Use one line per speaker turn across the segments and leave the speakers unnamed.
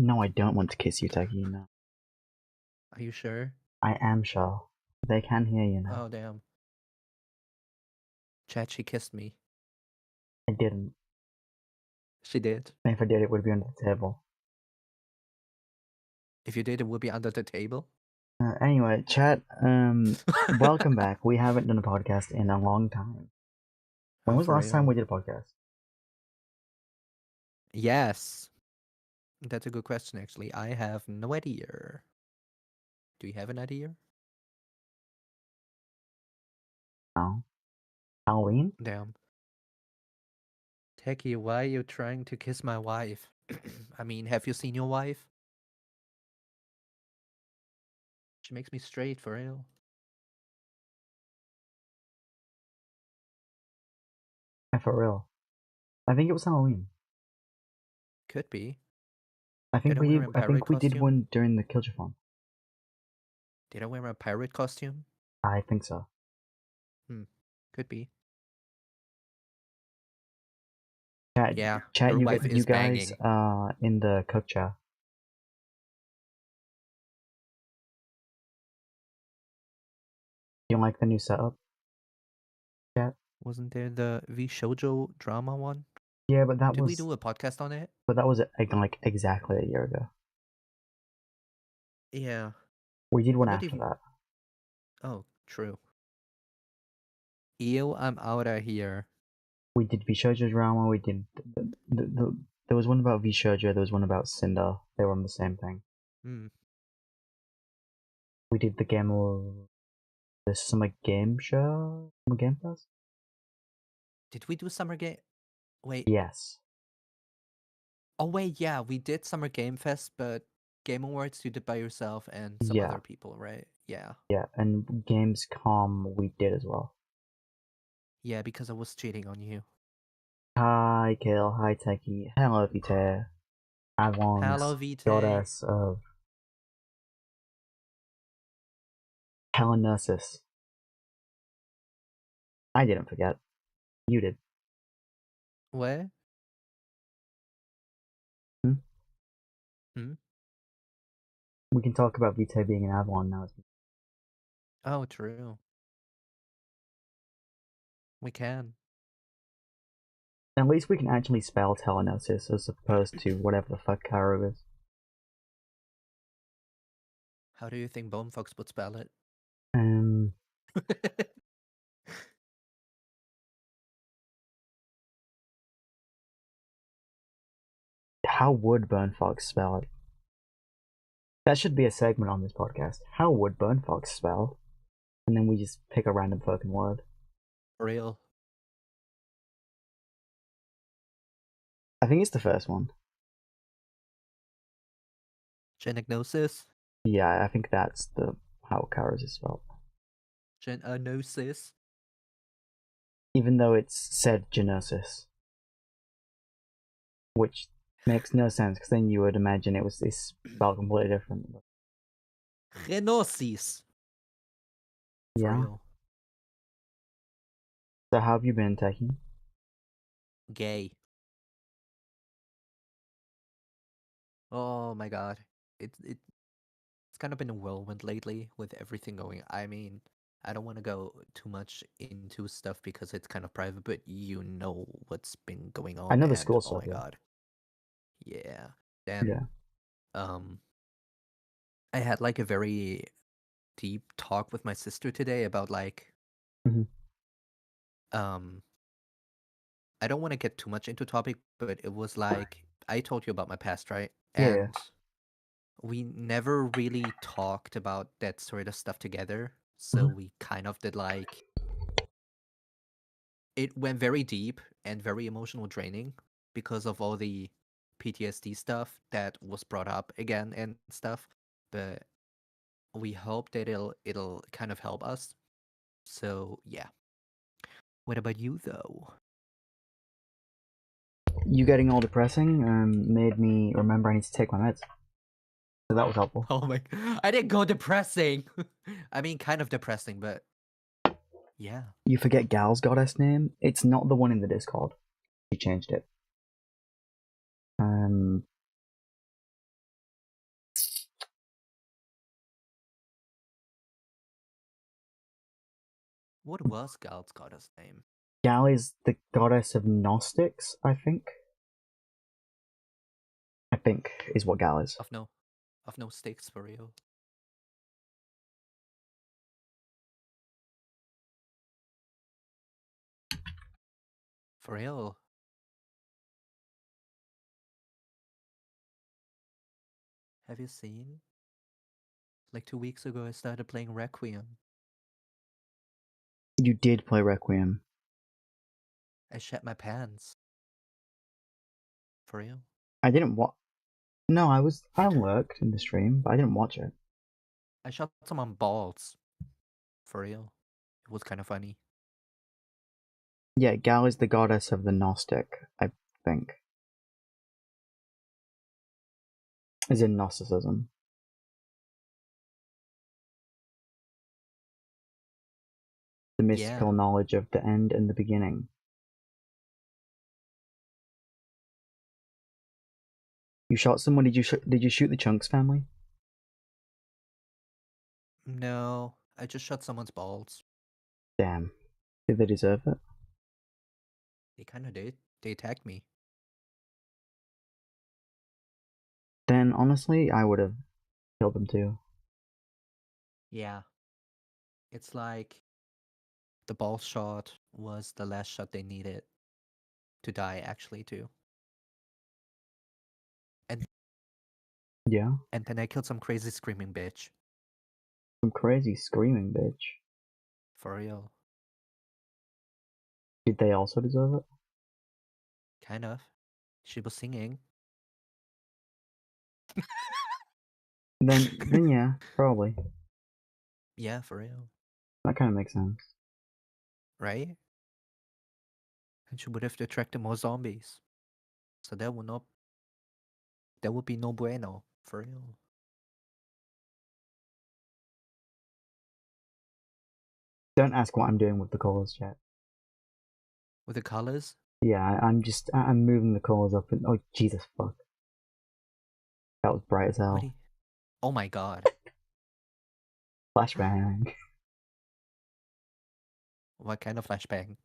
No, I don't want to kiss you, Teki. No.
Are you sure?
I am sure. They can hear you now.
Oh, damn. Chat, she kissed me.
I didn't.
She did.
And if I did, it would be under the table.
If you did, it would be under the table.
Anyway, chat, welcome back. We haven't done a podcast in a long time. When was the last time we did a podcast?
Yes. That's a good question, actually. I have no idea. Do you have an idea?
No. Halloween?
Damn. Teki, why are you trying to kiss my wife? I mean, have you seen your wife? She makes me straight, for real.
Yeah, for real. I think it was Halloween.
Could be.
I think
Did I
we
wear a pirate
did
costume?
one during the Kiljo.
Did I wear a pirate costume?
I think so.
Could be.
Chat,
Yeah,
chat.
your
You,
wife
you
is
guys
banging.
are in the cook chair. You like the new setup? Chat.
Wasn't there the V Shoujo drama one?
Yeah, but that
Did
was.
we do a podcast on it?
But that was like exactly a year ago.
Yeah.
We did one
I'm not
after
even-
that.
Oh, true. Ew, I'm out of here.
We did Vshoujo drama. We did there was one about Vshoujo. There was one about Cinder. They were on the same thing. We did the summer game show. Summer Game Fest.
Did we do Summer Game? Wait.
Yes.
Oh wait, yeah, we did Summer Game Fest, but Game Awards you did by yourself and some
Yeah.
other people, right? Yeah.
Yeah, and Gamescom we did as well.
Yeah, because I was cheating on you.
Hi, Kale. Hi, Teki. Hello, Vita.
Hello,
Avon's
Vita.
goddess of Hellenosis. I didn't forget. You did.
What?
We can talk about Vita being an Avalon now.
Oh, true. We can.
At least we can actually spell Telenosis as opposed to whatever the fuck Karu is.
How do you think Bonefox would spell it?
How would Burnfox spell it? That should be a segment on this podcast. How would Burnfox spell? And then we just pick a random fucking word.
For real.
I think it's the first one.
Genagnosis?
Yeah, I think that's how Karos is spelled.
Genosis?
Even though it's said Genosis. Which makes no sense, because then you would imagine it was spelled completely different.
Genosis! For
Yeah.
real.
So how have you been, Teki?
Gay. Oh my god. It's kind of been a whirlwind lately with everything going. I mean, I don't want to go too much into stuff because it's kind of private, but you know what's been going on.
I know the school
Oh
stuff.
my god. Yeah. Then
Yeah.
I had like a very deep talk with my sister today about like I don't want to get too much into topic, but it was like I told you about my past, right?
Yeah.
And we never really talked about that sort of stuff together. So we kind of did like it went very deep and very emotional draining because of all the PTSD stuff that was brought up again and stuff. But we hope that it'll kind of help us. So yeah. What about you though?
You getting all depressing made me remember I need to take my meds. So that was helpful.
Oh my! I didn't go depressing. I mean, kind of depressing, but yeah.
You forget Gal's goddess name? It's not the one in the Discord. She changed it.
What was Gal's goddess name?
Gal is the goddess of Gnostics, I think. I think is what Gal is.
Of no stakes for real. For real. Have you seen? Like 2 weeks ago, I started playing Requiem.
You did play Requiem.
I shat my pants. For real.
I didn't watch. No, I lurked in the stream, but I didn't watch it.
I shot someone balls. For real. It was kind of funny.
Yeah, Gal is the goddess of the Gnostic, I think. As in Gnosticism. The mystical knowledge of the end and the beginning. You shot someone? Did you shoot the Chunks family?
No, I just shot someone's balls.
Damn. Did they deserve it?
They kind of did. They attacked me.
Then, honestly, I would have killed them too.
Yeah. It's like the ball shot was the last shot they needed to die, actually, too.
Yeah?
And then I killed some crazy screaming bitch.
Some crazy screaming bitch.
For real.
Did they also deserve it?
Kind of. She was singing.
Then yeah, probably.
Yeah, for real.
That kind of makes sense.
Right? And she would have attracted more zombies. So that would be no bueno. For real.
Don't ask what I'm doing with the colors, chat.
With the colors?
Yeah, I'm moving the colors up and oh Jesus fuck. That was bright as hell.
Oh my god.
Flashbang.
What kind of flashbang?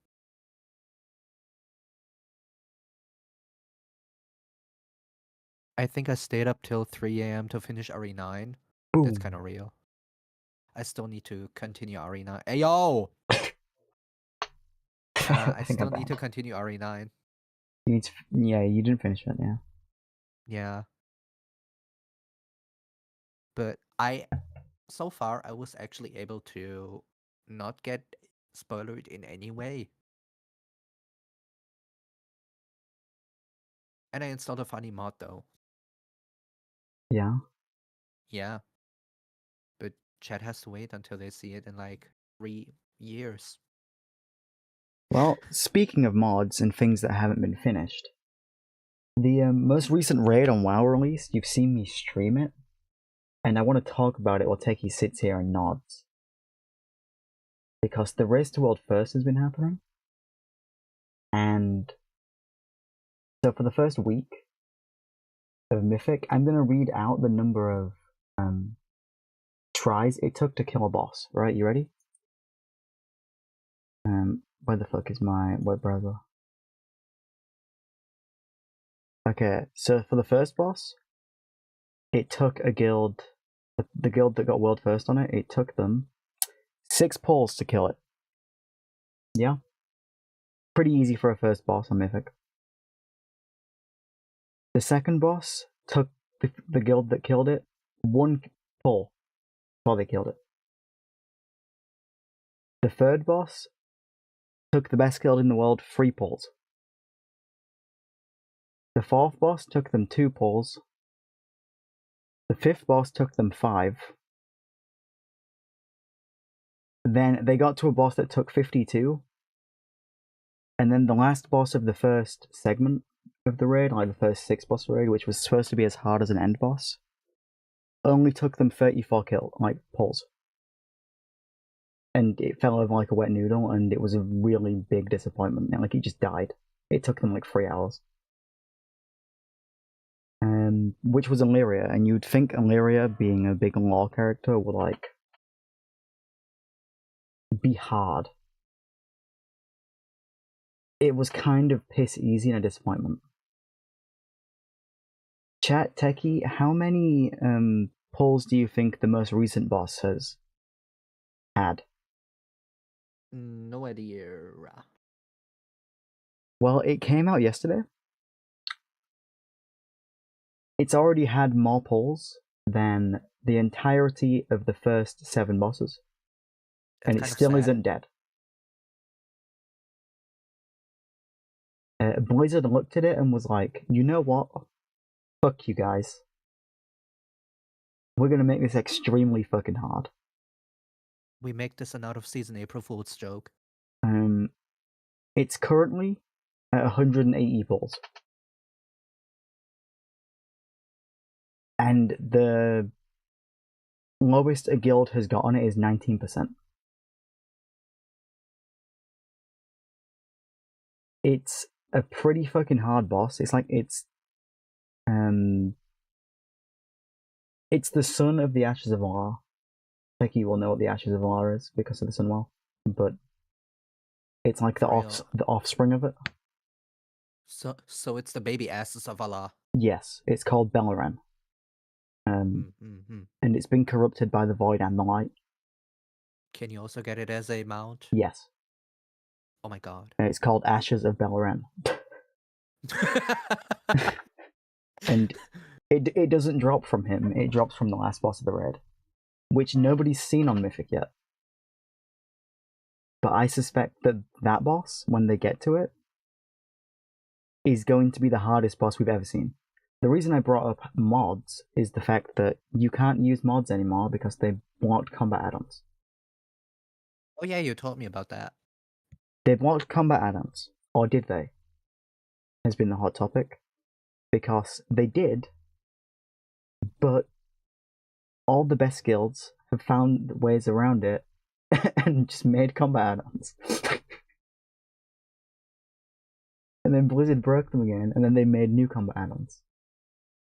I think I stayed up till 3 a.m. to finish RE9.
Boom.
That's kind of real. I still need to continue RE9. Hey, yo! I still need to continue RE9.
Yeah, you didn't finish it, yeah.
Yeah. But so far, I was actually able to not get spoiled in any way. And I installed a funny mod, though.
Yeah?
Yeah. But chat has to wait until they see it in like 3 years.
Well, speaking of mods and things that haven't been finished, the most recent raid on WoW released, you've seen me stream it, and I want to talk about it while Teki sits here and nods. Because the Race to World First has been happening, and so for the first week of Mythic, I'm going to read out the number of tries it took to kill a boss, right? You ready? Where the fuck is my web browser? Okay, so for the first boss, it took a guild, the guild that got world first on it, it took them 6 pulls to kill it. Yeah? Pretty easy for a first boss on Mythic. The second boss took the guild that killed it 1 pull before they killed it. The third boss took the best guild in the world 3 pulls. The fourth boss took them 2 pulls. The fifth boss took them 5. Then they got to a boss that took 52. And then the last boss of the first segment of the raid, like the first 6 boss raid, which was supposed to be as hard as an end boss, only took them 34 pulls. And it fell over like a wet noodle, and it was a really big disappointment. Like, it just died. It took them like 3 hours. Which was Illyria, and you'd think Illyria, being a big lore character, would, like, be hard. it was kind of piss easy and a disappointment. Chat Teki, how many pulls do you think the most recent boss has had?
No idea.
Well, it came out yesterday. It's already had more pulls than the entirety of the first 7 bosses.
That's
and it
kind of
still
sad.
isn't dead. Blizzard looked at it and was like, you know what? Fuck you guys. We're gonna make this extremely fucking hard.
We make this an out-of-season April Fool's joke.
It's currently at 180 pulls. And the lowest a guild has got on it is 19%. It's a pretty fucking hard boss. It's like it's the son of the Ashes of Valar. Like you will know what the Ashes of Valar is because of the Sunwell, but it's like the offspring of it.
So it's the baby asses of Allah.
Yes, it's called Beleren. And it's been corrupted by the Void and the Light.
Can you also get it as a mount?
Yes.
Oh my god.
It's called Ashes of Beleren. And it doesn't drop from him, it drops from the last boss of the raid, which nobody's seen on Mythic yet. But I suspect that boss, when they get to it, is going to be the hardest boss we've ever seen. The reason I brought up mods is the fact that you can't use mods anymore because they blocked combat add-ons.
Oh yeah, you told me about that.
They blocked combat add-ons, or did they? Has been the hot topic. Because they did, but all the best guilds have found ways around it and just made combat add-ons. And then Blizzard broke them again, and then they made new combat add-ons.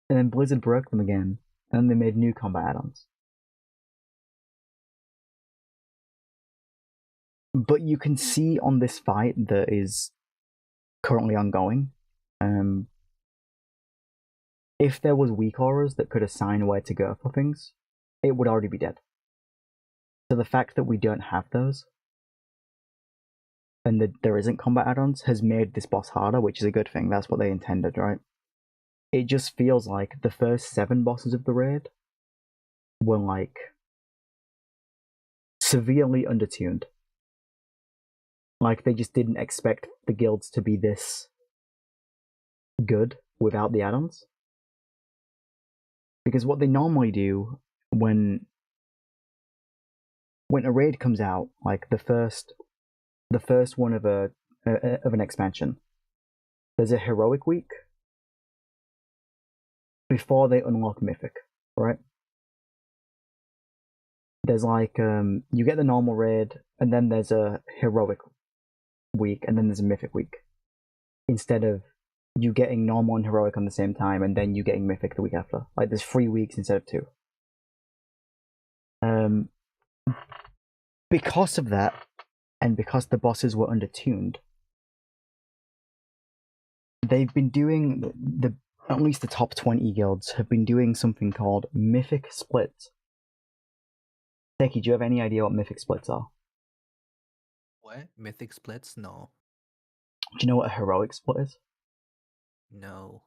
And then Blizzard broke them again, and then they made new combat add-ons. But you can see on this fight that is currently ongoing, if there was weak auras that could assign where to go for things, it would already be dead. So the fact that we don't have those, and that there isn't combat add-ons, has made this boss harder, which is a good thing. That's what they intended, right? It just feels like the first 7 bosses of the raid were like severely undertuned. Like they just didn't expect the guilds to be this good without the add-ons. Because what they normally do when a raid comes out, like the first one of an expansion, there's a heroic week before they unlock Mythic, right? There's like you get the normal raid, and then there's a heroic week, and then there's a Mythic week. Instead of you getting normal and heroic on the same time, and then you getting Mythic the week after. Like there's 3 weeks instead of 2. Because of that, and because the bosses were undertuned, they've been doing at least the top 20 guilds have been doing something called Mythic Splits. Teki, do you have any idea what Mythic Splits are?
What? Mythic splits? No.
Do you know what a heroic split is?
No.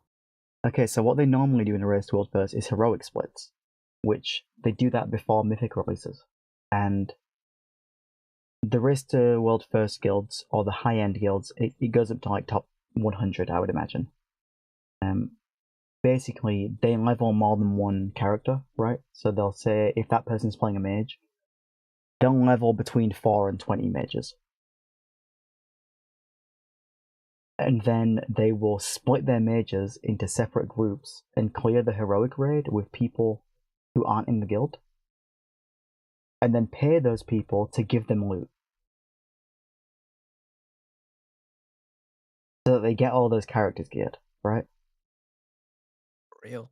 Okay, so what they normally do in a Race to World First is heroic splits, which they do that before Mythic releases. And the Race to World First guilds, or the high-end guilds, it goes up to like top 100, I would imagine. Basically, they level more than one character, right? So they'll say, if that person's playing a mage, they'll level between 4 and 20 mages. And then they will split their mages into separate groups and clear the heroic raid with people who aren't in the guild. And then pay those people to give them loot. So that they get all those characters geared, right?
For real.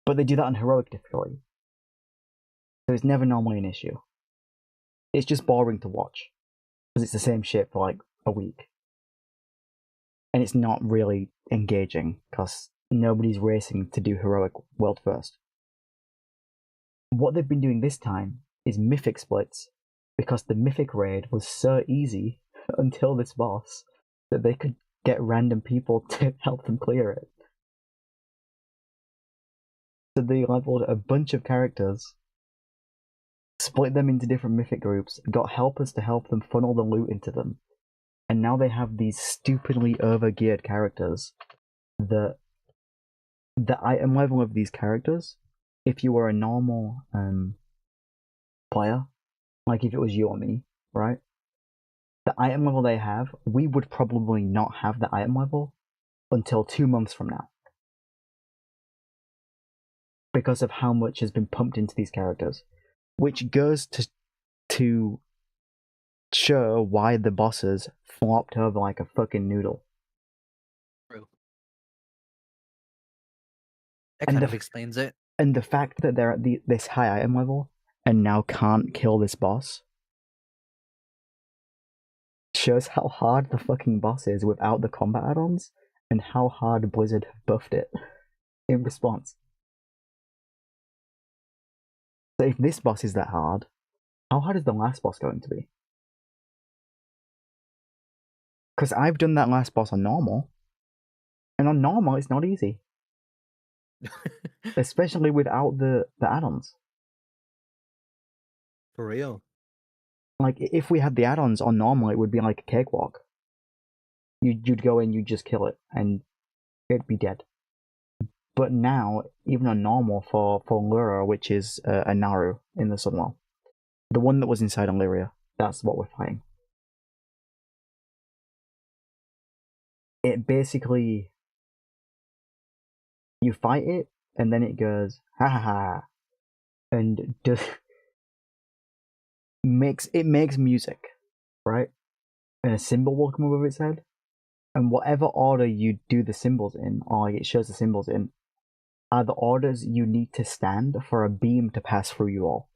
But they do that on heroic difficulty. So it's never normally an issue. It's just boring to watch. Because it's the same shit for like a week. and it's not really engaging because nobody's racing to do heroic world first. What they've been doing this time is mythic splits, because the mythic raid was so easy until this boss that they could get random people to help them clear it. So they leveled a bunch of characters, split them into different mythic groups, got helpers to help them funnel the loot into them, and now they have these stupidly over-geared characters that the item level of these characters, if you were a normal player, like if it was you or me, right? The item level they have, we would probably not have the item level until 2 months from now. Because of how much has been pumped into these characters. Which goes to show why the bosses flopped over like a fucking noodle.
True. That kind of explains it.
And the fact that they're at this high item level and now can't kill this boss shows how hard the fucking boss is without the combat add-ons, and how hard Blizzard have buffed it in response. So if this boss is that hard, how hard is the last boss going to be? Because I've done that last boss on normal, and on normal it's not easy. Especially without the add-ons.
For real.
Like, if we had the add-ons on normal, it would be like a cakewalk. You'd go in, you'd just kill it, and it'd be dead. But now, even on normal for Lura, which is a Naru in the Sunwell, the one that was inside Illyria, that's what we're fighting. It basically, you fight it, and then it goes, ha ha ha, and makes music, right? And a symbol will come above its head, and whatever order you do the symbols in, or it shows the symbols in, are the orders you need to stand for a beam to pass through you all.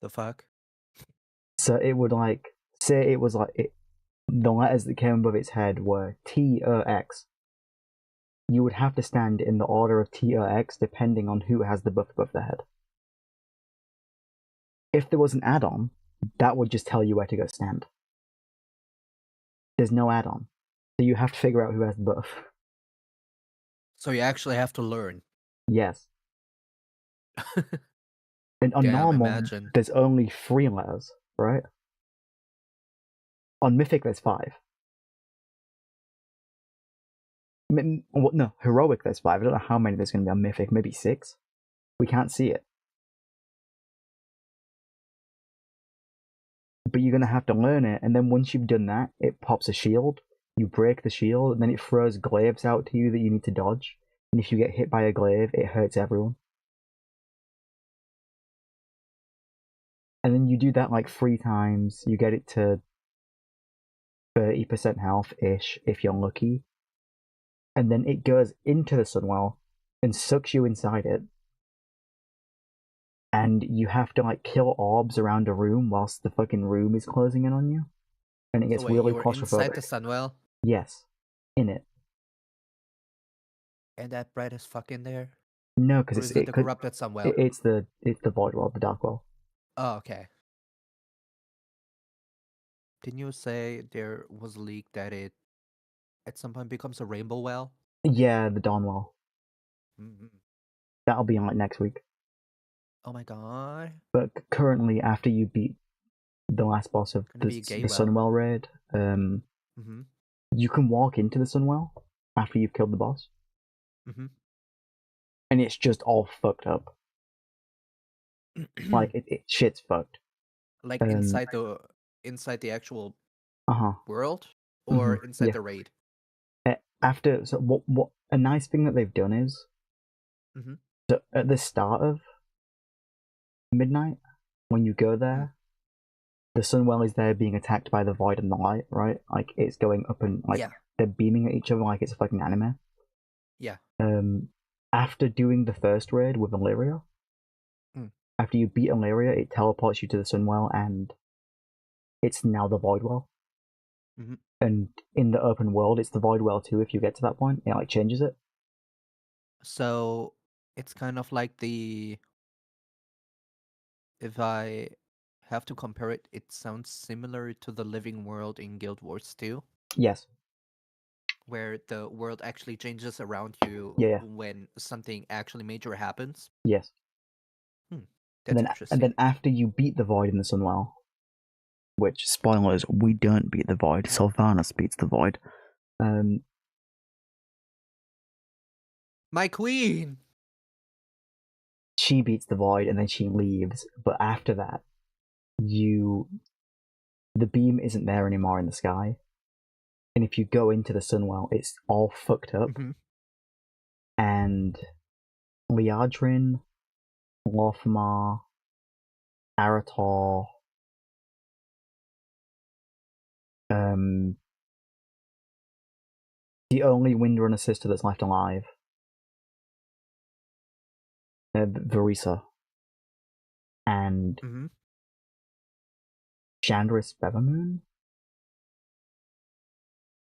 The fuck?
So it would say it was the letters that came above its head were T, X. You would have to stand in the order of T, X depending on who has the buff above their head. If there was an add-on, that would just tell you where to go stand. There's no add-on, so you have to figure out who has the buff.
So you actually have to learn.
Yes. And on normal,
imagine.
there's only 3 letters, right? On Mythic, there's 5. No, Heroic, there's 5. I don't know how many there's going to be on Mythic. Maybe 6? We can't see it. But you're going to have to learn it, and then once you've done that, it pops a shield. You break the shield, and then it throws glaives out to you that you need to dodge. And if you get hit by a glaive, it hurts everyone. And then you do that like 3 times. You get it to 30% health-ish if you're lucky. And then it goes into the Sunwell and sucks you inside it. And you have to like kill orbs around a room whilst the fucking room is closing in on you. And it gets really claustrophobic.
Inside the Sunwell?
Yes. In it.
And that bright as fuck in there?
No, because it's
the corrupted Sunwell.
It's the void world, the dark world.
Oh, okay. Didn't you say there was a leak that it at some point becomes a rainbow well?
Yeah, the dawn well.
Mm-hmm.
That'll be on like next week.
Oh my god.
But currently, after you beat the last boss of the Sunwell raid, you can walk into the Sunwell after you've killed the boss.
Mm-hmm.
And it's just all fucked up. Like, shit's fucked.
Like inside the actual world? Or inside the raid?
So what a nice thing that they've done is, so at the start of midnight, when you go there, the Sunwell is there being attacked by the void and the light, right? Like, it's going up and they're beaming at each other like it's a fucking anime.
Yeah.
After doing the first raid with Illyria, after you beat Illyria, it teleports you to the Sunwell, and it's now the Voidwell. And in the open world, it's the void world too. If you get to that point, it like changes it.
So it's kind of like if I have to compare it, it sounds similar to the living world in Guild Wars 2,
Yes.
where the world actually changes around you
Yeah.
when something actually major happens.
Yes.
Hmm,
And
that's
then
interesting.
after you beat the void in the Sunwell, which spoilers, we don't beat the void. Sylvanas beats the void.
My queen!
She beats the void and then she leaves. But after that, the beam isn't there anymore in the sky. And if you go into the Sunwell, it's all fucked up.
Mhm.
And Liadrin, Lofmar, Arator, the only Windrunner sister that's left alive, Verisa, and
Mhm.
Chandris Bevermoon,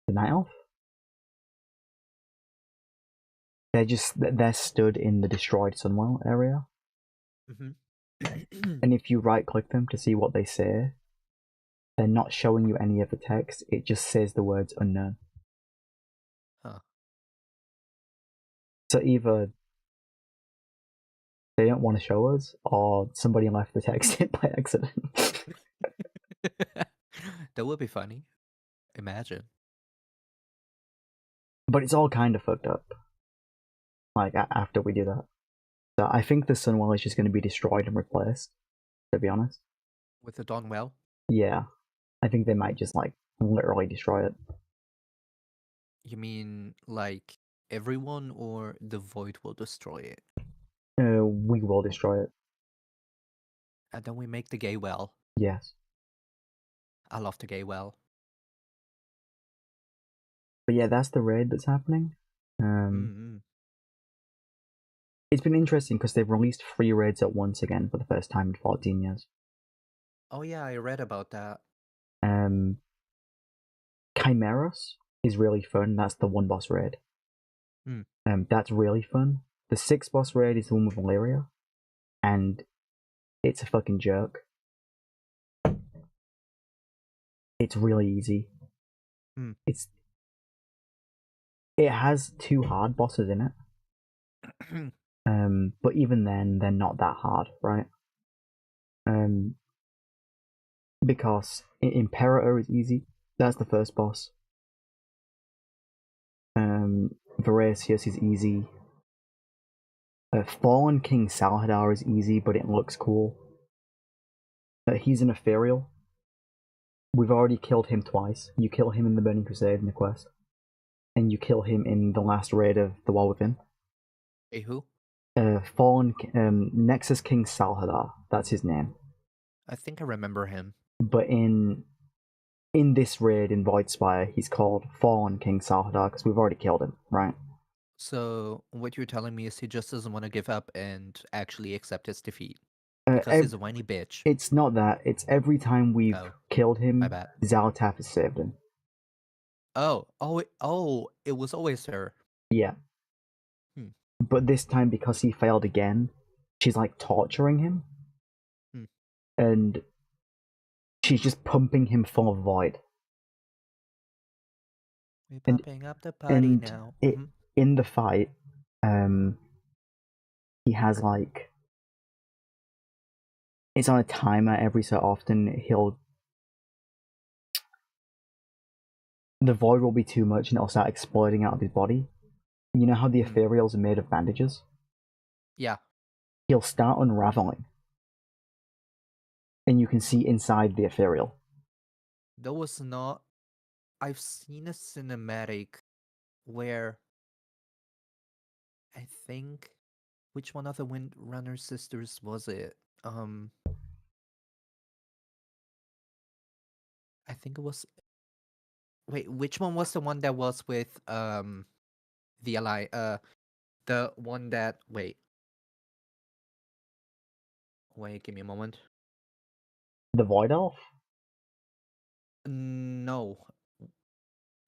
the Night Elf. They're stood in the destroyed Sunwell area.
Mhm.
And if you right click them to see what they say, they're not showing you any of the text, it just says the words unknown.
Huh.
So either they don't want to show us, or somebody left the text in by accident.
That would be funny. Imagine.
But it's all kind of fucked up. Like, after we do that. So I think the Sunwell is just going to be destroyed and replaced, to be honest.
With the Dawnwell?
Yeah. I think they might just, like, literally destroy it.
You mean like everyone, or the void will destroy it?
We will destroy it.
And then we make the gay well.
Yes.
I love the gay well.
But yeah, that's the raid that's happening.
Mm-hmm.
It's been interesting because they've released 3 raids at once again for the first time in 14 years.
Oh yeah, I read about that.
Chimeras is really fun. That's the 1 boss raid.
Mm.
That's really fun. The 6 boss raid is the one with Valeria, and it's a fucking joke. It's really easy.
Mm.
It has 2 hard bosses in it. But even then, they're not that hard, right? Because Imperator is easy. That's the first boss. Verasius is easy. Fallen King Salhadar is easy, but it looks cool. He's an ethereal. We've already killed him twice. You kill him in the Burning Crusade in the quest, and you kill him in the last raid of the Wall Within.
Hey, who?
Fallen Nexus King Salhadar. That's his name.
I think I remember him.
But in this raid in Voidspire, he's called Fallen King Salhadar because we've already killed him, right?
So what you're telling me is he just doesn't want to give up and actually accept his defeat
Uh,
because he's a whiny bitch.
It's not that. It's every time we've killed
My
him,
bad.
Zaltaf has saved him.
It was always her.
Yeah.
Hmm.
But this time, because he failed again, she's like torturing him.
Hmm.
And she's just pumping him full of void.
We're
And
pumping up the party now.
In the fight, he has like, it's on a timer. Every so often the void will be too much and it'll start exploding out of his body. You know how the ethereals are made of bandages?
Yeah.
He'll start unraveling, and you can see inside the ethereal.
That was not. I've seen a cinematic where I think, which one of the Windrunner sisters was it? I think it was. Wait, which one was the one that was with the ally? The one that wait, give me a moment.
The void elf?
No,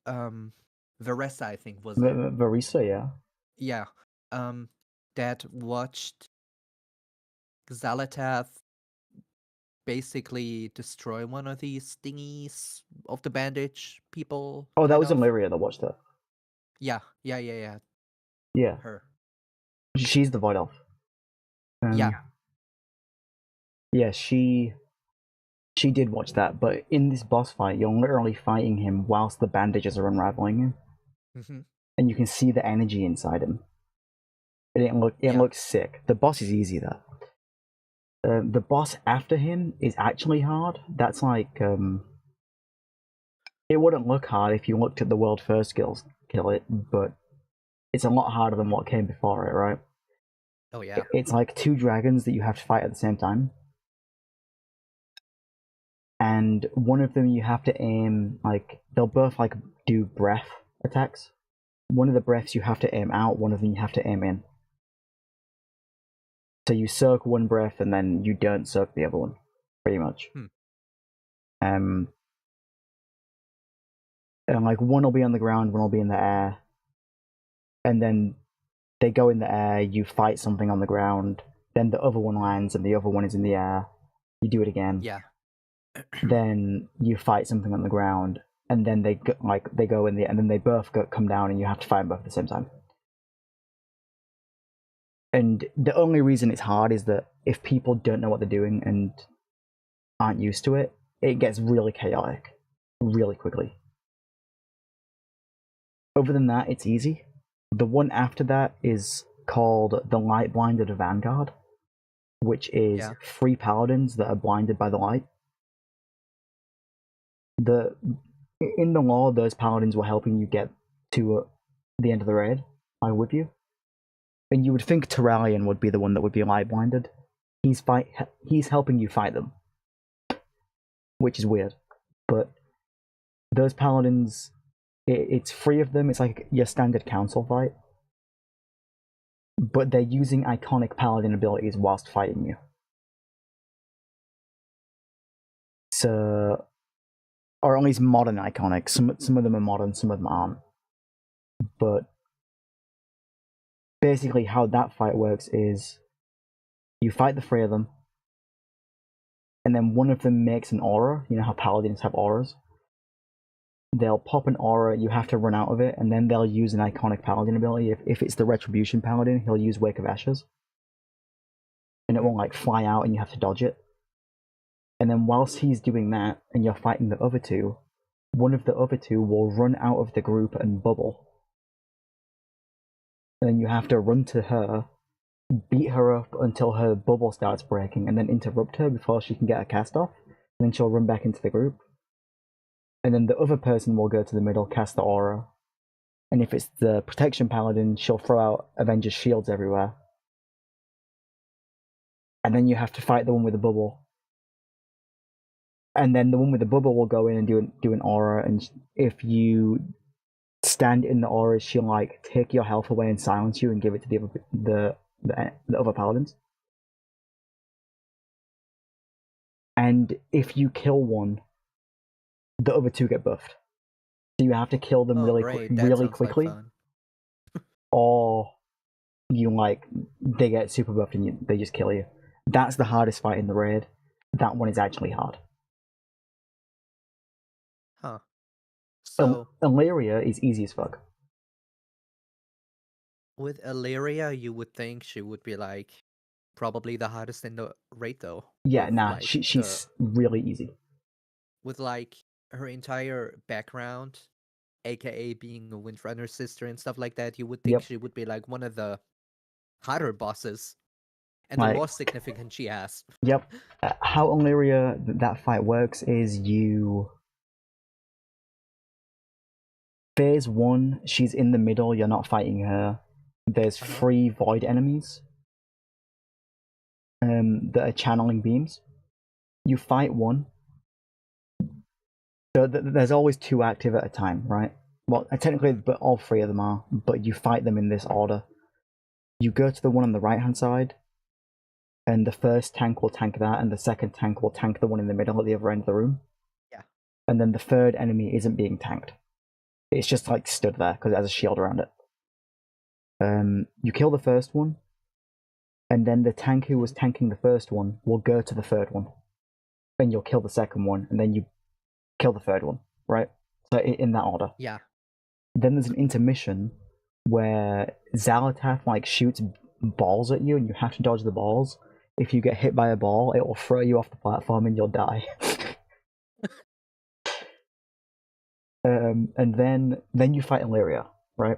Veressa, I think was it.
Verisa, yeah.
Yeah. That watched Xalatath basically destroy one of these thingies of the bandage people.
Oh, that
Kind
was
of.
Illyria that watched that.
Yeah.
Yeah,
Her.
she's the Void Elf.
Yeah.
Yeah, she did watch that, but in this boss fight, you're literally fighting him whilst the bandages are unraveling him,
Mm-hmm.
and you can see the energy inside him. It looks sick. The boss is easy though. The boss after him is actually hard. That's like it wouldn't look hard if you looked at the world first skills kill it, but it's a lot harder than what came before it, right?
Oh yeah.
It's like two dragons that you have to fight at the same time. And one of them you have to aim, like, they'll both like do breath attacks. One of the breaths you have to aim out, one of them you have to aim in. So you soak one breath and then you don't soak the other one, pretty much. And like one will be on the ground, one will be in the air, and then they go in the air, you fight something on the ground, then the other one lands and the other one is in the air. You do it again.
Yeah.
Then you fight something on the ground, and then they go in the, and then they both come down, and you have to fight them both at the same time. And the only reason it's hard is that if people don't know what they're doing and aren't used to it, it gets really chaotic really quickly. Other than that, it's easy. The one after that is called the Light Blinded Vanguard, which is 3 paladins that are blinded by the light. In the lore, those paladins were helping you get to the end of the raid, with you. And you would think Terralion would be the one that would be light blinded. He's helping you fight them, which is weird. But those paladins, it's 3 of them. It's like your standard council fight, but they're using iconic paladin abilities whilst fighting you. So, or at least modern iconic. Some of them are modern, some of them aren't. But basically, how that fight works is you fight the 3 of them, and then one of them makes an aura. You know how paladins have auras? They'll pop an aura, you have to run out of it, and then they'll use an iconic paladin ability. If it's the Retribution Paladin, he'll use Wake of Ashes. And it won't like fly out and you have to dodge it. And then whilst he's doing that, and you're fighting the other 2, one of the other 2 will run out of the group and bubble. And then you have to run to her, beat her up until her bubble starts breaking, and then interrupt her before she can get her cast off. And then she'll run back into the group. And then the other person will go to the middle, cast the aura. And if it's the Protection Paladin, she'll throw out Avengers shields everywhere. And then you have to fight the one with the bubble. And then the one with the bubble will go in and do an aura, and if you stand in the aura, she'll like take your health away and silence you and give it to the other paladins. And if you kill one, the other 2 get buffed. So you have to kill them really quickly, or they get super buffed and they just kill you. That's the hardest fight in the raid. That one is actually hard.
Huh. So
Illyria is easy as fuck.
With Illyria, you would think she would be like probably the hardest in the raid, though.
Yeah,
with,
nah,
like,
she's really easy.
With like her entire background, aka being a Windrunner sister and stuff like that, you would think she would be like one of the harder bosses, and the more significant she has.
Yep. How Illyria that fight works is Phase 1, she's in the middle, you're not fighting her. There's 3 void enemies that are channeling beams. You fight one. So there's always 2 active at a time, right? Well, technically, but all 3 of them are, but you fight them in this order. You go to the one on the right-hand side, and the first tank will tank that, and the second tank will tank the one in the middle at the other end of the room.
Yeah.
And then the third enemy isn't being tanked. It's just like stood there because it has a shield around it. You kill the first one, and then the tank who was tanking the first one will go to the third one. Then you'll kill the second one, and then you kill the third one, right? So in that order.
Yeah.
Then there's an intermission where Zalatath like shoots balls at you, and you have to dodge the balls. If you get hit by a ball, it will throw you off the platform, and you'll die. And then you fight Illyria, right?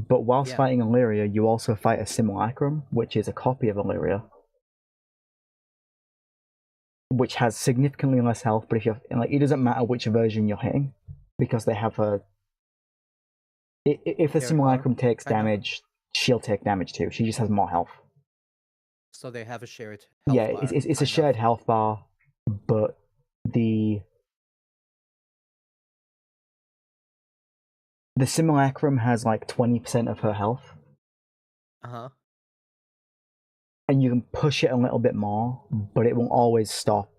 But whilst fighting Illyria, you also fight a simulacrum, which is a copy of Illyria, which has significantly less health. But if you're like, it doesn't matter which version you're hitting, because they have a. If the simulacrum takes damage, she'll take damage too. She just has more health.
So they have a shared health bar.
Yeah, it's a shared health bar, but the simulacrum has like 20% of her health.
Uh-huh.
And you can push it a little bit more, but it will always stop.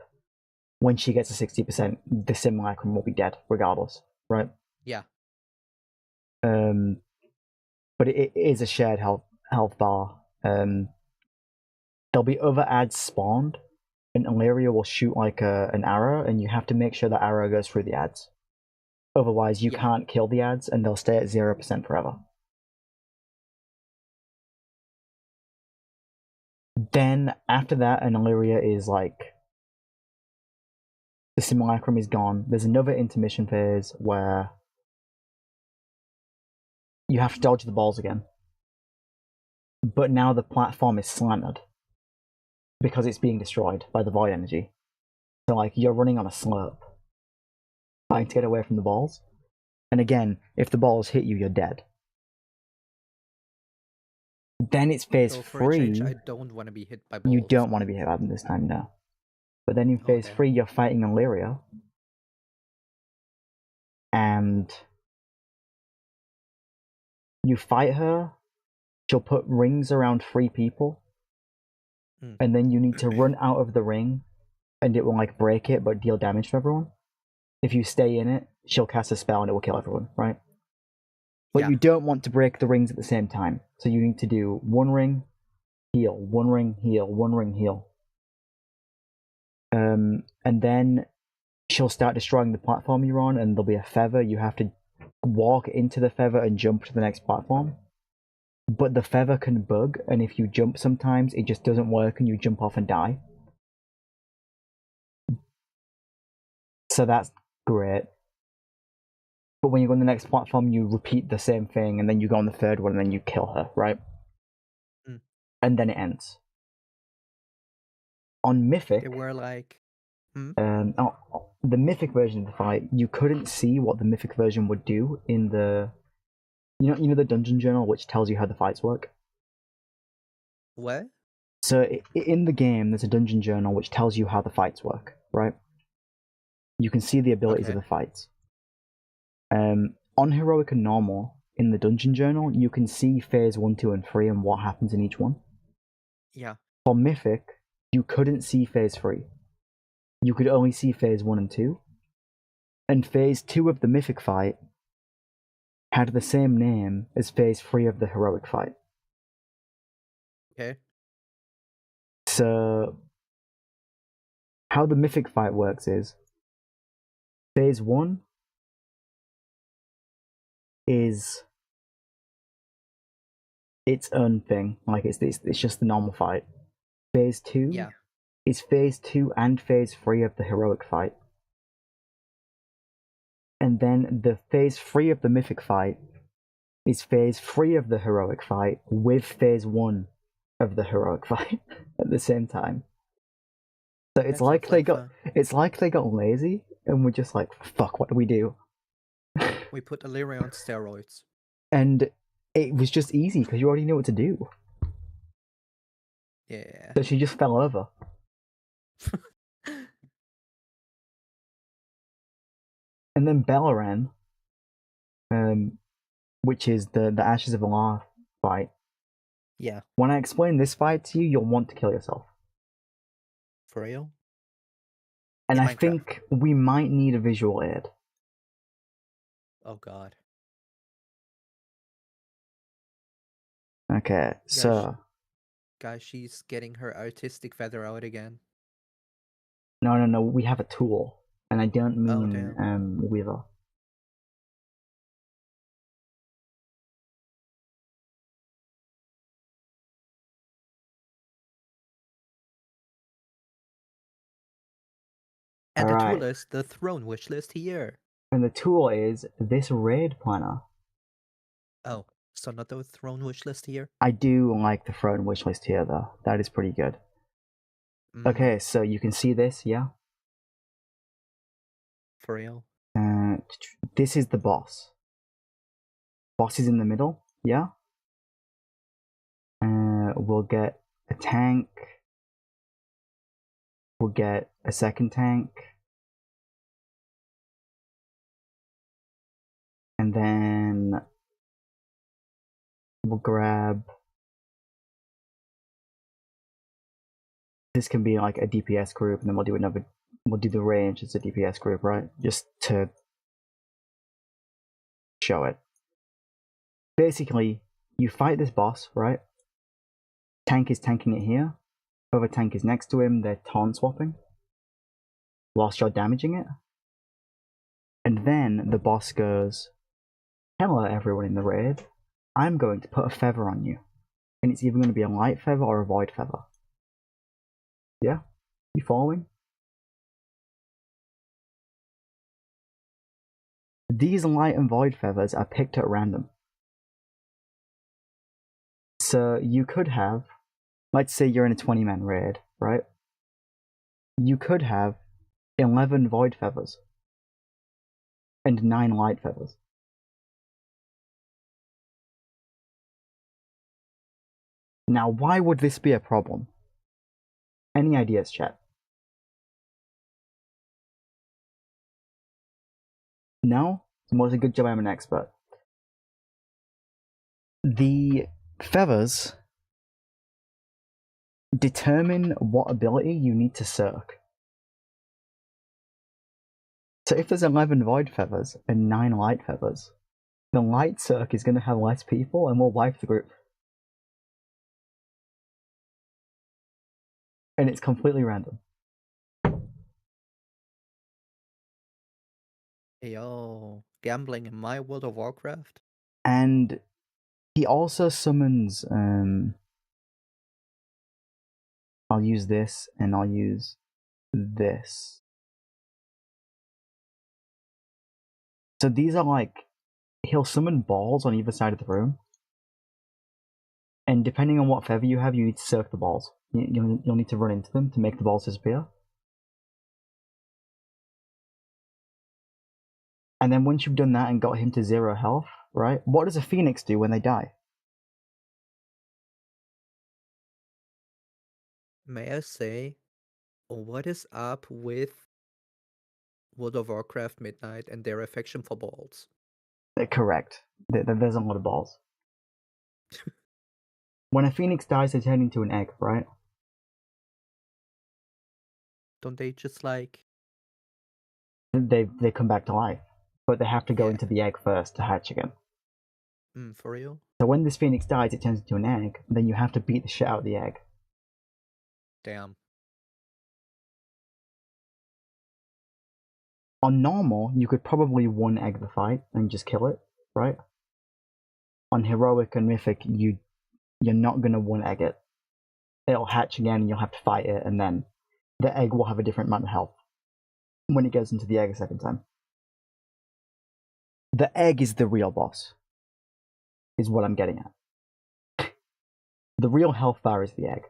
When she gets to 60%, the simulacrum will be dead, regardless, right?
Yeah.
But it is a shared health bar. There'll be other ads spawned, and Illyria will shoot like an arrow, and you have to make sure the arrow goes through the ads. Otherwise, you can't kill the ads, and they'll stay at 0% forever. Then, after that, and Illyria is like... The simulacrum is gone. There's another intermission phase where... you have to dodge the balls again. But now the platform is slanted. Because it's being destroyed by the void energy. So, like, you're running on a slope. Trying to get away from the balls. And again, if the balls hit you, you're dead. Then it's phase 3.
I don't want to be hit by balls.
You don't want to be hit by them this time, no. But then in phase 3, you're fighting Illyria. And you fight her. She'll put rings around 3 people. And then you need to run out of the ring. And it will like break it, but deal damage to everyone. If you stay in it, she'll cast a spell and it will kill everyone, right? But you don't want to break the rings at the same time. So you need to do 1 ring, heal, 1 ring, heal, 1 ring, heal. And then she'll start destroying the platform you're on, and there'll be a feather. You have to walk into the feather and jump to the next platform. But the feather can bug, and if you jump sometimes, it just doesn't work and you jump off and die. So that's great. But when you go on the next platform, you repeat the same thing, and then you go on the third one, and then you kill her, right? And then it ends. On Mythic...
They were like...
the Mythic version of the fight, you couldn't see what the Mythic version would do in the... You know the dungeon journal, which tells you how the fights work?
What?
So in the game, there's a dungeon journal which tells you how the fights work, right? You can see the abilities of the fights. On Heroic and Normal, in the dungeon journal, you can see phase 1, 2, and 3 and what happens in each one.
Yeah.
For Mythic, you couldn't see phase 3. You could only see phase 1 and 2. And phase 2 of the Mythic fight had the same name as phase 3 of the Heroic fight.
Okay.
So, how the Mythic fight works is, phase 1 is its own thing, like it's just the normal fight. Phase 2 is phase 2 and phase 3 of the Heroic fight. And then the phase 3 of the Mythic fight is phase 3 of the Heroic fight with phase 1 of the Heroic fight at the same time. So it's like they got lazy and were just like, fuck, what do we do?
We put Illyria on steroids.
And it was just easy because you already knew what to do.
Yeah.
So she just fell over. And then Bellaran, which is the Ashes of Alar fight.
Yeah.
When I explain this fight to you, you'll want to kill yourself.
For real?
And I think we might need a visual aid.
Oh god.
Okay, so
Guys, she's getting her artistic feather out again.
no, we have a tool, and I don't
Oh,
mean
damn.
Weaver.
And
All
the
right,
tool is the throne wish list here.
and the tool is this raid planner.
Oh, so not the throne wish list here?
I do like the throne wishlist here, though. That is pretty good. Okay, so you can see this, yeah?
For real?
This is the boss. Boss is in the middle, yeah? We'll get a tank. We'll get a second tank. And then we'll grab... This can be like a DPS group, and then we'll do the range as a DPS group, right? Just to show it. Basically, you fight this boss, right? Tank is tanking it here. Other tank is next to him, they're taunt swapping. Whilst you're damaging it. And then the boss goes, hello everyone in the raid, I'm going to put a feather on you. And it's either going to be a light feather or a void feather. Yeah? You following? These light and void feathers are picked at random. So you could have, let's say you're in a 20-man raid, right? You could have 11 void feathers and 9 light feathers. Now, why would this be a problem? Any ideas, chat? No? Well, it's a good job I'm an expert. The feathers determine what ability you need to circ. So if there's 11 void feathers and 9 light feathers, the light circ is going to have less people and will wipe the group. And it's completely random.
Hey, yo, gambling in my World of Warcraft?
And he also summons, I'll use this and I'll use this. So these are like, he'll summon balls on either side of the room. And depending on what feather you have, you need to circ the balls. You'll need to run into them to make the balls disappear. And then once you've done that and got him to 0 health, right? What does a phoenix do when they die?
May I say, what is up with World of Warcraft Midnight and their affection for balls?
Correct. There's a lot of balls. When a phoenix dies, they turn into an egg, right?
Don't they just like...
They come back to life. But they have to go
Yeah.
into the egg first to hatch again.
For real?
So when this phoenix dies, it turns into an egg, then you have to beat the shit out of the egg.
Damn.
On normal, you could probably one egg the fight and just kill it, right? On heroic and mythic, you're not gonna one egg it. It'll hatch again and you'll have to fight it, and then the egg will have a different amount of health when it goes into the egg a second time. The egg is the real boss, is what I'm getting at. The real health bar is the egg.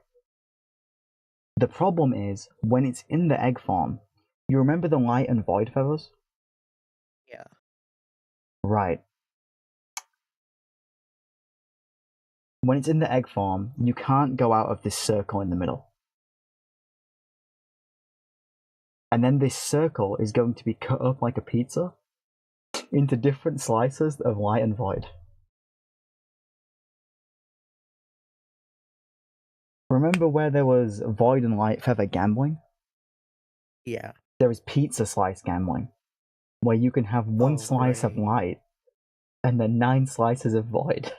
The problem is, when it's in the egg form, you remember the light and void feathers?
Yeah.
Right. When it's in the egg form, you can't go out of this circle in the middle. And then this circle is going to be cut up like a pizza into different slices of light and void. Remember where there was void and light feather gambling?
Yeah.
There is pizza slice gambling, where you can have one slice of
great.
light and then 9 slices of void.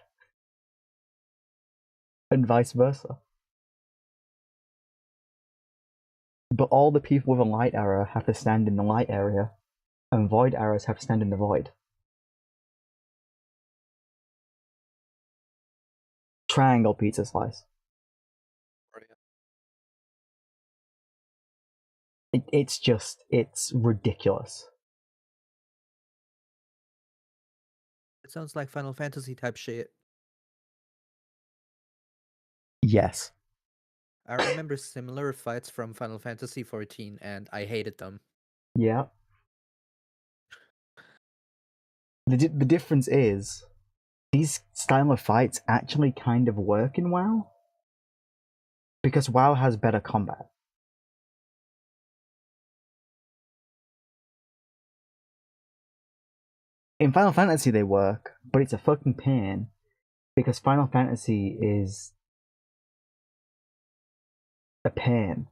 and vice versa. But all the people with a light arrow have to stand in the light area, and void arrows have to stand in the void. Triangle pizza slice. It's ridiculous.
It sounds like Final Fantasy type shit.
Yes.
I remember similar fights from Final Fantasy XIV, and I hated them.
Yeah. The difference is, these style of fights actually kind of work in WoW. Because WoW has better combat. In Final Fantasy they work, but it's a fucking pain. Because Final Fantasy is a pain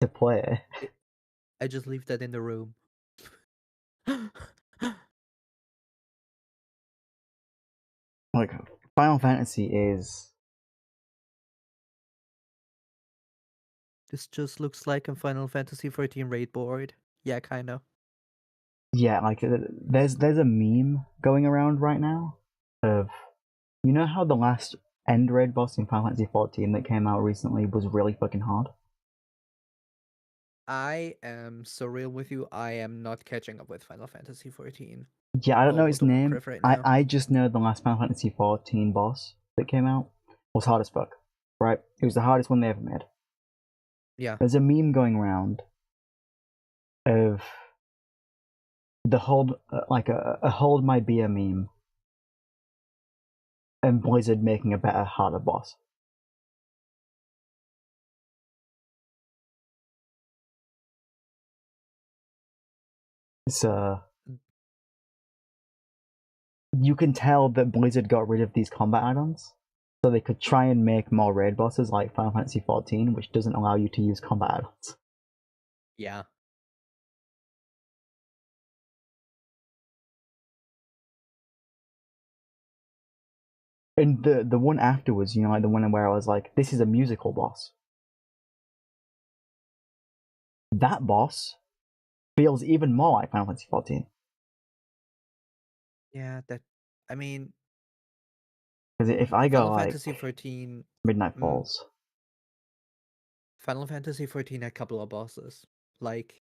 to play.
I just leave that in the room.
Like, Final Fantasy is...
This just looks like a Final Fantasy XIV raid board. Yeah, kinda.
Yeah, like, there's a meme going around right now of... You know how the last end raid boss in Final Fantasy XIV that came out recently was really fucking hard?
I am so real with you. I am not catching up with Final Fantasy XIV.
Yeah, I don't know his
World of
name.
Warcraft right now.
I just know the last Final Fantasy XIV boss that came out was hard as fuck. Right? It was the hardest one they ever made.
Yeah.
There's a meme going around of the hold, like a hold my beer meme, and Blizzard making a better, harder boss. So you can tell that Blizzard got rid of these combat add-ons so they could try and make more raid bosses like Final Fantasy XIV, which doesn't allow you to use combat add-ons.
Yeah.
And the one afterwards, you know, like the one where I was like, this is a musical boss. That boss feels even more like Final Fantasy XIV.
Yeah, that... I mean...
Because if I go
Final
like
Fantasy XIV...
Midnight Falls...
Final Fantasy XIV had a couple of bosses. Like...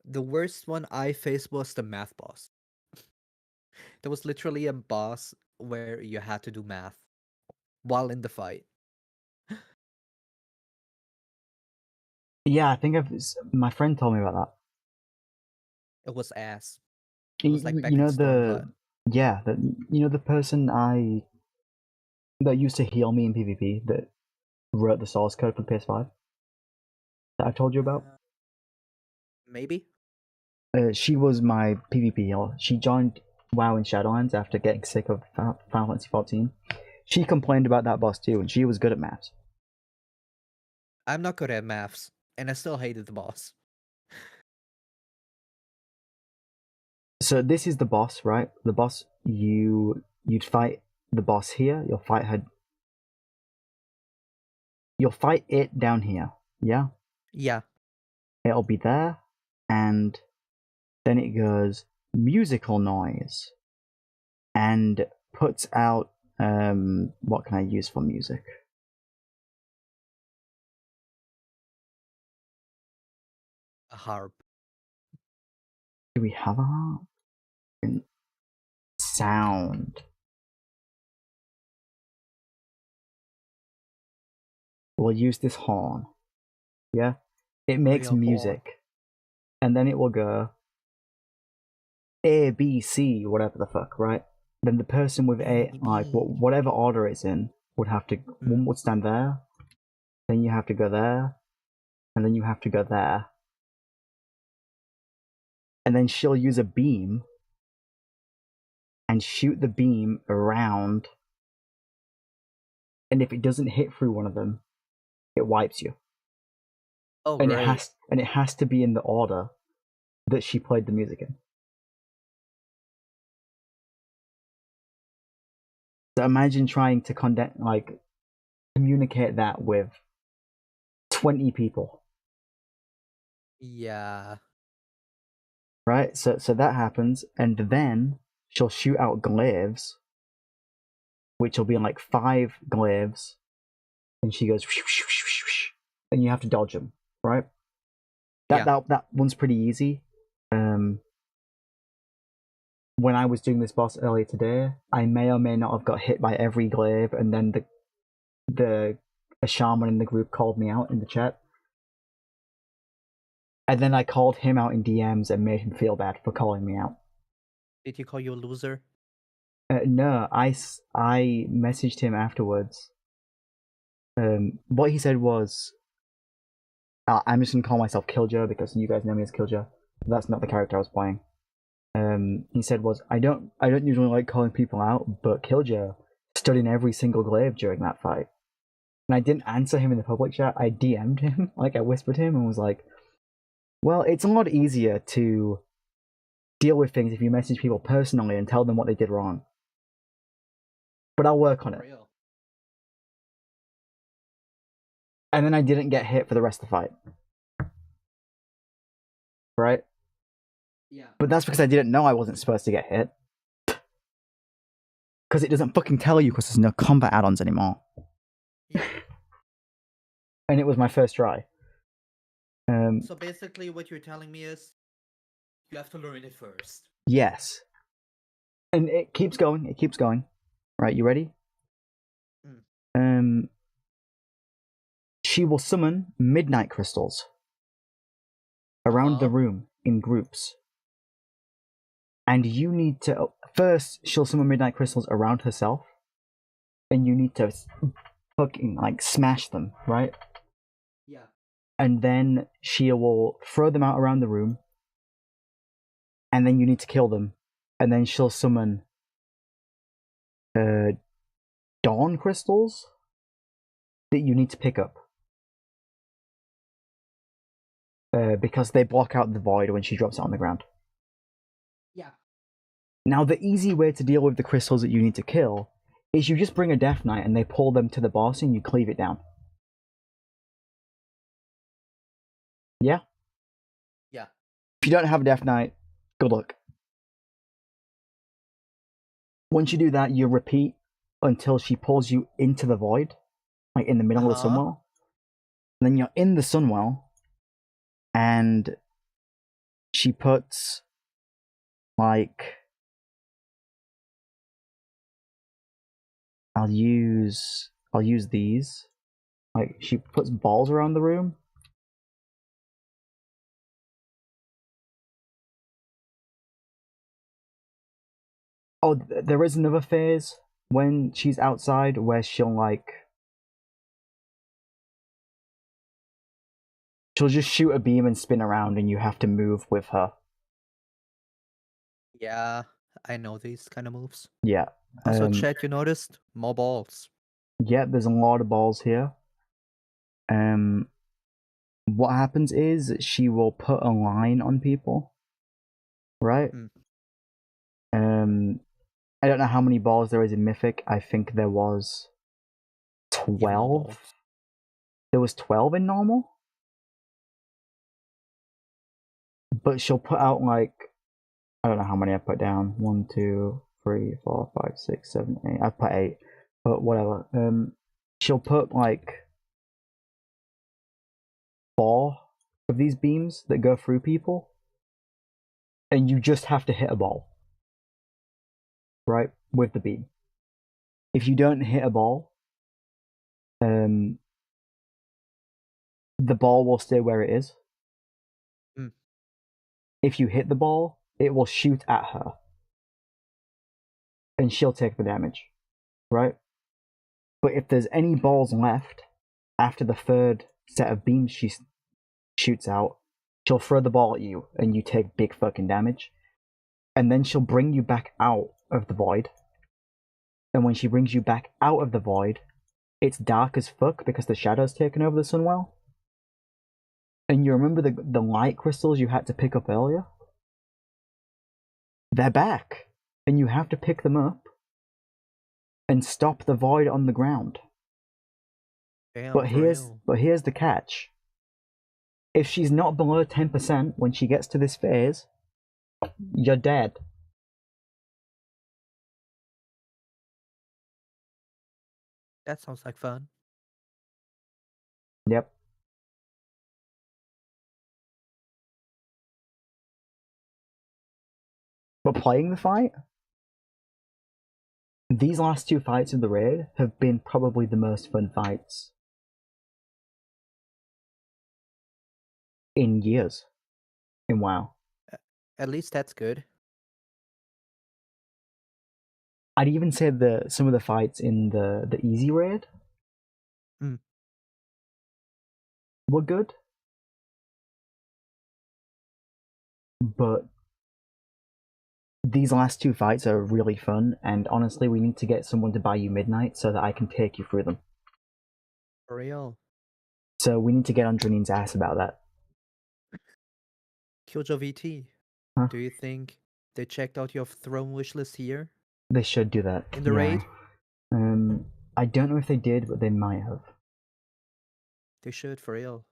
The worst one I faced was the math boss. There was literally a boss where you had to do math while in the fight.
Yeah, I think my friend told me about
It was ass.
that.
It was like back
You
in
know
Stormblood.
you know the person that used to heal me in PvP that wrote the source code for PS5 that I told you about?
Maybe?
She was my PvP healer. She joined WoW in Shadowlands after getting sick of Final Fantasy XIV. She complained about that boss too, and she was good at maps.
I'm not good at maths, and I still hated the boss.
So this is the boss, right? The boss, you'd fight the boss here. You'll fight it down here. Yeah.
Yeah.
It'll be there, and then it goes musical noise, and puts out what can I use for music?
A harp.
Do we have a harp? Sound. We'll use this horn. Yeah? It makes
Real
music.
horn.
And then it will go A, B, C, whatever the fuck, right? Then the person with like whatever order it's in would have to one would stand there, then you have to go there, and then you have to go there. And then she'll use a beam and shoot the beam around. And if it doesn't hit through one of them, it wipes you.
Oh,
and
right.
it has to be in the order that she played the music in. So imagine trying to communicate that with 20 people.
Yeah.
Right? So that happens, and then she'll shoot out glaives, which will be like 5 glaives, and she goes, and you have to dodge them, right? That one's pretty easy. When I was doing this boss earlier today, I may or may not have got hit by every glaive, and then a shaman in the group called me out in the chat. And then I called him out in DMs and made him feel bad for calling me out.
Did he call you a loser?
No, I messaged him afterwards. What he said was, I'm just gonna call myself Kiljo because you guys know me as Kiljo. That's not the character I was playing. He said was, I don't usually like calling people out, but Kiljo stood in every single glaive during that fight. And I didn't answer him in the public chat. I DM'd him, I whispered him and was like, well, it's a lot easier to deal with things if you message people personally and tell them what they did wrong. But I'll work on it.
Real.
And then I didn't get hit for the rest of the fight. Right?
Yeah.
But that's because I didn't know I wasn't supposed to get hit. Because it doesn't fucking tell you because there's no combat add-ons anymore.
Yeah.
And it was my first try.
So basically what you're telling me is you have to learn it first.
Yes. And it keeps going. Right, you ready? She will summon midnight crystals around the room in groups. And you need to... First, she'll summon midnight crystals around herself. And you need to fucking, smash them, right?
Yeah.
And then she will throw them out around the room. And then you need to kill them. And then she'll summon... dawn crystals that you need to pick up. Because they block out the void when she drops it on the ground.
Yeah.
Now, the easy way to deal with the crystals that you need to kill is you just bring a Death Knight and they pull them to the boss and you cleave it down. Yeah?
Yeah.
If you don't have a Death Knight, good luck. Once you do that, you repeat until she pulls you into the void, in the middle of the Sunwell. And then you're in the Sunwell, and she puts, I'll use these. She puts balls around the room. Oh, there is another phase when she's outside where she'll just shoot a beam and spin around and you have to move with her.
Yeah, I know these kind of moves.
Yeah.
Also, chat, you noticed? More balls.
Yeah, there's a lot of balls here. What happens is she will put a line on people, right? I don't know how many balls there is in Mythic. I think there was 12. There was 12 in normal. But she'll put out I don't know how many I put down. 1, 2, 3, 4, 5, 6, 7, 8. I put 8. But whatever. She'll put 4 of these beams that go through people. And you just have to hit a ball. Right? With the beam. If you don't hit a ball, the ball will stay where it is. If you hit the ball, it will shoot at her. And she'll take the damage. Right? But if there's any balls left after the third set of beams she shoots out, she'll throw the ball at you and you take big fucking damage. And then she'll bring you back out of the void. And when she brings you back out of the void, it's dark as fuck because the shadow's taken over the Sunwell. And you remember the light crystals you had to pick up earlier? They're back. And you have to pick them up and stop the void on the ground.
Damn,
But
for real.
here's the catch. If she's not below 10% when she gets to this phase, you're dead.
That sounds like fun.
Yep. But playing the fight, these last 2 fights of the raid have been probably the most fun fights in years in WoW.
At least that's good.
I'd even say some of the fights in the easy raid were good, but these last 2 fights are really fun. And honestly, we need to get someone to buy you Midnight so that I can take you through them.
For real.
So we need to get on Drinine's ass about that.
Kiljo VT.
Huh?
Do you think they checked out your throne wishlist here?
They should do that
in the raid.
I don't know if they did, but they might have.
They should, for real.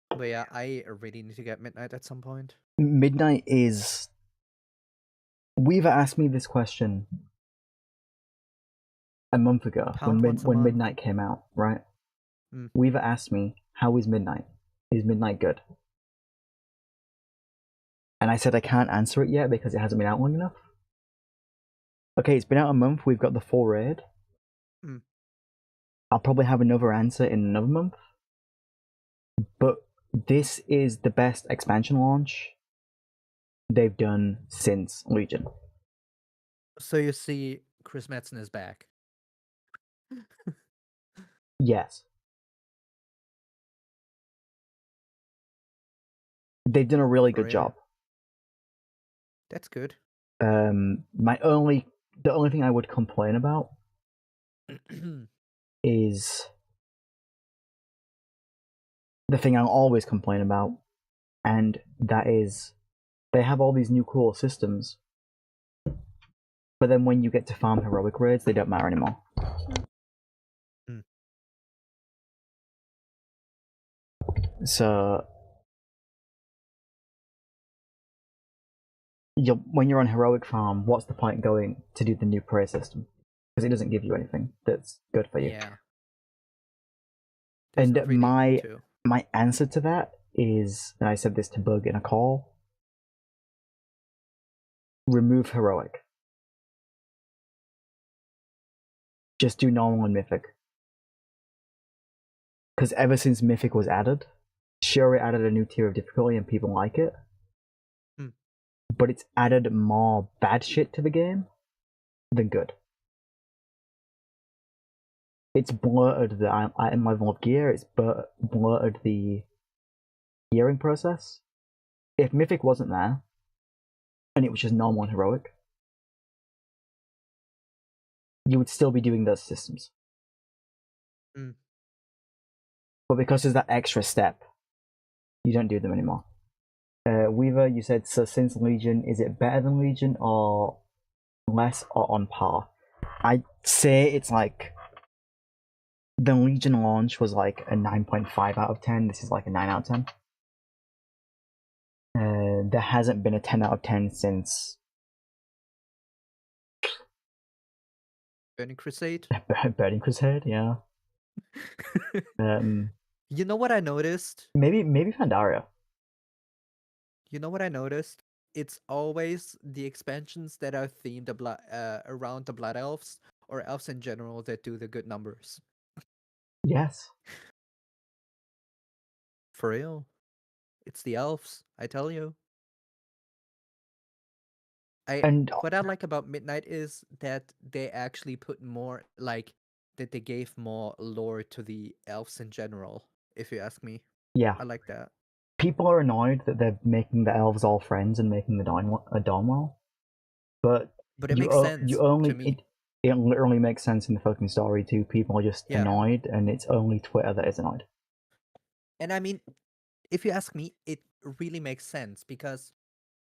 But yeah, I really need to get Midnight at some point.
Midnight is. Weaver asked me this question a month ago when Midnight came out, right? Weaver asked me, "How is Midnight? Is Midnight good?" And I said I can't answer it yet because it hasn't been out long enough. Okay, it's been out a month. We've got the full raid. I'll probably have another answer in another month. But this is the best expansion launch they've done since Legion.
So you see, Chris Metzen is back.
Yes. They've done a really good job.
That's good.
The only thing I would complain about is the thing I'll always complain about, and that is they have all these new cool systems, but then when you get to farm heroic raids, they don't matter anymore. So when you're on heroic farm, what's the point going to do the new prayer system? Because it doesn't give you anything that's good for you.
Yeah.
And my answer to that is, and I said this to Bug in a call, remove heroic. Just do normal and mythic. Because ever since mythic was added, sure, it added a new tier of difficulty and people like it, but it's added more bad shit to the game than good. It's blurted the item level of gear, it's blurted the gearing process. If mythic wasn't there, and it was just normal and heroic, you would still be doing those systems. But because there's that extra step, you don't do them anymore. Weaver, you said, so since Legion, is it better than Legion or less or on par? I'd say it's like the Legion launch was like a 9.5 out of 10. This is like a 9 out of 10. There hasn't been a 10 out of 10 since
Burning Crusade?
Burning Crusade, yeah.
You know what I noticed?
Maybe Pandaria.
You know what I noticed? It's always the expansions that are themed around the Blood Elves or elves in general that do the good numbers.
Yes.
For real. It's the elves, I tell you. What I like about Midnight is that they actually put more, like, that they gave more lore to the elves in general, if you ask me.
Yeah.
I like that.
People are annoyed that they're making the elves all friends and making the Dawnwell. But
it makes sense to me.
It literally makes sense in the fucking story too. People are just annoyed, and it's only Twitter that is annoyed.
And I mean, if you ask me, it really makes sense because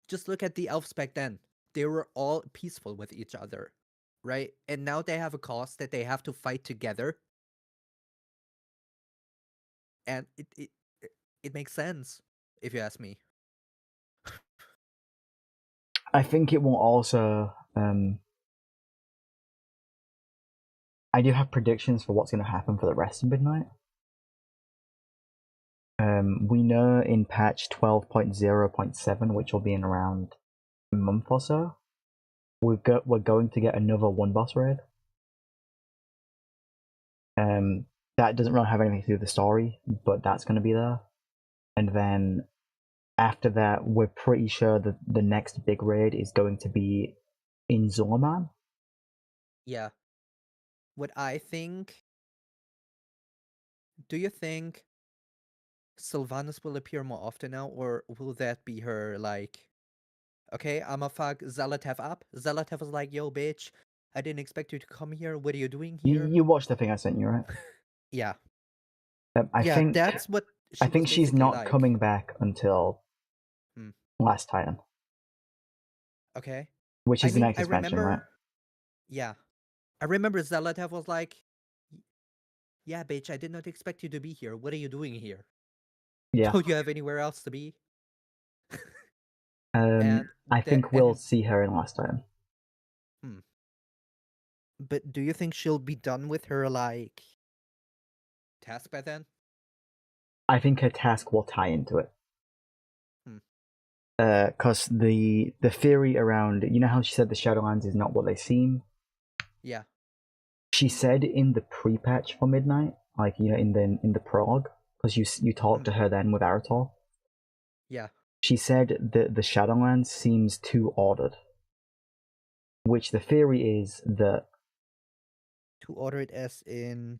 just look at the elves back then. they were all peaceful with each other, right? And now they have a cause that they have to fight together, and it makes sense if you ask me.
I think it will also. I do have predictions for what's going to happen for the rest of Midnight. We know in patch 12.0.7, which will be in around a month or so, we're going to get another one boss raid. That doesn't really have anything to do with the story, but that's going to be there. And then after that, we're pretty sure that the next big raid is going to be in Zulaman.
Yeah. What I think. Do you think Sylvanas will appear more often now, or will that be her like? Okay, I'ma fuck Zalatev up. Zalatev was like, "Yo, bitch, I didn't expect you to come here. What are you doing here?"
You watched the thing I sent you, right?
Yeah.
I
Yeah,
think
that's what she was
she's
basically
not
like.
coming back until
Hmm.
Last Titan,
Okay.
which
I
is the
mean,
next
I
expansion, right?
remember. Yeah, I remember Zalatev was like, "Yeah, bitch, I did not expect you to be here. What are you doing here?
Yeah.
Don't you have anywhere else to be?"
I
And
think we'll see her in Last Titan.
hmm. But do you think she'll be done with her like task by then?
I think her task will tie into it.
Hmm.
Because the theory around, you know how she said the Shadowlands is not what they seem.
Yeah.
She said in the pre-patch for Midnight, like in the prologue, because you talked to her then with Arator.
Yeah.
She said that the Shadowlands seems too ordered, which the theory is that
To order it as in.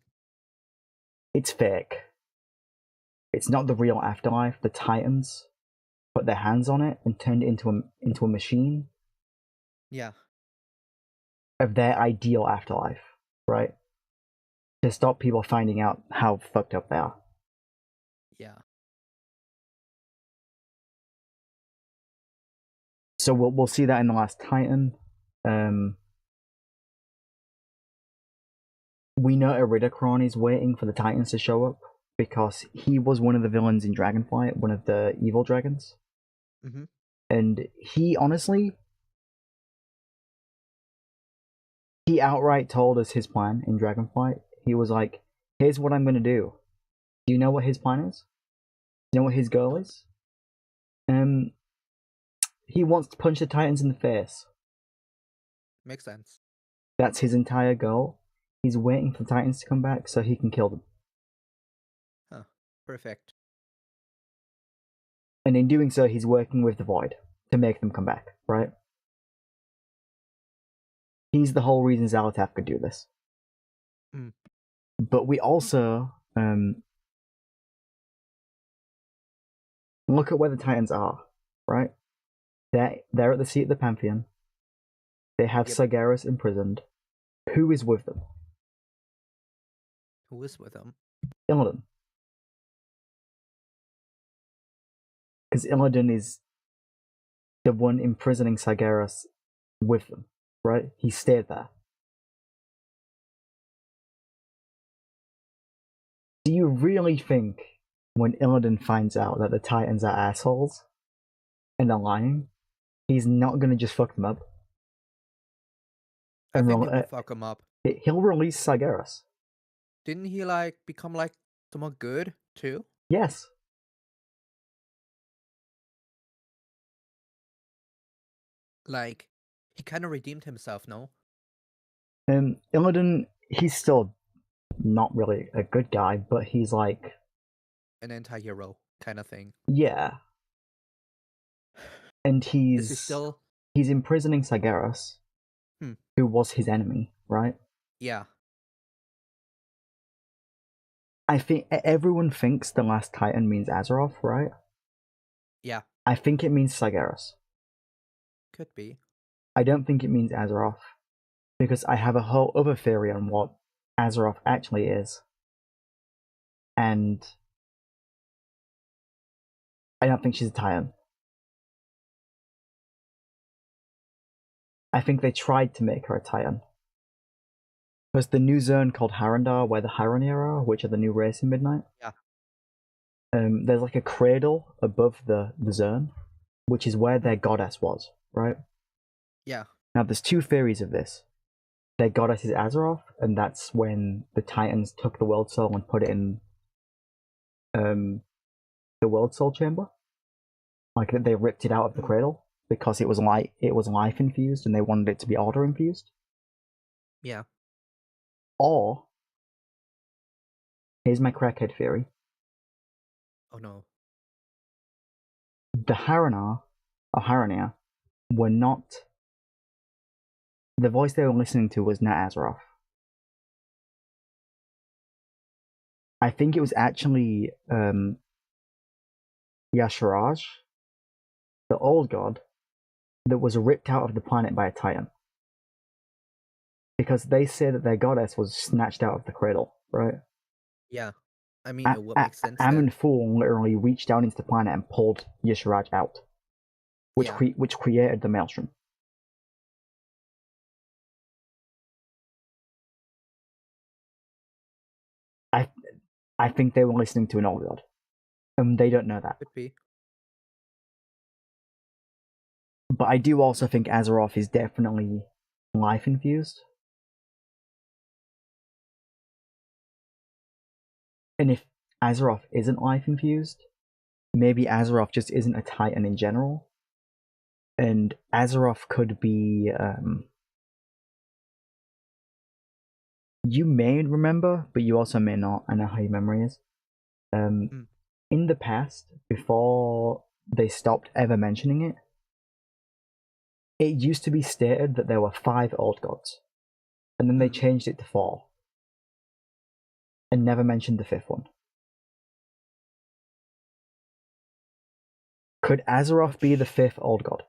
it's fake. It's not the real afterlife. The Titans put their hands on it and turned it into a machine
Yeah.
of their ideal afterlife, right? To stop people finding out how fucked up they are.
Yeah.
So we'll see that in the Last Titan. We know Iridacron is waiting for the Titans to show up because he was one of the villains in Dragonflight, one of the evil dragons.
Mm-hmm.
And he honestly, he outright told us his plan in Dragonflight. He was like, "Here's what I'm gonna do. Do you know what his plan is? Do you know what his goal
Nope.
is? Um, he wants to punch the Titans in the face.
Makes sense.
That's his entire goal. He's waiting for the Titans to come back so he can kill them.
Huh. Perfect.
And in doing so, he's working with the Void to make them come back, right? He's the whole reason Zalatath could do this.
Mm.
But we also look at where the Titans are, right? They're at the seat of the Pantheon. They have
Yep.
Sargeras imprisoned. Who is with them?
Who is with him?
Illidan. Because Illidan is the one imprisoning Sargeras with them, right? He stayed there. Do you really think when Illidan finds out that the Titans are assholes and are lying, he's not gonna just fuck them up?
I
And
think he will fuck him up.
he'll release Sargeras.
Didn't he like become like somewhat good too?
Yes.
Like he kind of redeemed himself, no?
Illidan, he's still not really a good guy, but he's like,
An anti-hero kind of thing.
yeah. And
This is still.
he's imprisoning Sargeras, who was his enemy, right?
Yeah.
I think everyone thinks the last Titan means Azeroth, right?
Yeah.
I think it means Sargeras.
Could be.
I don't think it means Azeroth, because I have a whole other theory on what Azeroth actually is. And I don't think she's a Titan. I think they tried to make her a Titan. There's the new zone called Harandar, where the Harani are, which are the new race in Midnight.
Yeah.
There's like a cradle above the zone, which is where their goddess was, right?
Yeah.
Now, there's two theories of this. Their goddess is Azeroth, and that's when the Titans took the World Soul and put it in the World Soul chamber. Like they ripped it out of the cradle because it was life infused, and they wanted it to be order infused.
Yeah.
Or here's my crackhead theory:
Oh no.
the Haranar or Haranir were not. The voice they were listening to was not Azeroth. I think it was actually Yasharaj, the old god, that was ripped out of the planet by a Titan. Because they say that their goddess was snatched out of the cradle, right?
Yeah. I mean, it would make sense then.
Amun Fool literally reached down into the planet and pulled Yasharaj out, which
Yeah.
which created the Maelstrom. I think they were listening to an old god, and they don't know that.
Could be.
But I do also think Azeroth is definitely life infused. And if Azeroth isn't life infused, maybe Azeroth just isn't a Titan in general. And Azeroth could be. You may remember, but you also may not. I know how your memory is. In the past, before they stopped ever mentioning it, it used to be stated that there were 5 old gods, and then they changed it to 4, and never mentioned the 5th one. Could Azeroth be the 5th old god?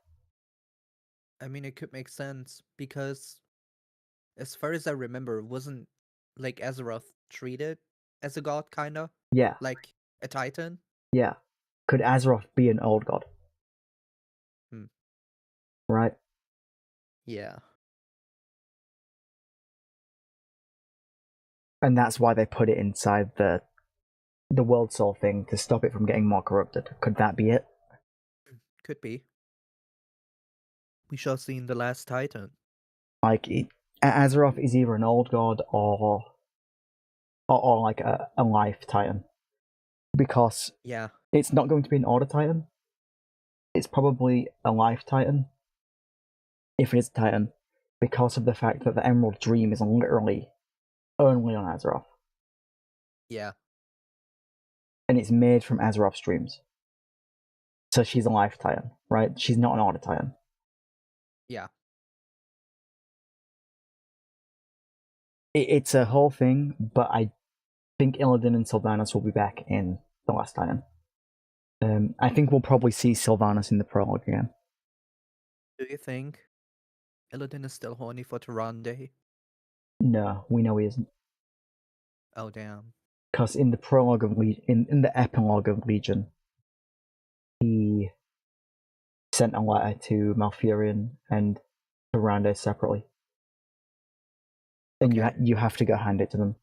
I mean, it could make sense because, as far as I remember, wasn't like Azeroth treated as a god, kinda?
Yeah.
Like a Titan?
Yeah. Could Azeroth be an old god? Right?
Yeah.
And that's why they put it inside the World Soul thing to stop it from getting more corrupted. Could that be it?
Could be. We shall see in The Last Titan.
Like, Azeroth is either an old god or like a life Titan. Because
Yeah.
it's not going to be an order Titan. It's probably a life Titan. If it is a Titan. Because of the fact that the Emerald Dream is literally only on Azeroth.
Yeah.
And it's made from Azeroth's dreams. So she's a life Titan, right? She's not an order Titan.
Yeah.
It's a whole thing, but I think Illidan and Sylvanas will be back in The Last Titan. I think we'll probably see Sylvanas in the prologue again.
Do you think Illidan is still horny for Tyrande?
No, we know he isn't.
Oh, damn.
Because in the prologue of in the epilogue of Legion, he sent a letter to Malfurion and Tyrande separately. And
Okay.
you have to go hand it to them.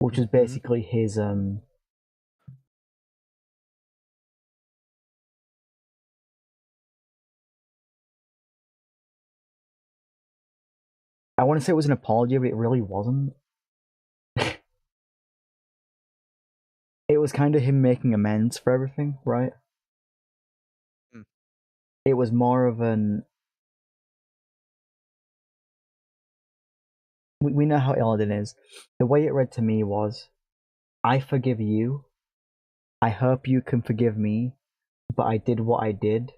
Which is basically his I want to say it was an apology, but it really wasn't. It was kind of him making amends for everything, right? It was more of an. We know how Illidan is. The way it read to me was, I forgive you. I hope you can forgive me, but I did what I did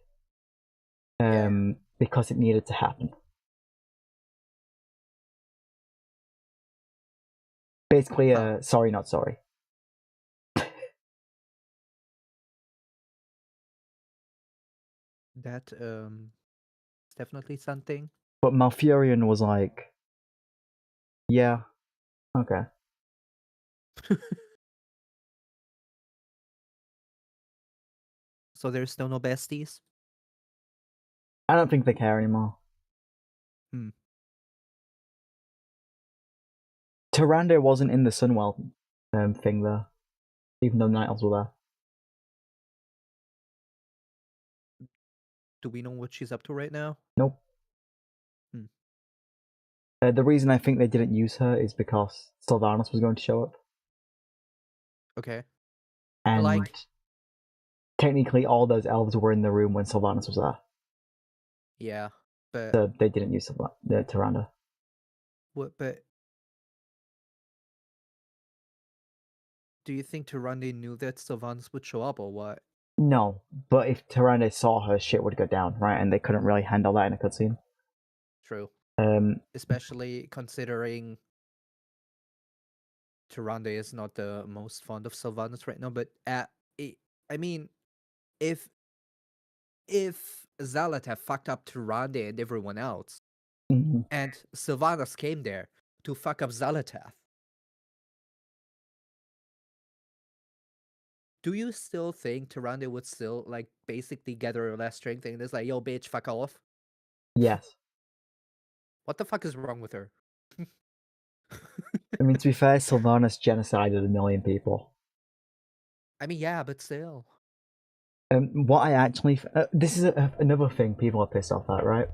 because it needed to happen. Basically, sorry, not sorry.
That is definitely something.
But Malfurion was like, yeah, okay.
So there's still no besties?
I don't think they care anymore.
Hmm.
Tyrande wasn't in the Sunwell thing there, even though Night Elves were there.
Do we know what she's up to right now?
Nope.
Hmm.
The reason I think they didn't use her is because Sylvanas was going to show up.
Okay.
And
like,
technically all those elves were in the room when Sylvanas was there.
Yeah, but
So they didn't use the Tyrande.
but do you think Tyrande knew that Sylvanas would show up or what?
No, but if Tyrande saw her, shit would go down, right? And they couldn't really handle that in a cutscene.
True.
Um,
Especially considering Tyrande is not the most fond of Sylvanas right now, but I mean, if Xalatath fucked up Tyrande and everyone else,
mhm.
and Sylvanas came there to fuck up Xalatath, do you still think Tyrande would still like basically gather her last strength and is like, yo bitch, fuck off?
Yes.
What the fuck is wrong with her?
I mean, to be fair, Sylvanas genocided 1 million people.
I mean, yeah, but still.
What I actually... this is another thing people are pissed off at, right?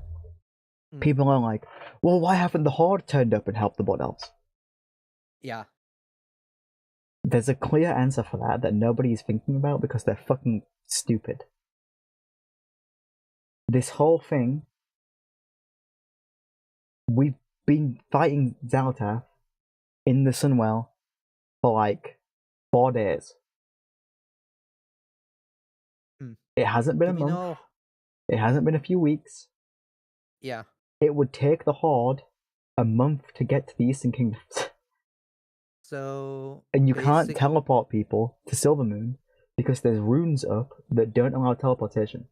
Mm.
People are like, well, why haven't the Horde turned up and helped the Blood Elves?
Yeah.
There's a clear answer for that nobody's thinking about because they're fucking stupid. This whole thing... We've been fighting Xalatath in the Sunwell for like 4 days.
Mm.
It hasn't been
Do
a
we
month.
know?
It hasn't been a few weeks.
Yeah.
It would take the Horde a month to get to the Eastern Kingdoms.
So
And you can't teleport people to Silvermoon because there's runes up that don't allow teleportation.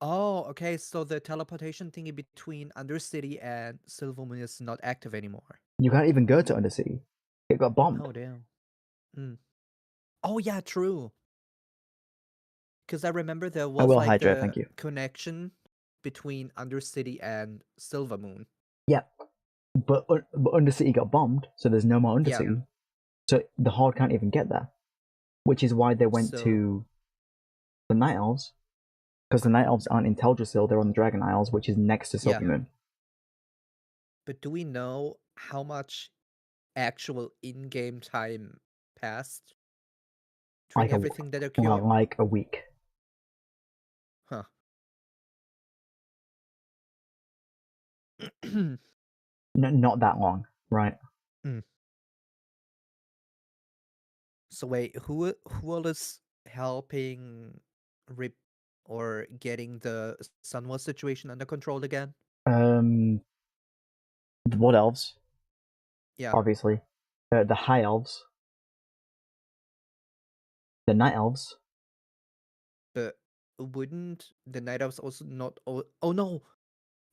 Oh, okay. So the teleportation thingy between Undercity and Silvermoon is not active anymore.
You can't even go to Undercity. It got bombed.
Oh damn. Mm. Oh yeah, true. Because I remember there
I
was
will
like
hydrate,
the
thank you.
connection between Undercity and Silvermoon.
Yeah, but Undercity got bombed, so there's no more
Yeah.
Undercity. So the Horde can't even get there. Which is why they went
So
to the Night Elves. Because the Night Elves aren't in Teldrassil, they're on the Dragon Isles, which is next to
yeah.
Silvermoon.
But do we know how much actual in-game time passed during everything that occurred?
Like a week.
Huh.
Not that long, right?
Mm. So wait, who all is helping rip or getting the Sunwell situation under control again?
The Blood Elves,
Yeah,
obviously. The High Elves. The Night Elves.
but wouldn't the Night Elves also not? Oh no,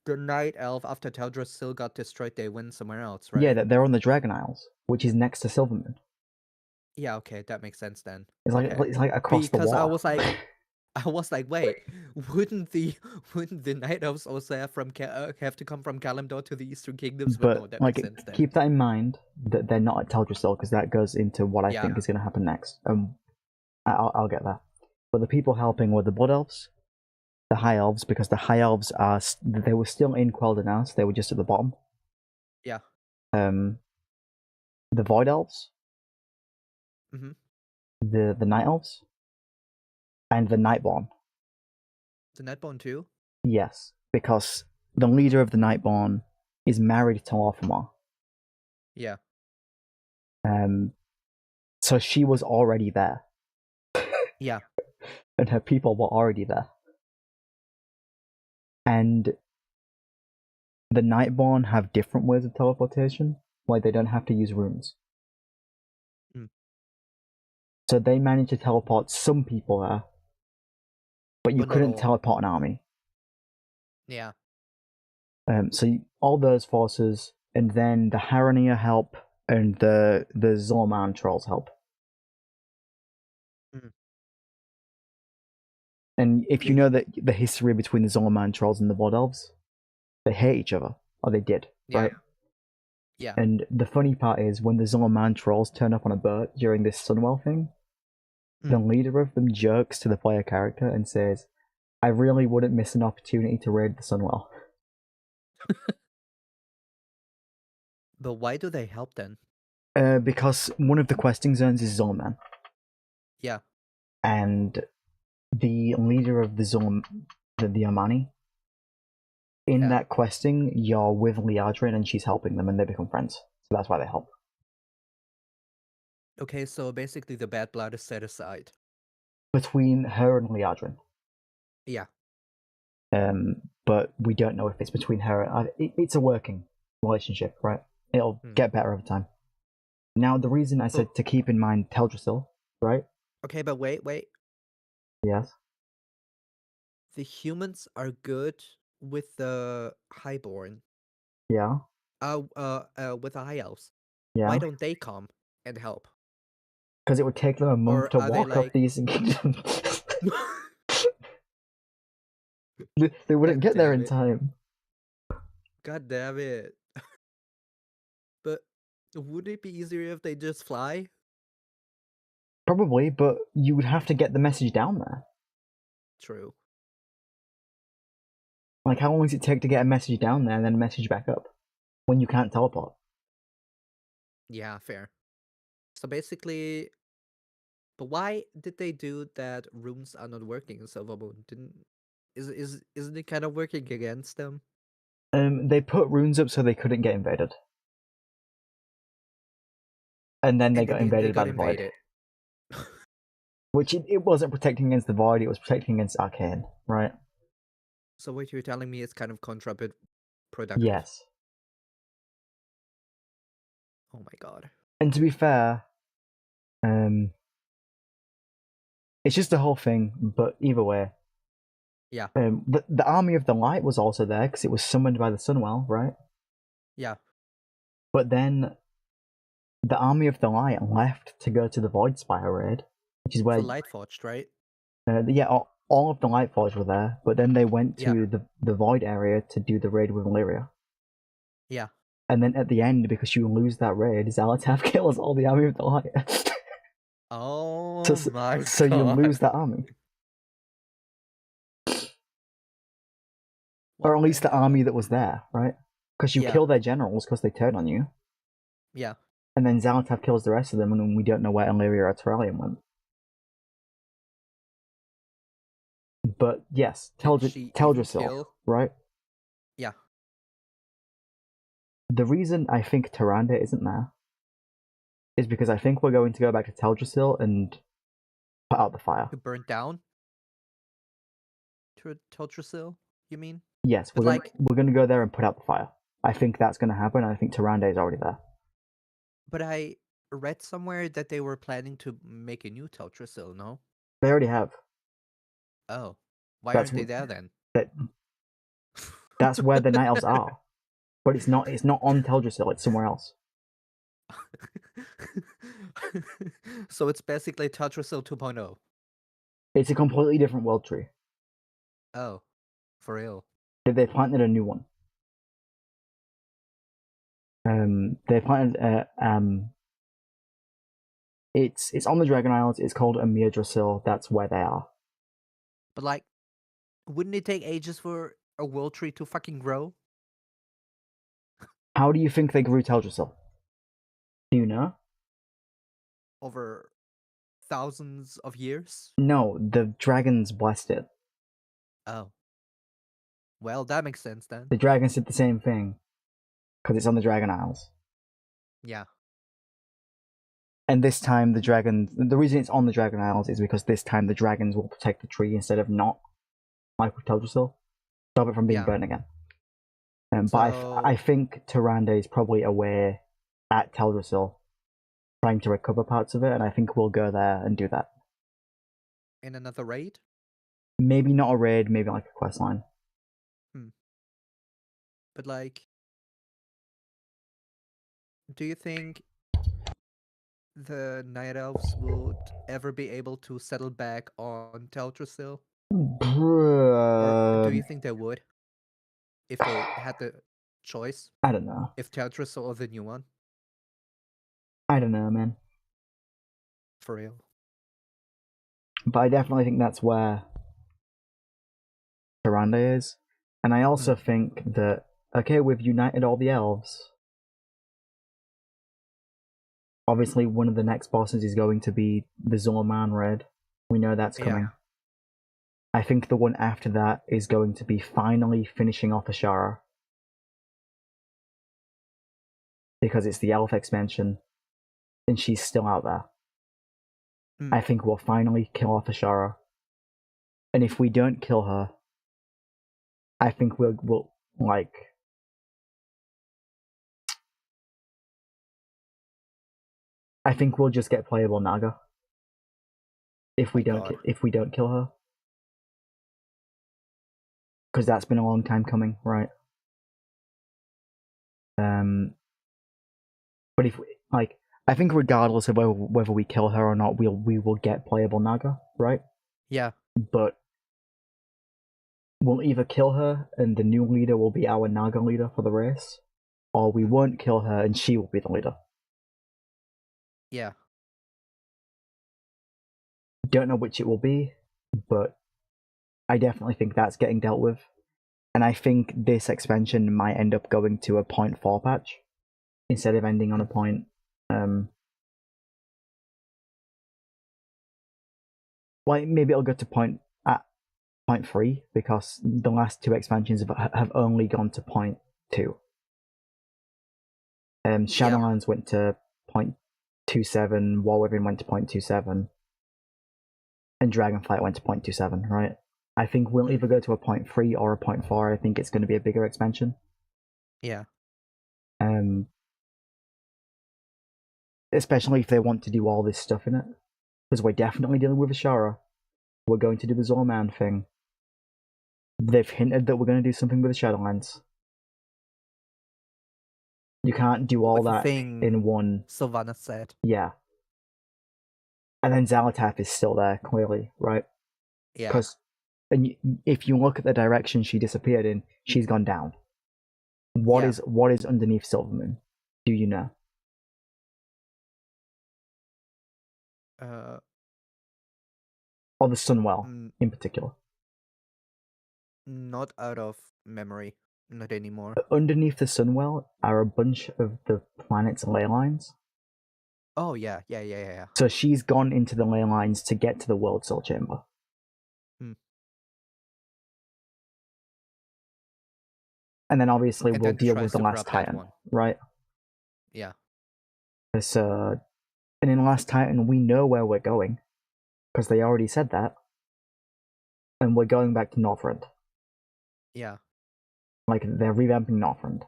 the Night Elf after Teldrassil got destroyed, they went somewhere else, right?
Yeah, they're on the Dragon Isles, which is next to Silvermoon.
Yeah, okay, that makes sense then.
It's like
Okay.
it's like across the
Because
water.
I was like, wait, wouldn't the Night Elves also have to come from Kalimdor to the Eastern Kingdoms? But no, that makes sense then.
Keep that in mind that they're not at Teldrassil because that goes into what I
Yeah.
think is going to happen next. I'll get there. But the people helping were the Blood Elves, the High Elves, because the High Elves they were still in Quel'Danas, they were just at the bottom.
Yeah.
The Void Elves,
Mm-hmm.
the Night Elves, and the Nightborn.
The Nightborn too?
Yes, because the leader of the Nightborn is married to Lor'themar.
Yeah.
So she was already there.
Yeah.
And her people were already there. And the Nightborn have different ways of teleportation, like they don't have to use runes.
Mm.
So they managed to teleport some people there, but you couldn't teleport an army.
Yeah.
So all those forces, and then the Haranir help, and the Zorman trolls help.
Mm.
And if you know that the history between the Zorman trolls and the Blood Elves, they hate each other. or they did,
Yeah.
right?
Yeah.
And the funny part is when the Zolomon trolls turn up on a boat during this Sunwell thing, the leader of them jerks to the player character and says, "I really wouldn't miss an opportunity to raid the Sunwell."
But why do they help then?
Because one of the questing zones is Zolomon,
Yeah.
and the leader of the Amani. In that questing, you're with Liadrin and she's helping them, and they become friends. So that's why they help.
Okay, so basically the bad blood is set aside.
Between her and Liadrin.
Yeah.
But we don't know if it's between her. It's a working relationship, right? It'll get better over time. Now, the reason I said to keep in mind Teldrassil, right?
Okay, but wait.
Yes.
The humans are good with the highborn.
Yeah.
With the high elves.
Yeah.
Why don't they come and help?
Because it would take them a month to walk up these kingdoms. They wouldn't get there in time.
God damn it. But would it be easier if they just fly?
Probably, but you would have to get the message down there.
True.
Like, how long does it take to get a message down there and then a message back up when you can't teleport?
Yeah, fair. So basically, but why did they do that? Runes are not working in Silver Moon. Isn't it kind of working against them?
They put runes up so they couldn't get invaded, and then they got invaded by the void. Which it wasn't protecting against the void; it was protecting against Arcane, right?
So what you're telling me is kind of counterproductive.
Yes.
Oh my god.
And to be fair, it's just the whole thing. But either way,
yeah.
The Army of the Light was also there because it was summoned by the Sunwell, right?
Yeah.
But then the Army of the Light left to go to the Void Spire raid, which is where
the Lightforged, right?
Yeah, all of the Lightforged were there, but then they went to the Void area to do the raid with Illyria.
Yeah.
And then at the end, because you lose that raid, Zalatav kills all the Army of the Light.
Oh my god.
So you lose that army. Or at least the army that was there, right? Because you kill their generals because they turn on you.
Yeah.
And then Zalatav kills the rest of them, and we don't know where Illyria or Terralium went. But yes, Teldrassil, right?
Yeah.
The reason I think Tyrande isn't there is because I think we're going to go back to Teldrassil and put out the fire.
To burn down? To Teldrassil, you mean?
Yes, we're going to go there and put out the fire. I think that's going to happen. I think Tyrande is already there.
But I read somewhere that they were planning to make a new Teldrassil, no?
They already have.
Oh. Why aren't they there then?
That's where the Night Elves are. But it's not on Teldrassil, it's somewhere else.
So it's basically Teldrassil 2.0.
It's a completely different world tree.
Oh. For real.
They planted a new one. They planted it's on the Dragon Isles, it's called Amir Drasil, that's where they are.
But like, wouldn't it take ages for a world tree to fucking grow?
How do you think they grew Teldrassil? Do you know?
Over thousands of years?
No, the dragons blessed it.
Oh. Well, that makes sense then.
The dragons did the same thing. Because it's on the Dragon Isles.
Yeah.
And this time the reason it's on the Dragon Isles is because this time the dragons will protect the tree instead of not. Like with Teldrassil. Stop it from being burnt again. But I think Tyrande is probably away at Teldrassil, trying to recover parts of it, and I think we'll go there and do that.
In another raid?
Maybe not a raid, maybe like a quest line.
But like, do you think the Night Elves would ever be able to settle back on Teldrassil? Or do you think they would? If they had the choice?
I don't know.
If Teldrassil or the new one?
I don't know, man.
For real.
But I definitely think that's where Tyrande is. And I also think that, okay, we've united all the elves. Obviously, one of the next bosses is going to be the Zorman raid. We know that's coming.
Yeah.
I think the one after that is going to be finally finishing off Ashara. Because it's the elf expansion, and she's still out there. I think we'll finally kill off Ashara. And if we don't kill her, I think we'll like... I think we'll just get playable Naga. If we don't kill her. Because that's been a long time coming, right? But if I think regardless of whether we kill her or not, we will get playable Naga, right?
Yeah.
But we'll either kill her and the new leader will be our Naga leader for the race, or we won't kill her and she will be the leader.
Yeah.
Don't know which it will be, but I definitely think that's getting dealt with. And I think this expansion might end up going to a 0.4 patch instead of ending on a point. Well, maybe it'll go to 0.3 because the last two expansions have only gone to 0.2. Shadowlands went to 0.27, War Within went to 0.27, and Dragonflight went to 0.27, right? I think we'll either go to a 0.3 or a 0.4. I think it's going to be a bigger expansion.
Yeah.
Especially if they want to do all this stuff in it. Because we're definitely dealing with Ashara. We're going to do the Zorman thing. They've hinted that we're going to do something with the Shadowlands. You can't do all that in one.
Sylvanas said.
Yeah. And then Xalatath is still there, clearly, right?
Yeah.
Because if you look at the direction she disappeared in, she's gone down. What is underneath Silvermoon? Do you know? Or the Sunwell, in particular?
Not out of memory. Not anymore.
Underneath the Sunwell are a bunch of the planet's ley lines.
Oh, yeah. Yeah.
So she's gone into the ley lines to get to the World Soul Chamber. And then obviously we'll deal with the last Titan, right?
Yeah.
So, and in Last Titan, we know where we're going, because they already said that. And we're going back to Northrend.
Yeah.
Like, they're revamping Northrend.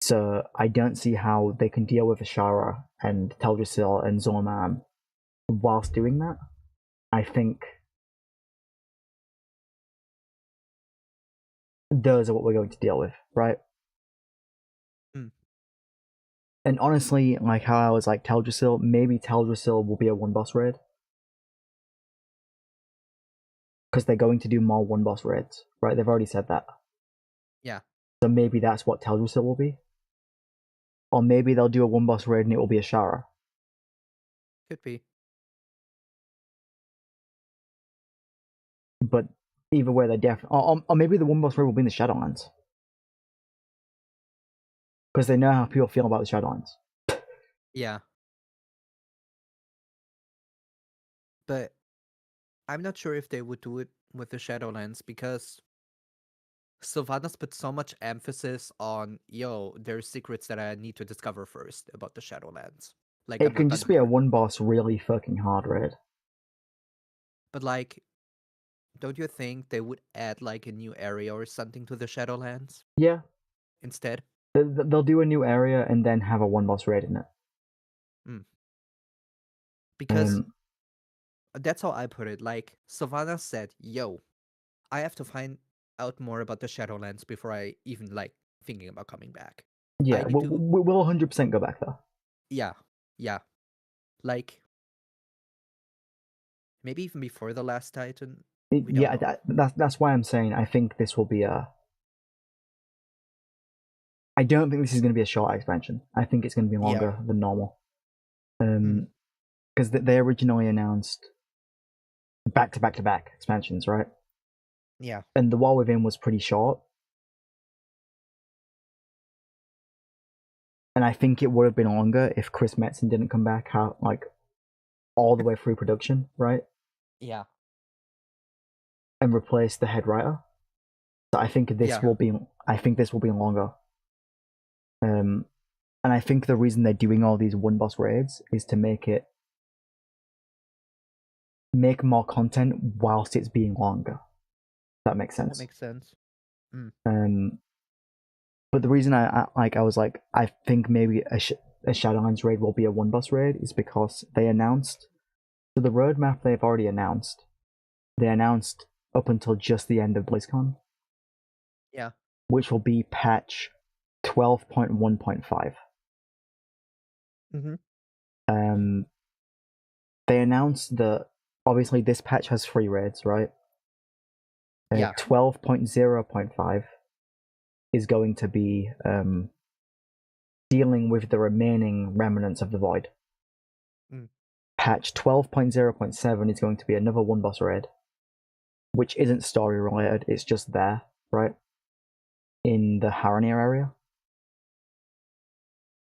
So, I don't see how they can deal with Ashara and Teldrassil and Zorman whilst doing that. I think those are what we're going to deal with, right? And honestly, like how I was like Teldrassil, maybe Teldrassil will be a one boss raid. Because they're going to do more one boss raids, right? They've already said that.
Yeah.
So maybe that's what Teldrassil will be. Or maybe they'll do a one boss raid and it will be Ashara.
Could be.
But either way, they're definitely. Or maybe the one boss raid will be in the Shadowlands. Because they know how people feel about the Shadowlands.
Yeah. But I'm not sure if they would do it with the Shadowlands because Sylvanas put so much emphasis on, there's secrets that I need to discover first about the Shadowlands. Like,
it can just be a one boss really fucking hard raid.
But like, don't you think they would add like a new area or something to the Shadowlands?
Yeah.
Instead?
They'll do a new area and then have a one boss raid in it.
Because that's how I put it. Like, Sylvanas said, I have to find out more about the Shadowlands before I even like thinking about coming back.
Yeah, we'll 100% go back there.
Yeah. Like, maybe even before the last Titan.
That's why I'm saying I think this will be I don't think this is going to be a short expansion. I think it's going to be longer than normal. Because they originally announced back to back to back expansions, right?
Yeah.
And the War Within was pretty short. And I think it would have been longer if Chris Metzen didn't come back out like all the way through production, right?
Yeah.
And replace the head writer. So I think this will be longer. And I think the reason they're doing all these one boss raids is to make more content whilst it's being longer. That makes sense.
That makes sense.
But the reason I think maybe a Shadowlands raid will be a one boss raid is because they announced, so the roadmap they've already announced, they announced up until just the end of BlizzCon.
Yeah.
Which will be patch 12.1.5. They announced that obviously this patch has 3 raids, right? 12.0.5 is going to be dealing with the remaining remnants of the void. Patch 12.0.7 is going to be another one boss raid, which isn't story related, it's just there, right? In the Haranir area.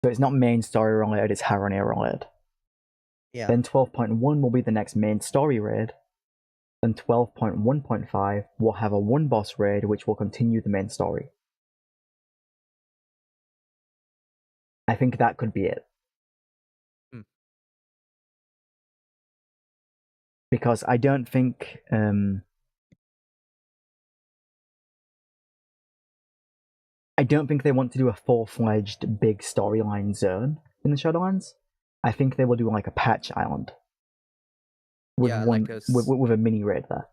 So it's not main story related, it's Haranir related.
Yeah.
Then 12.1 will be the next main story raid, and 12.1.5 will have a one boss raid which will continue the main story. I think that could be it. Because I don't think they want to do a full-fledged big storyline zone in the Shadowlands. I think they will do like a patch island with with a mini raid there.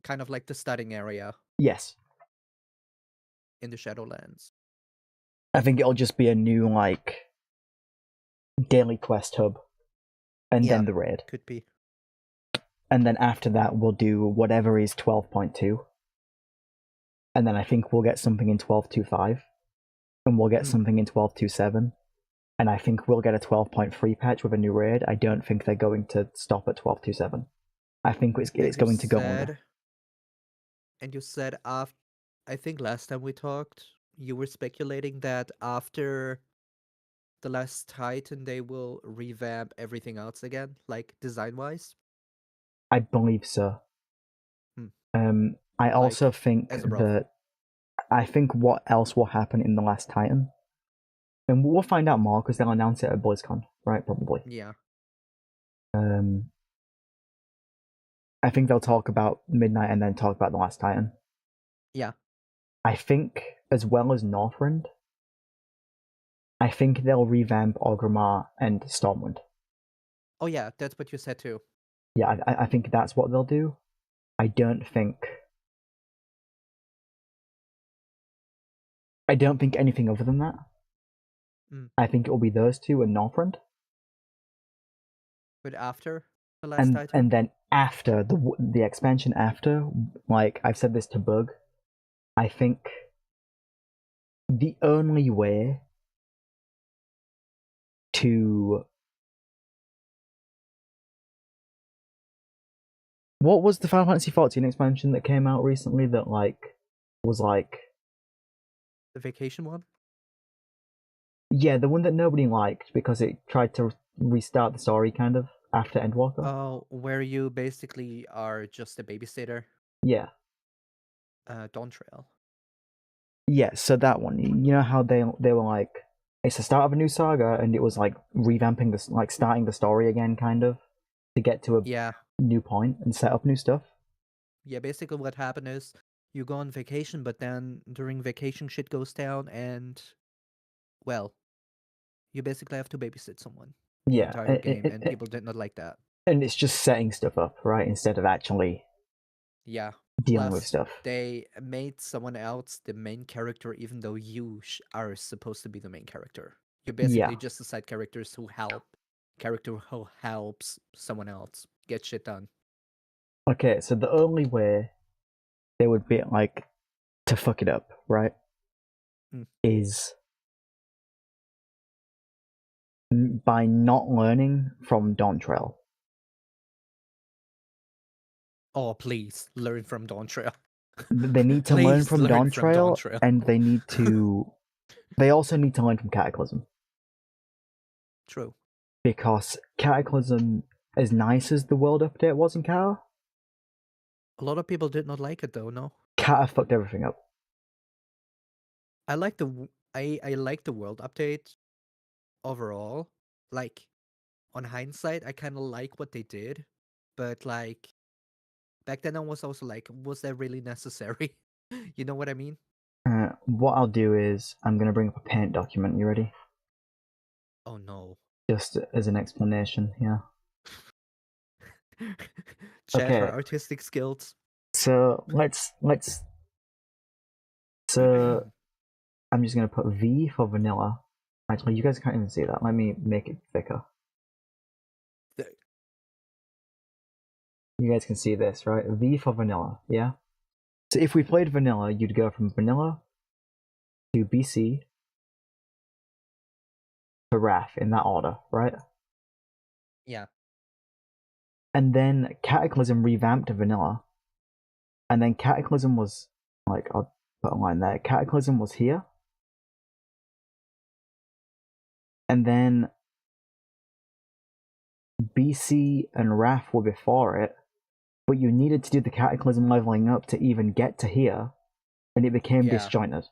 Kind of like the starting area.
Yes.
In the Shadowlands.
I think it'll just be a new like daily quest hub, and then the raid.
Could be.
And then after that, we'll do whatever is 12.2. And then I think we'll get something in 12.2.5. And we'll get something in 12.2.7. And I think we'll get a 12.3 patch with a new raid. I don't think they're going to stop at 12.2.7. I think it's going to go longer.
And you said after, I think last time we talked, you were speculating that after the last Titan, they will revamp everything else again, like design-wise?
I believe so. I also think what else will happen in the last Titan, and we'll find out more because they'll announce it at BlizzCon, right? Probably.
Yeah.
I think they'll talk about Midnight and then talk about the last Titan.
Yeah.
I think, as well as Northrend, I think they'll revamp Orgrimmar and Stormwind.
Oh yeah, that's what you said too.
Yeah, I think that's what they'll do. I don't think anything other than that. I think it will be those two and Northrend.
But after the last Titan?
And then after the expansion after, like I've said this to Bug, I think the only way to... What was the Final Fantasy XIV expansion that came out recently that was like...
The vacation one?
Yeah, the one that nobody liked because it tried to restart the story kind of after Endwalker.
Oh, where you basically are just a babysitter?
Yeah.
Dawn Trail.
Yeah, so that one. You know how they were like, it's the start of a new saga, and it was like revamping this, like starting the story again, kind of, to get to a new point and set up new stuff.
Yeah, basically what happened is you go on vacation, but then during vacation shit goes down, and well, you basically have to babysit someone the entire game, and people did not like that.
And it's just setting stuff up, right, instead of actually dealing with stuff.
They made someone else the main character, even though you are supposed to be the main character. You're basically just a side characters who helps someone else get shit done.
Okay, so the only way they would be like to fuck it up, right, is by not learning from Dawn Trail.
Oh, please learn from Dawn Trail.
They need to learn
Please
from
learn
Dawn
from Dawn
Trail,
Trail.
and they also need to learn from Cataclysm.
True.
Because Cataclysm, as nice as the world update was in Kata,
A lot of people did not like it though. No,
Kata fucked everything up.
I like I like the world update overall. Like, on hindsight, I kind of like what they did, but like back then I was also like, was that really necessary? You know what I mean?
What I'll do is I'm going to bring up a paint document. You ready?
Oh no.
Just as an explanation, yeah.
Chat
Okay.
her artistic skills.
So so I'm just going to put V for vanilla. Actually, you guys can't even see that. Let me make it thicker. You guys can see this, right? V for vanilla, yeah? So if we played vanilla, you'd go from vanilla to BC to RAF in that order, right?
Yeah.
And then Cataclysm revamped vanilla. And then Cataclysm was, like, I'll put a line there. Cataclysm was here. And then BC and RAF were before it. But you needed to do the Cataclysm leveling up to even get to here. And it became
Yeah.
disjointed.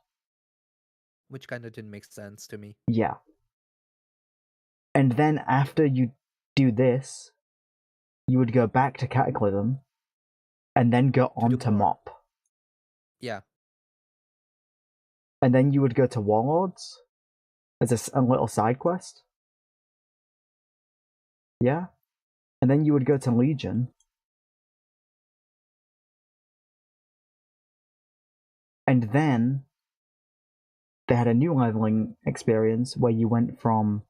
Which kind of didn't make sense to me.
Yeah. And then after you do this, you would go back to Cataclysm and then go on to Mop.
Yeah.
And then you would go to Warlords as a little side quest. Yeah. And then you would go to Legion. And then they had a new leveling experience where you went from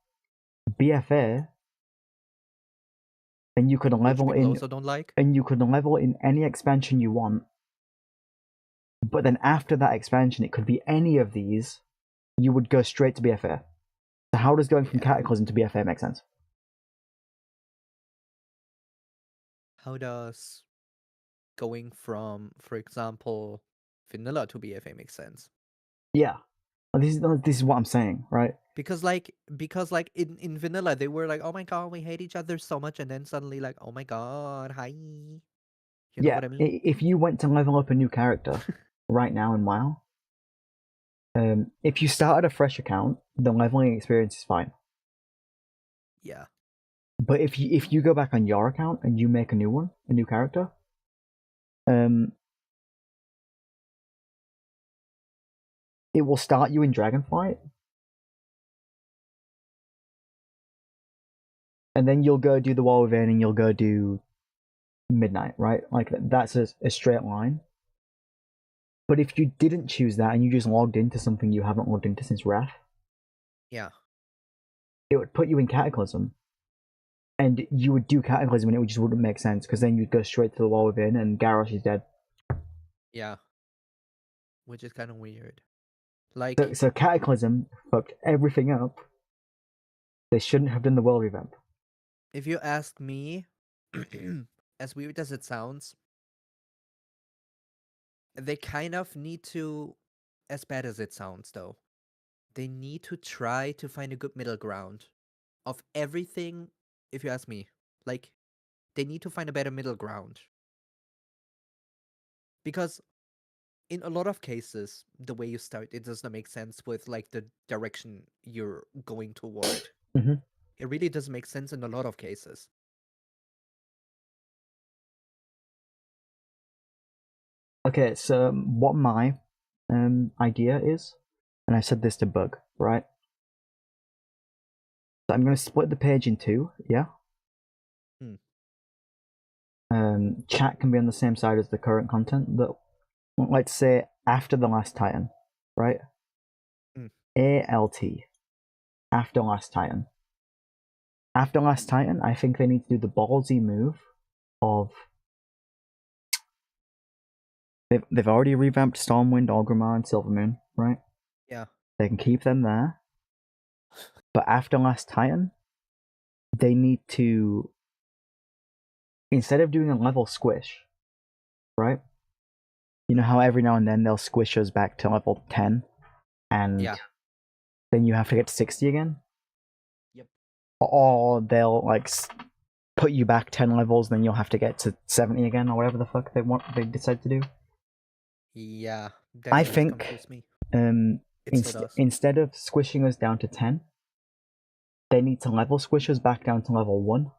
BFA and you could level in
also don't like.
And you could level in any expansion you want. But then after that expansion, it could be any of these, you would go straight to BFA. So how does going from Cataclysm to BFA make sense?
How does going from, for example, vanilla to BFA make sense?
Yeah. This is what I'm saying, right?
Because in vanilla they were like, oh my god, we hate each other so much, and then suddenly like, oh my god, hi. You know what I mean?
If you went to level up a new character right now in WoW, if you started a fresh account, the leveling experience is fine.
Yeah.
But if you go back on your account and you make a new character, it will start you in Dragonflight, and then you'll go do the Wall Within, and you'll go do Midnight, right? Like that's a straight line. But if you didn't choose that and you just logged into something you haven't logged into since Ref,
yeah,
it would put you in Cataclysm, and you would do Cataclysm, and it just wouldn't make sense because then you'd go straight to the Wall Within, and Garrosh is dead.
Yeah. Which is kind of weird. Like,
so Cataclysm fucked everything up. They shouldn't have done the world revamp.
If you ask me, as weird as it sounds, they kind of need to, as bad as it sounds though, they need to try to find a good middle ground of everything. If you ask me, like, they need to find a better middle ground. Because in a lot of cases, the way you start, it does not make sense with like the direction you're going toward.
Mm-hmm.
It really doesn't make sense in a lot of cases.
Okay, so what my idea is, and I said this to Bug, right? So I'm going to split the page in two, yeah? Chat can be on the same side as the current content, but let's say after the Last Titan, right? ALT, after Last Titan. After Last Titan, I think they need to do the ballsy move of they've already revamped Stormwind, Orgrimmar, and Silvermoon, right?
Yeah.
They can keep them there. But after Last Titan, they need to, instead of doing a level squish, right? You know how every now and then they'll squish us back to level 10, and then you have to get to 60 again?
Yep.
Or they'll like put you back 10 levels, then you'll have to get to 70 again, or whatever the fuck they decide to do.
Yeah, that
I
does
think
confuse me.
Instead of squishing us down to 10, they need to level squish us back down to level 1.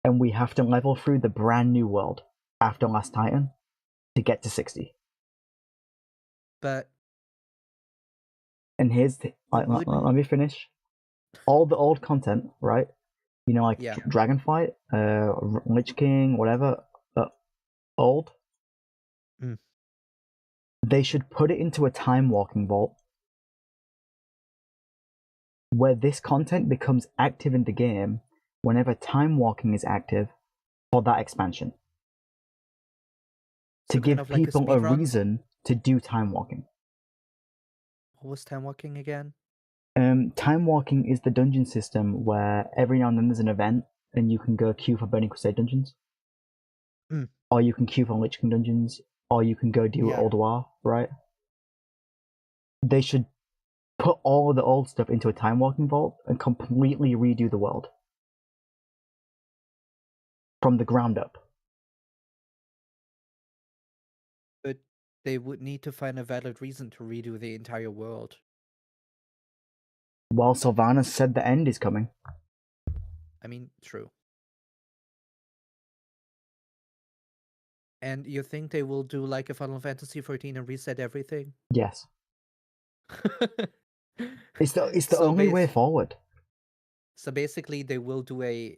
And we have to level through the brand new world after Last Titan to get to 60.
But...
And here's let me finish. All the old content, right? You know, like Dragonflight, Lich King, whatever, old. They should put it into a time walking vault where this content becomes active in the game whenever time walking is active for that expansion. To give people a reason to do time walking.
What was time walking again?
Time walking is the dungeon system where every now and then there's an event and you can go queue for Burning Crusade dungeons. Or you can queue for Lich King dungeons, or you can go do Old War, right? They should put all of the old stuff into a time walking vault and completely redo the world. From the ground up.
But they would need to find a valid reason to redo the entire world.
Well, Sylvanas said the end is coming.
I mean, true. And you think they will do like a Final Fantasy 14 and reset everything?
Yes. It's the only way forward.
So basically, they will do a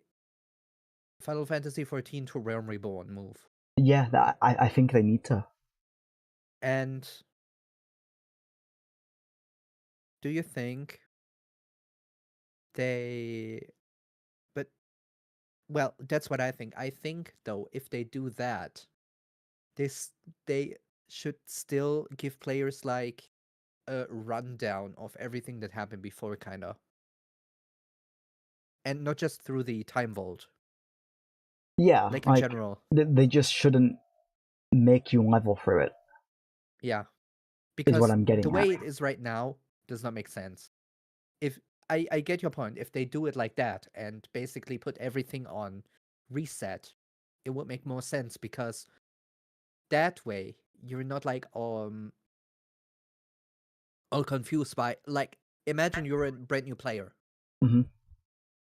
Final Fantasy 14 to Realm Reborn move.
Yeah, I think they need to.
And do you think well, that's what I think. I think, though, if they do that, they should still give players like a rundown of everything that happened before, kinda. And not just through the time vault.
Yeah,
like in general.
They just shouldn't make you level through it.
Yeah. Because
is what I'm getting
the way
at.
it is right now does not make sense. If I get your point. If they do it like that and basically put everything on reset, it would make more sense, because that way you're not like all confused by, like, imagine you're a brand new player.
Mm-hmm.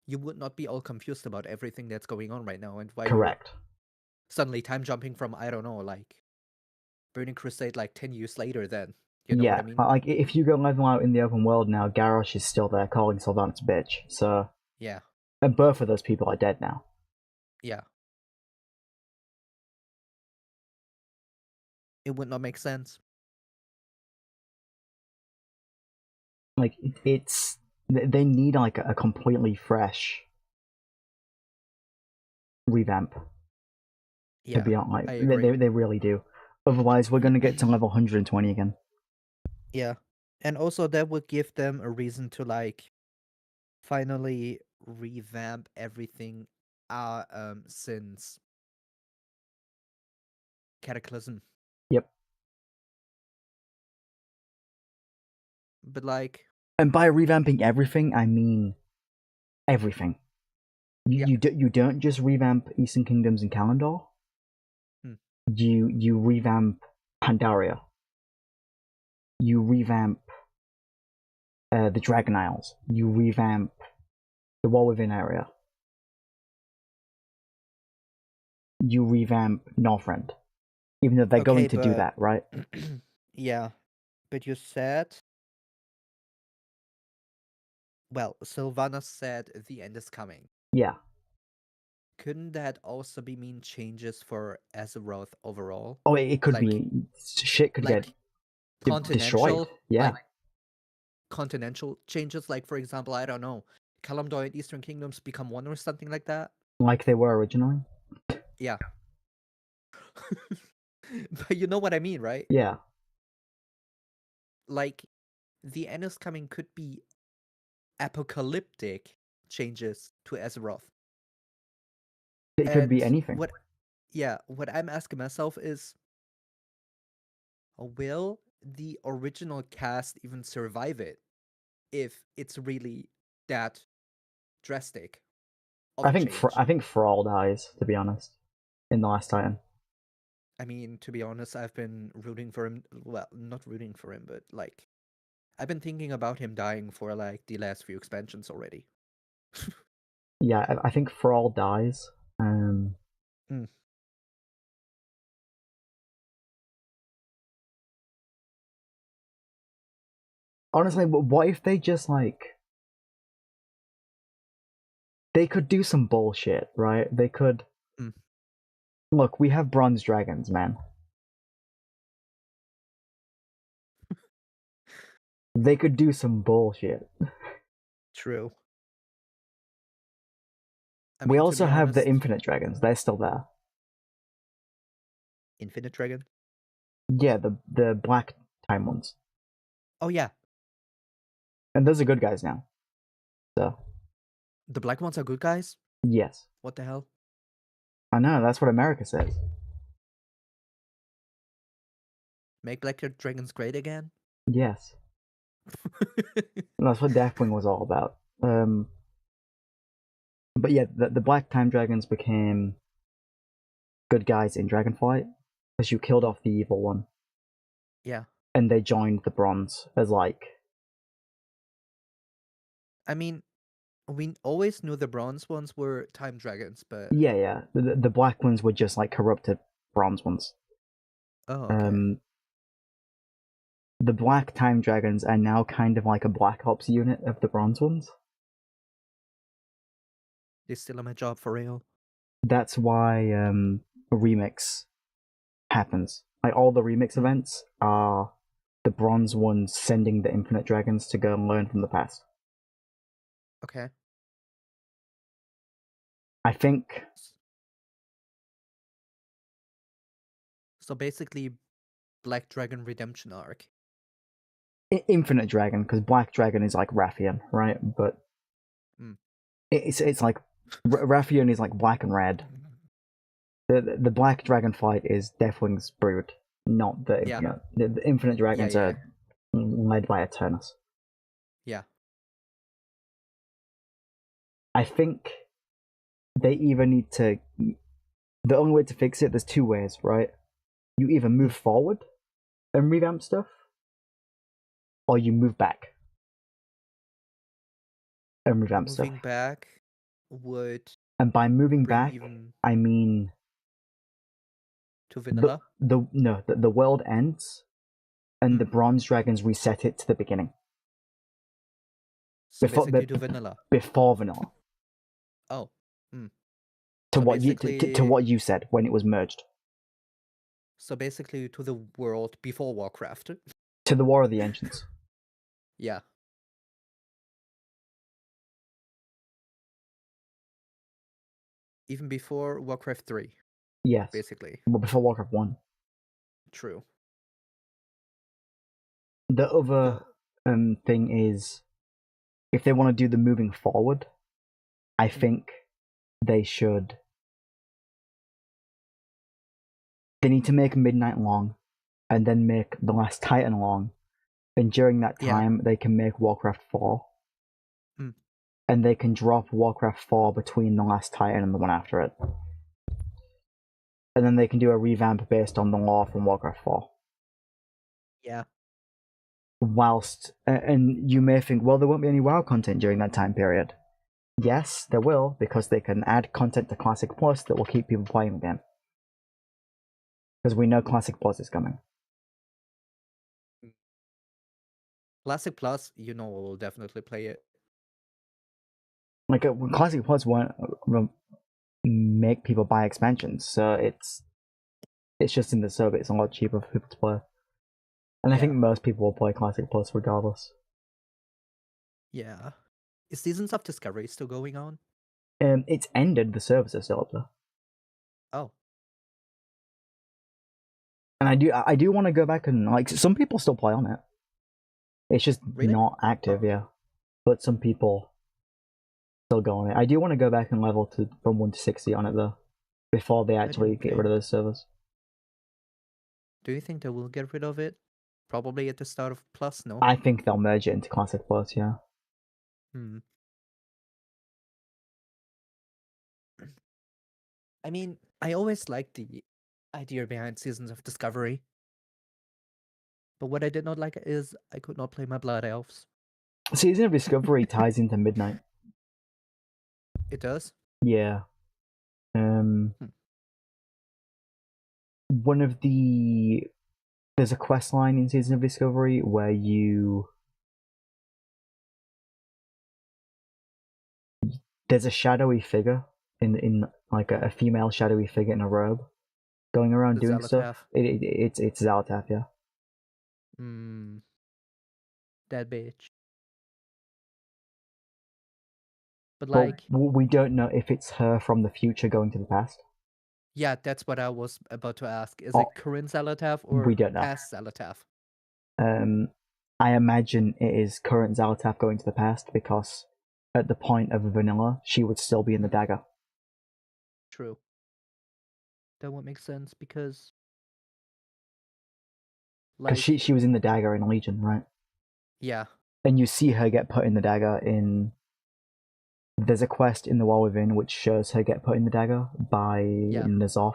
You would not be all confused about everything that's going on right now and why
Correct.
you're suddenly time jumping from, I don't know, like Burning Crusade like 10 years later then. You know what I mean?
Like if you go level out in the open world now, Garrosh is still there calling Sylvanas a bitch. So
yeah.
And both of those people are dead now.
Yeah. It would not make sense.
Like they need like a completely fresh revamp.
Yeah,
to be honest, like,
I agree.
they really do. Otherwise, we're gonna get to level 120 again.
Yeah, and also that would give them a reason to like finally revamp everything since Cataclysm.
Yep.
But like,
and by revamping everything, I mean everything. You don't just revamp Eastern Kingdoms and Kalimdor. You revamp Pandaria. You revamp the Dragon Isles. You revamp the War Within area. You revamp Northrend. Even though they're going to do that, right?
Yeah, but you said... Well, Sylvanas said the end is coming.
Yeah.
Couldn't that also mean changes for Azeroth overall?
Oh, it could be. Shit could get destroyed. Yeah.
Like continental changes, like, for example, I don't know, Kalimdor and Eastern Kingdoms become one or something like that?
Like they were originally?
Yeah. But you know what I mean, right?
Yeah.
Like, the end is coming could be apocalyptic changes to Azeroth.
It could be anything.
What I'm asking myself is, will the original cast even survive it if it's really that drastic of a change?
I think Thrall dies, to be honest, in the last Titan.
I mean, to be honest, I've been rooting for him. Well, not rooting for him, but like, I've been thinking about him dying for like the last few expansions already.
Yeah, I think Thrall dies. Honestly, what if they just like... They could do some bullshit, right? They could... Look, we have bronze dragons, man. They could do some bullshit.
True. I
We
mean,
also
to be
have
honest,
the infinite dragons. They're still there.
Infinite Dragon?
Yeah, the black time ones.
Oh yeah,
And those are good guys now. So,
the black ones are good guys?
yes.
What the hell?
I know, that's what America says.
Make black dragons great again?
Yes. That's what Deathwing was all about. But yeah, the black time dragons became good guys in Dragonflight, because you killed off the evil one.
Yeah.
And they joined the bronze as like...
I mean, we always knew the bronze ones were time dragons, but...
Yeah. The black ones were just like corrupted bronze ones.
Oh, okay.
The black time dragons are now kind of like a black ops unit of the bronze ones.
They still have my job for real.
That's why a remix happens. Like all the remix events are the bronze ones sending the infinite dragons to go and learn from the past.
Okay.
I think...
So basically, Black Dragon Redemption arc.
Infinite dragon, because black dragon is like Rathian, right? But it's like Rathian is like black and red. The black dragon fight is Deathwing's brood, not the infinite. The infinite dragons are led by Eternus.
Yeah.
I think they either need to... The only way to fix it, there's two ways, right? You either move forward and revamp stuff, or you move back and revamp stuff.
Moving back would...
And by moving back, I mean...
To vanilla?
The world ends, and the bronze dragons reset it to the beginning.
So basically to vanilla?
Before vanilla.
Oh.
To what you said when it was merged.
So basically to the world before Warcraft.
To the War of the Ancients.
Yeah. Even before Warcraft 3.
Yes.
Basically.
But before Warcraft 1.
True.
The other thing is, if they want to do the moving forward, I think they should... They need to make Midnight long, and then make The Last Titan long, and during that time they can make Warcraft 4. And they can drop Warcraft 4 between The Last Titan and the one after it. And then they can do a revamp based on the lore from Warcraft 4.
Yeah.
Whilst... And you may think, well, there won't be any WoW content during that time period. Yes, there will, because they can add content to Classic Plus that will keep people playing the game. Because we know Classic Plus is coming.
Classic Plus, we'll definitely play it.
Like, Classic Plus won't make people buy expansions, so it's just in the server. It's a lot cheaper for people to play. And I think most people will play Classic Plus regardless.
Yeah. Is Seasons of Discovery still going on?
It's ended, the servers are still up there.
Oh.
And I do want to go back and, like, some people still play on it. It's just
Really?
not active,
Oh.
yeah. But some people still go on it. I do want to go back and level from 1 to 60 on it though, before they actually get rid of those servers.
Do you think they will get rid of it? Probably at the start of Plus, no?
I think they'll merge it into Classic Plus, yeah.
Hmm. I mean, I always liked the idea behind Seasons of Discovery. But what I did not like is I could not play my Blood Elves.
Season of Discovery ties into Midnight.
It does?
Yeah. One of there's a quest line in Season of Discovery where there's a shadowy figure in like a female shadowy figure in a robe going around
The
doing stuff.
Xalatath.
It's Xalatath, yeah.
That bitch. But
But
like,
we don't know if it's her from the future going to the past.
yeah, that's what I was about to ask. Is
Oh,
it current Xalatath or
we don't know.
past Xalatath?
I imagine it is current Xalatath going to the past because at the point of vanilla, she would still be in the dagger.
True. That would make sense because,
Because
like,
she was in the dagger in Legion, right?
yeah,
And you see her get put in the dagger in. There's a quest in the War Within which shows her get put in the dagger by N'Zoth,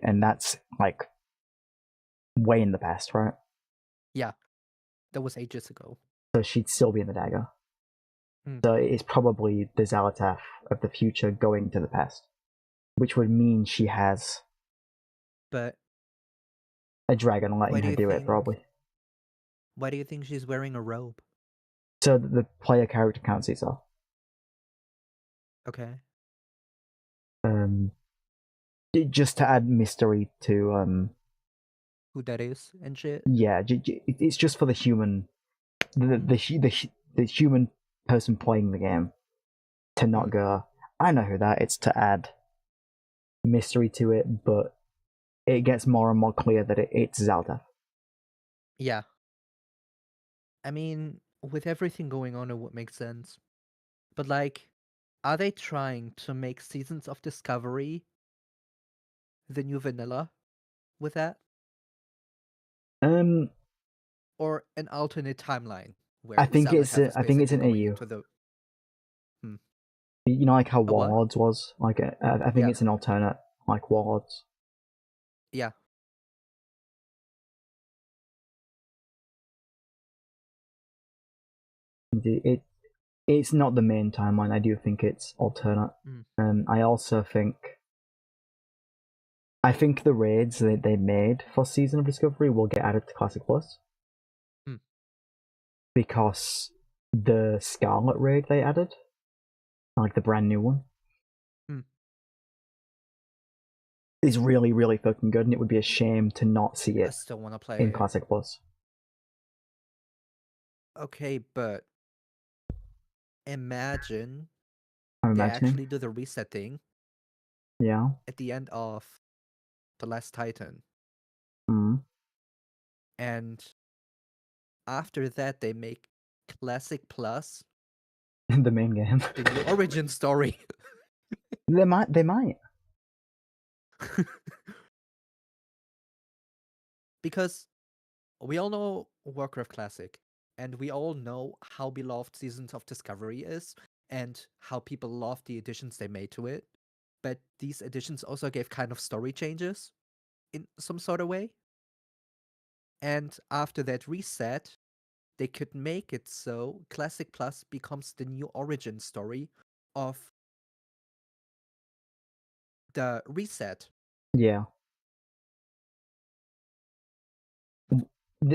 and that's like way in the past, right?
yeah, that was ages ago.
So she'd still be in the dagger. So it's probably the Xalatath of the future going to the past, which would mean she has
But
a dragon letting her do it, probably.
Why do you think she's wearing a robe?
So that the player character can't see herself.
Okay.
Just to add mystery to
who that is and shit.
Yeah, it's just for the human, the human person playing the game to not go, I know who that. It's to add mystery to it, but it gets more and more clear that it's Zelda.
Yeah. I mean, with everything going on, it would make sense. But like, are they trying to make Seasons of Discovery the new vanilla with that? Or an alternate timeline where
I think it's
basically
an
going
AU.
into the
You know, like how Warlords was. Like, I think it's an alternate, like Warlords.
Yeah.
It's not the main timeline. I do think it's alternate. I also think the raids that they made for Season of Discovery will get added to Classic Plus. Because the Scarlet raid they added, like the brand new one, is really, really fucking good, and it would be a shame to not see it
I still want to play
in
it.
Classic Plus.
Okay, but imagine
I'm
they
imagining.
actually do the reset thing.
Yeah.
At the end of The Last Titan. And after that, they make Classic Plus
the main game.
the new origin story.
They might.
Because we all know Warcraft Classic, and we all know how beloved Seasons of Discovery is, and how people love the additions they made to it. But these additions also gave kind of story changes in some sort of way. And after that reset, they could make it so Classic Plus becomes the new origin story of the reset.
Yeah.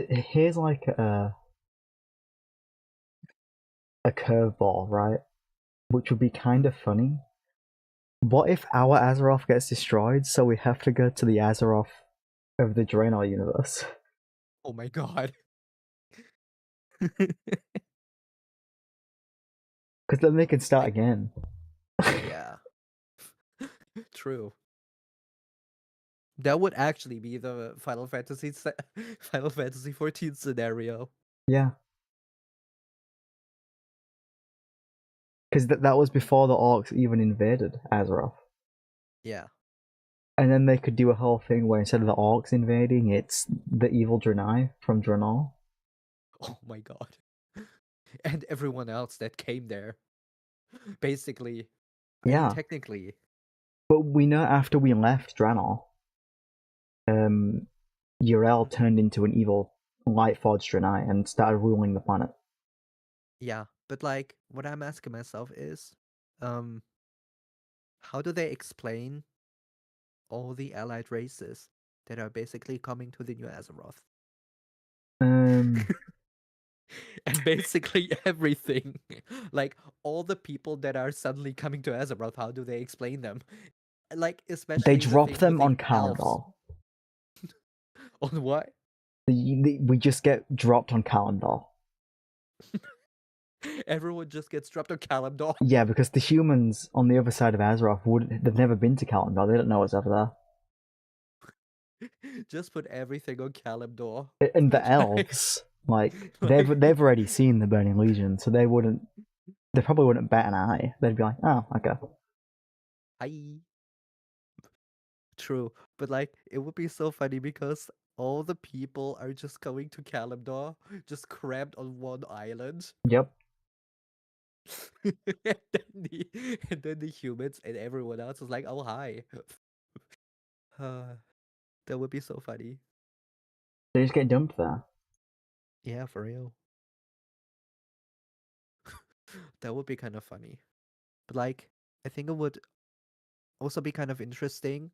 Here's like a curveball, right? Which would be kind of funny. What if our Azeroth gets destroyed, so we have to go to the Azeroth of the Draenor universe?
Oh my god.
Because then they can start again.
Yeah. True. That would actually be the Final Fantasy 14 scenario.
Yeah. Because that was before the orcs even invaded Azeroth.
Yeah.
And then they could do a whole thing where instead of the orcs invading, it's the evil Draenei from Draenor.
Oh my god. And everyone else that came there. Basically. I mean,
Yeah.
technically.
But we know after we left Draenor, Yrel turned into an evil Lightforged Draenei and started ruling the planet.
Yeah, but like, what I'm asking myself is, how do they explain all the allied races that are basically coming to the new Azeroth?
Um,
And basically everything. Like, all the people that are suddenly coming to Azeroth, how do they explain them? Like,
they
especially the
drop
thing with
them on
the elves.
Kalimdor.
On what?
We just get dropped on Kalimdor.
Everyone just gets dropped on Kalimdor.
Yeah, because the humans on the other side of Azeroth they've never been to Kalimdor. They don't know what's over there.
Just put everything on Kalimdor.
And the elves, they've already seen the Burning Legion, so they probably wouldn't bat an eye. They'd be like, oh, okay.
Hi. True, but like it would be so funny because all the people are just going to Kalimdor, just crammed on one island.
Yep.
and then the humans and everyone else is like, oh hi. That would be so funny.
They just get dumped there.
Yeah, for real. That would be kind of funny. But like, I think it would also be kind of interesting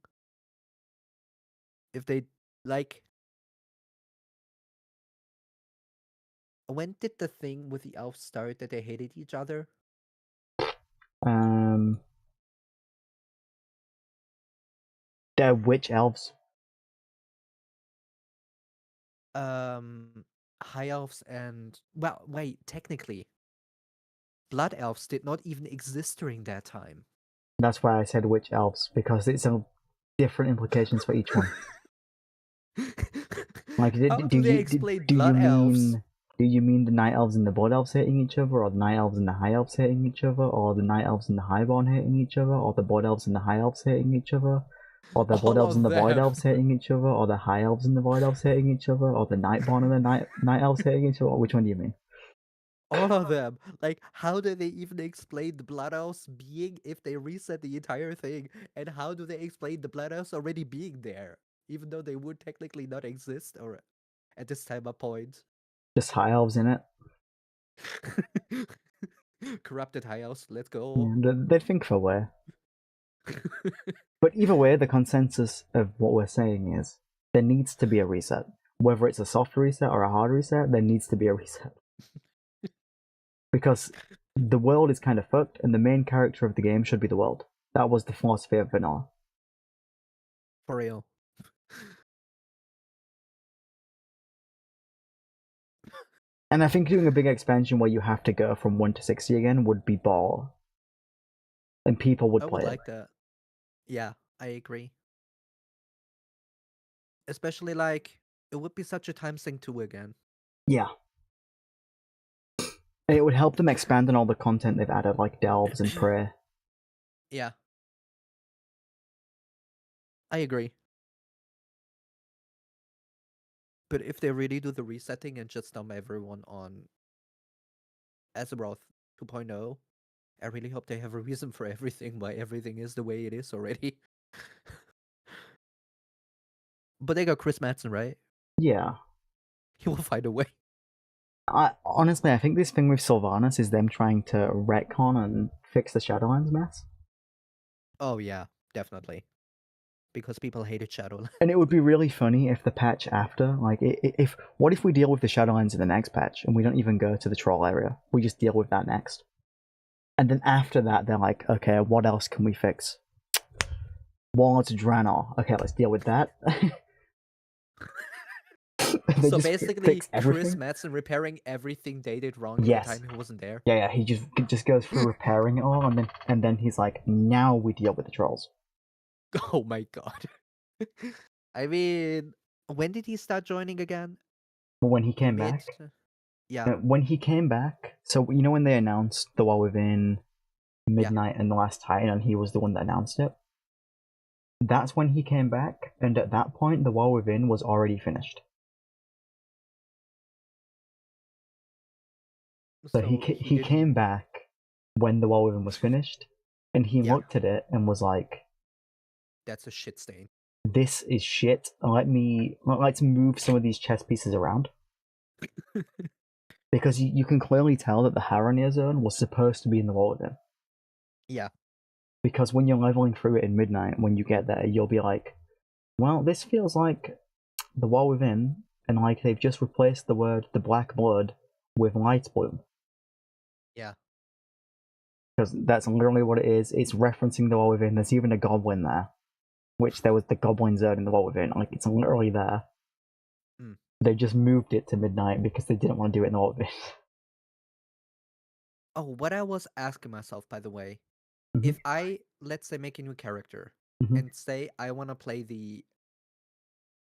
if they like. When did the thing with the elves start that they hated each other?
They're witch elves.
High elves and well, wait, technically, blood elves did not even exist during that time.
That's why I said witch elves, because it's a different implications for each one. Like,
How do they explain blood elves?
Do you mean the night elves and the blood elves hating each other, or the night elves and the high elves hating each other, or the night elves and the highborn hating each other, or the blood elves and the high elves hating each other, or the blood
All
elves and
of
the void
them.
elves hating each other, or the high elves and the void elves hating each other, or the nightborn and the night elves hating each other? Which one do you mean?
All of them. Like, how do they even explain the blood elves being if they reset the entire thing? And how do they explain the blood elves already being there, even though they would technically not exist or at this time of point?
Just high elves in it.
Corrupted high elves, let's go.
Yeah, they think for a way. But either way, the consensus of what we're saying is there needs to be a reset. Whether it's a soft reset or a hard reset, there needs to be a reset. Because the world is kind of fucked, and the main character of the game should be the world. That was the philosophy of vanilla.
For real.
And I think doing a big expansion where you have to go from 1 to 60 again would be ball. And people would
I
play
would
it.
like that. Yeah, I agree. Especially like it would be such a time sink too again.
Yeah. And it would help them expand on all the content they've added, like Delves and Prey.
Yeah. I agree. But if they really do the resetting and just dump everyone on Azeroth 2.0, I really hope they have a reason for everything, why everything is the way it is already. But they got Chris Madsen, right?
Yeah.
He will find a way.
Honestly, I think this thing with Sylvanas is them trying to retcon and fix the Shadowlands mess.
Oh yeah, definitely. Because people hated Shadowlands.
And it would be really funny if the patch after, like, what if we deal with the Shadowlands in the next patch and we don't even go to the troll area? We just deal with that next. And then after that, they're like, okay, what else can we fix? Warlords of Draenor. Okay, let's deal with that.
So basically, Chris
everything.
Madsen repairing everything they did wrong at the time he wasn't there.
Yeah, he just goes through repairing it all, and then he's like, now we deal with the trolls.
Oh my god. I mean, when did he start joining again?
But when he came back,
Yeah.
when he came back, so you know when they announced the War Within Midnight and the Last Titan, and he was the one that announced it. That's when he came back, and at that point, The War Within was already finished. So he
didn't.
came back when The War Within was finished, and he
Yeah.
looked at it and was like,
That's a shit stain.
"This is shit. Let's move some of these chess pieces around." Because you can clearly tell that the Haranir zone was supposed to be in The War Within.
Yeah.
Because when you're leveling through it in Midnight, when you get there, you'll be like, well, this feels like The War Within, and like they've just replaced the black blood with light bloom.
Yeah.
Because that's literally what it is. It's referencing The War Within. There's even a goblin there, which there was the goblin zone in The War Within. Like, it's literally there.
Mm.
They just moved it to Midnight because they didn't want to do it in The War Within.
Oh, what I was asking myself, by the way,
Mm-hmm.
if I, let's say, make a new character
Mm-hmm.
and say I want to play the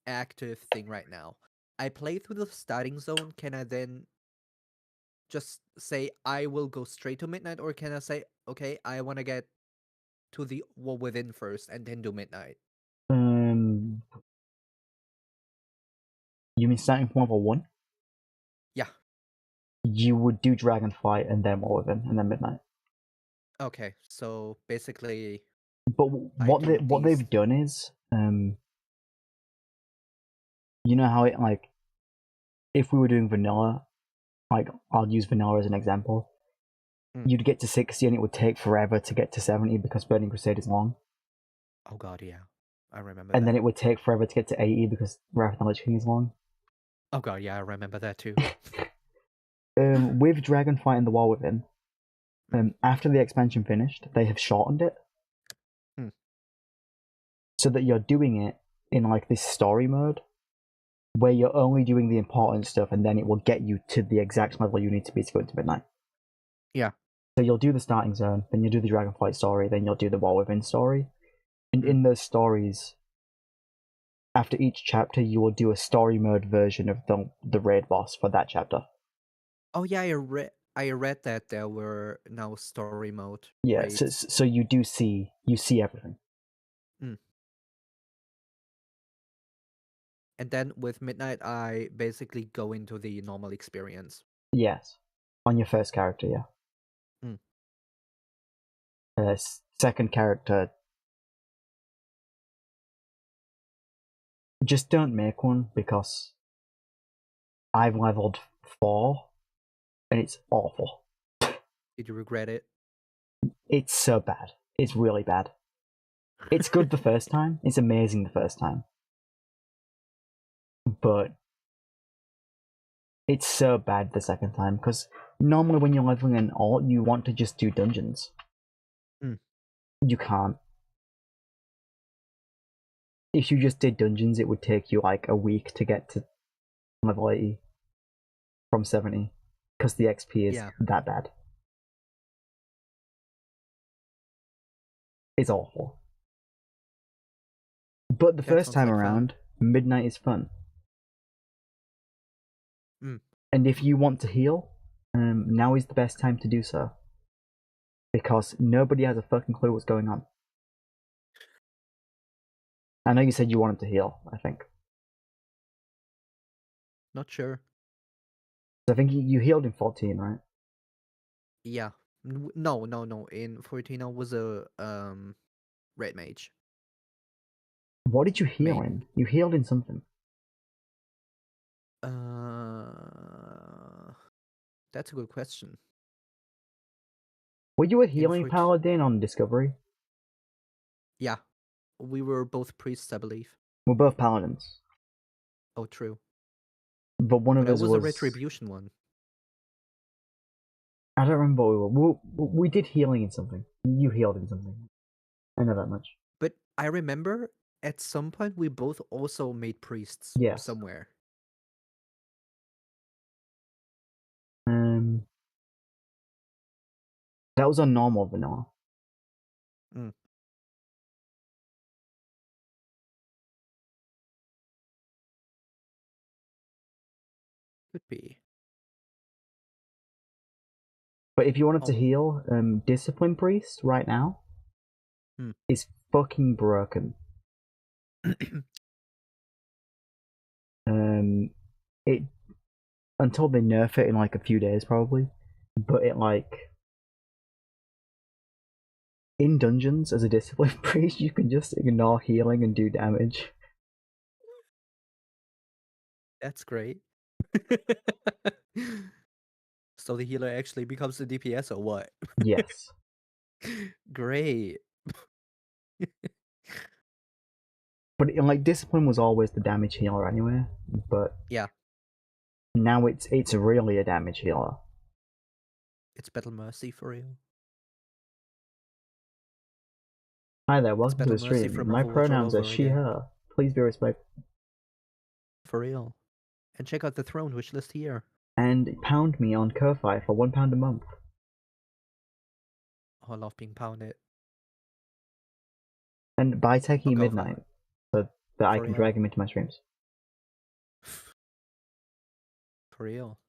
active thing right now, I play through the starting zone, can I then just say I will go straight to Midnight, or can I say, okay, I want to get to the War Within first and then do Midnight?
You mean starting from level 1?
Yeah.
You would do Dragonflight and then War Within and then Midnight.
Okay, so basically,
But
I do
what
these.
they've done is, you know how it, like, if we were doing vanilla, like, I'll use vanilla as an example. You'd get to 60 and it would take forever to get to 70 because Burning Crusade is long.
Oh god, yeah. I remember
And
that.
then it would take forever to get to 80 because Wrath of the Lich King is long.
Oh god, yeah, I remember that too.
With Dragonflight and the War Within, after the expansion finished, they have shortened it. So that you're doing it in like this story mode where you're only doing the important stuff and then it will get you to the exact level you need to be to go into Midnight.
Yeah.
So you'll do the starting zone, then you'll do the Dragonflight story, then you'll do the War Within story. And in those stories, after each chapter, you will do a story mode version of the raid boss for that chapter.
Oh yeah, I read that there were now story mode
Yeah,
raids.
so you see everything.
And then with Midnight, I basically go into the normal experience.
Yes, on your first character, yeah. Second character, just don't make one because I've leveled 4 and it's awful.
Did you regret it?
It's so bad. It's really bad. It's good the first time. It's amazing the first time. But it's so bad the second time because normally when you're leveling an alt, you want to just do dungeons. You can't. If you just did dungeons, it would take you like a week to get to level 80 from 70 because the XP is that bad. It's awful. But the first time around, Midnight is fun. And if you want to heal, now is the best time to do so. Because nobody has a fucking clue what's going on. I know you said you wanted to heal, I think.
Not sure.
I think you healed in 14, right?
Yeah. No. In 14, I was a red mage.
What did you heal in? You healed in something.
That's a good question.
Were you a healing paladin on Discovery?
Yeah. We were both priests, I believe.
We're both paladins.
Oh, true.
But one of us
was a retribution one.
I don't remember what we were. We did healing in something. You healed in something. I know that much.
But I remember at some point we both also made priests somewhere.
That was on normal vanilla.
Could be.
But if you wanted to
Oh.
heal, Discipline Priest right now is fucking broken. It until they nerf it in like a few days probably, but it like in dungeons as a Discipline Priest you can just ignore healing and do damage.
That's great. So the healer actually becomes the DPS or what?
Yes.
Great.
But like Discipline was always the damage healer anyway, but
Yeah,
now it's really a damage healer.
it's Battle Mercy for real.
Hi there,
It's
welcome to
Battle
the
Mercy
stream.
from
My
Overwatch all
pronouns are
over
she,
again.
her. Please be respectful.
For real. And check out the throne wish list here.
And pound me on Ko-Fi for £1 a month.
Oh, I love being pounded.
And buy Teki
Oh,
Midnight so that I
For
can
real.
drag him into my streams.
For real.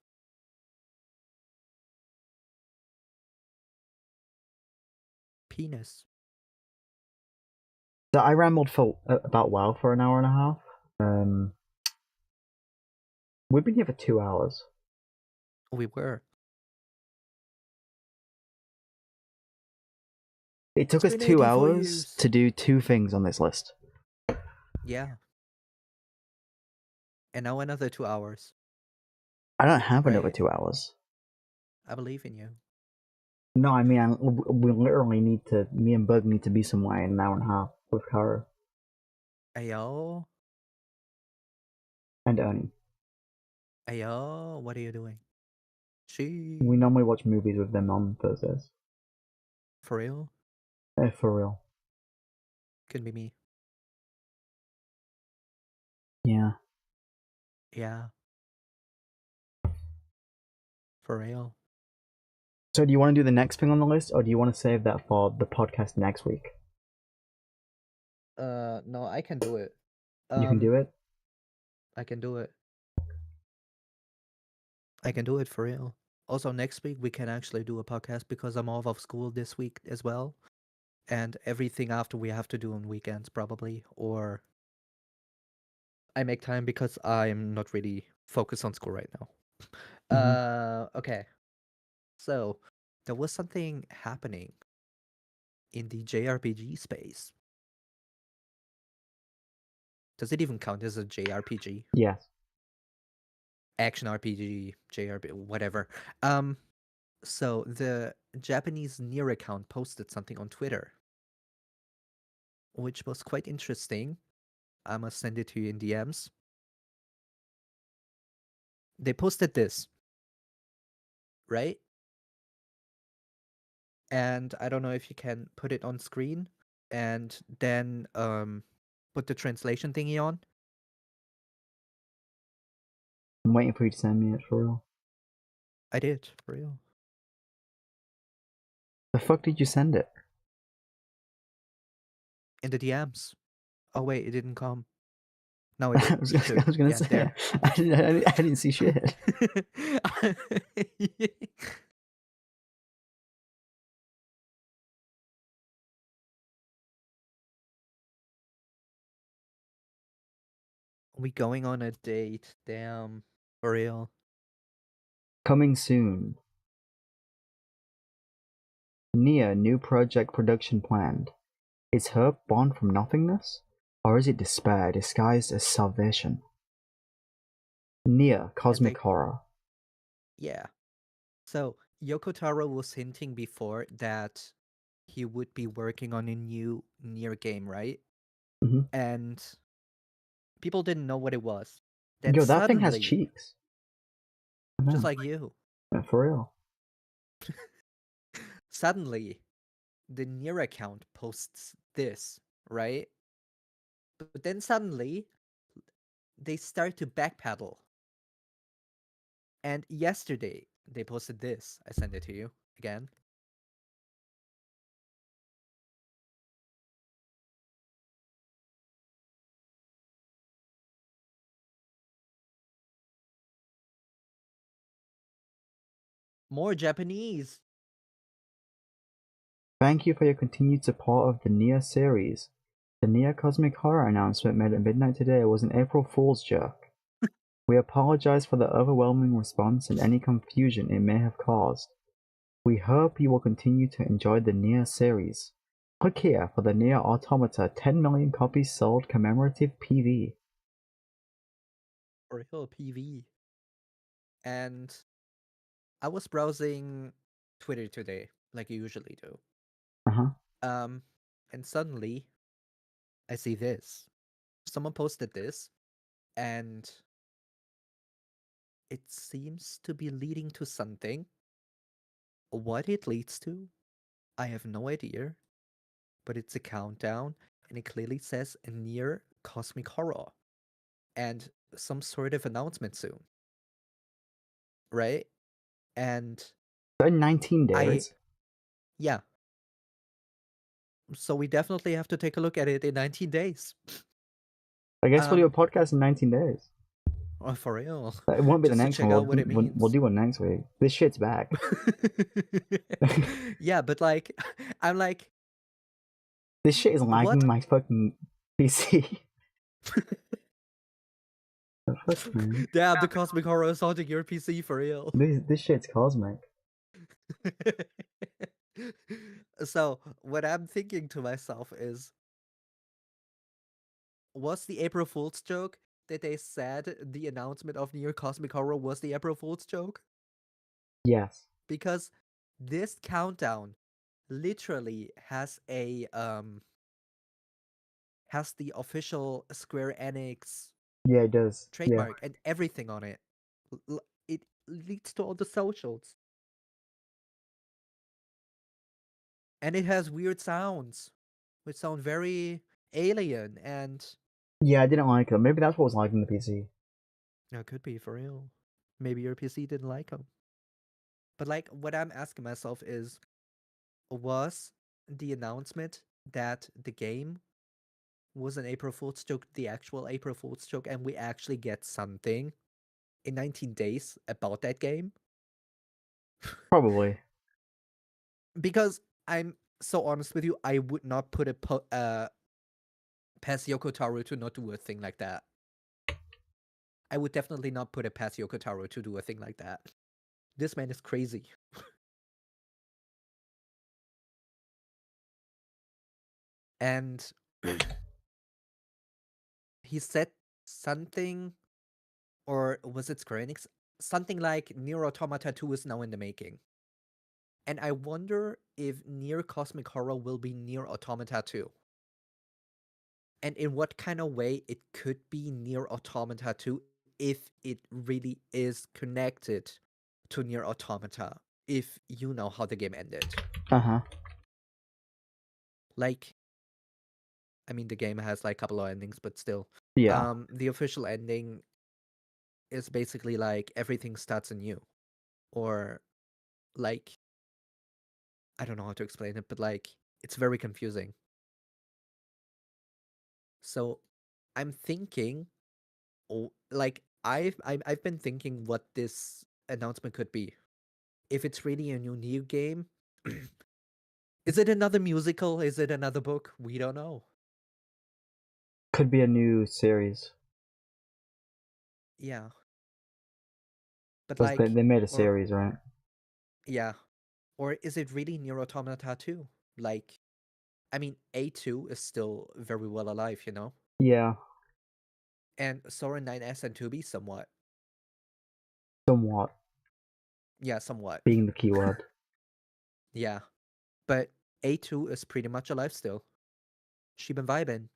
Penis.
So I rambled for about WoW for an hour and a half. We've been here for 2 hours.
We were.
It took
It's
us
been
2
84
hours
years.
to do 2 things on this list.
Yeah. And now another 2 hours.
I don't have another
Right.
2 hours.
I believe in you.
No, I mean, we literally need to. Me and Bug need to be somewhere in an hour and a half with Kara
Ayo.
and Ernie.
Ayo. What are you doing?
We normally watch movies with them on Thursdays.
For real?
For real.
Could be me.
Yeah.
Yeah. For real.
So, do you want to do the next thing on the list, or do you want to save that for the podcast next week?
No, I can do it.
You can do it?
I can do it. I can do it for real. Also, next week we can actually do a podcast because I'm off of school this week as well. And everything after we have to do on weekends, probably. Or I make time because I'm not really focused on school right now. Okay. So, there was something happening in the JRPG space. Does it even count as a JRPG?
Yes.
Action RPG, JRPG, whatever. So the Japanese Nier account posted something on Twitter, which was quite interesting. I must send it to you in DMs. They posted this, right? And I don't know if you can put it on screen and then put the translation thingy on.
I'm waiting for you to send me it for real.
I did, for real.
The fuck did you send it?
In the DMs. Oh wait, it didn't come. No, it did.
I was
Shoot.
gonna
Yeah,
say,
there.
I didn't see shit.
We going on a date. Damn. For real.
Coming soon. Nia, new project production planned. Is her born from nothingness? Or is it despair disguised as salvation? Nia, cosmic horror.
Yeah. So Yoko Taro was hinting before that he would be working on a new Nier game, right?
Mhm.
And people didn't know what it was. Then
Yo, that thing has
suddenly,
cheeks.
just
Man,
like you,
for real.
suddenly the Nier account posts this, right? But then suddenly they start to backpedal. And yesterday they posted this. I sent it to you again. More Japanese.
Thank you for your continued support of the Nier series. The Nier Cosmic Horror announcement made at midnight today was an April Fool's joke. We apologize for the overwhelming response and any confusion it may have caused. We hope you will continue to enjoy the Nier series. Click here for the Nier Automata 10 million copies sold commemorative PV.
For real, PV. And I was browsing Twitter today, like you usually do.
Uh-huh.
And suddenly I see this. Someone posted this, and it seems to be leading to something. What it leads to, I have no idea, but it's a countdown, and it clearly says a near cosmic horror and some sort of announcement soon. Right? And
So in 19 days?
Yeah. So we definitely have to take a look at it in 19 days.
I guess we'll do a podcast in 19 days.
Oh, for real.
It won't be
Just
the
to
next
check
one.
out what it means.
We'll do one next week. This shit's back.
Yeah, but like, I'm like,
this shit is lagging
what?
my fucking PC.
Damn, the cosmic horror is haunting your PC for real.
This shit's cosmic.
So, what I'm thinking to myself is, was the April Fool's joke that they said the announcement of Near Cosmic Horror was the April Fool's joke?
Yes.
Because this countdown literally has a has the official Square Enix
Yeah, it does.
trademark and everything on it. It leads to all the socials. And it has weird sounds, which sound very alien, and
Yeah, I didn't like them. Maybe that's what was lagging the PC.
it could be for real. Maybe your PC didn't like them. But like, what I'm asking myself is, was the announcement that the game was an April Fool's joke the actual April Fool's joke, and we actually get something in 19 days about that game?
Probably.
Because I'm so honest with you, I would not put it past Yoko Taro to not do a thing like that. I would definitely not put it past Yoko Taro to do a thing like that. This man is crazy. And he said something, or was it Square Enix? Something like Nier Automata 2 is now in the making. And I wonder if Nier Cosmic Horror will be Nier Automata 2. And in what kind of way it could be Nier Automata 2 if it really is connected to Nier Automata, if you know how the game ended.
Uh-huh.
Like, I mean, the game has like a couple of endings, but still.
Yeah.
The official ending is basically like everything starts anew. Or like, I don't know how to explain it, but like, it's very confusing. So I'm thinking, like, I've been thinking what this announcement could be. If it's really a new game, is it another musical? Is it another book? We don't know.
Could be a new series.
Yeah. But
like, they made a series, right?
Yeah. Or is it really Nier Automata 2? Like, I mean, A2 is still very well alive, you know?
Yeah.
And Sora 9S and 2B somewhat.
Somewhat.
Yeah, somewhat.
Being the keyword.
Yeah. But A2 is pretty much alive still. She been vibing.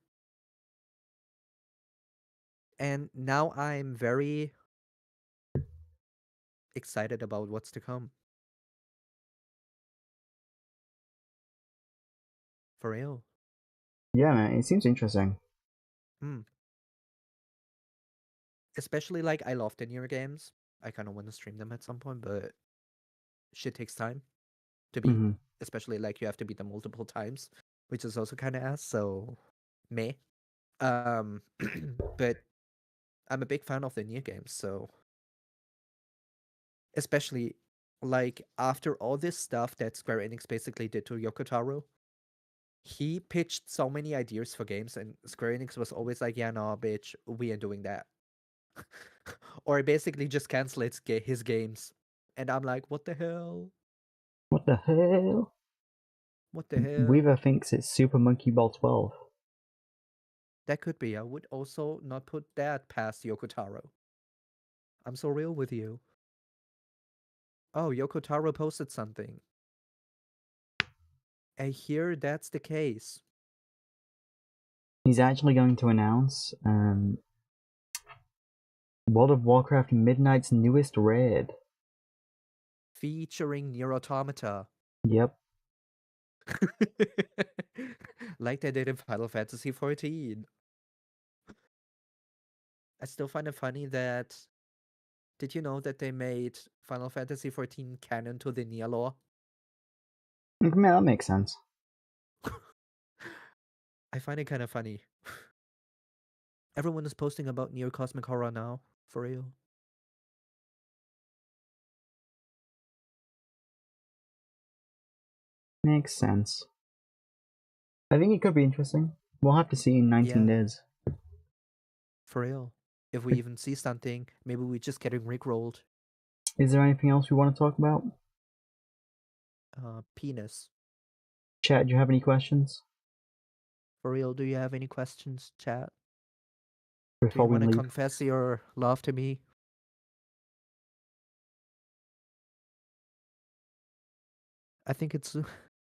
And now I'm very excited about what's to come. For real.
Yeah, man, it seems interesting.
Especially like I love the Nier games. I kind of want to stream them at some point, but shit takes time to beat.
Mm-hmm.
Especially like you have to beat them multiple times, which is also kind of ass. So, meh. But I'm a big fan of the Nier games. So, especially like after all this stuff that Square Enix basically did to Yokotaro, he pitched so many ideas for games, and Square Enix was always like, "Yeah, no, bitch, we ain't doing that," or basically just cancel his games. And I'm like, "What the hell?
What the hell?
What the
Weaver
hell?"
thinks it's Super Monkey Ball 12.
That could be. I would also not put that past Yokotaro. I'm so real with you. Oh, Yokotaro posted something. I hear that's the case.
He's actually going to announce World of Warcraft Midnight's newest raid.
Featuring Nier Automata.
Yep.
Like they did in Final Fantasy XIV. I still find it funny that. Did you know that they made Final Fantasy XIV canon to the Nier lore?
Man, that makes sense.
I find it kind of funny. Everyone is posting about Nier Cosmic Horror now, for real.
Makes sense. I think it could be interesting. We'll have to see in 19
Yeah,
days.
for real. If we even see something, maybe we're just getting rickrolled.
Is there anything else we want to talk about?
Penis.
Chat, do you have any questions
For real, do you have any questions, chat? Do
before
you
we
want to
leave?
confess your love to me? I think it's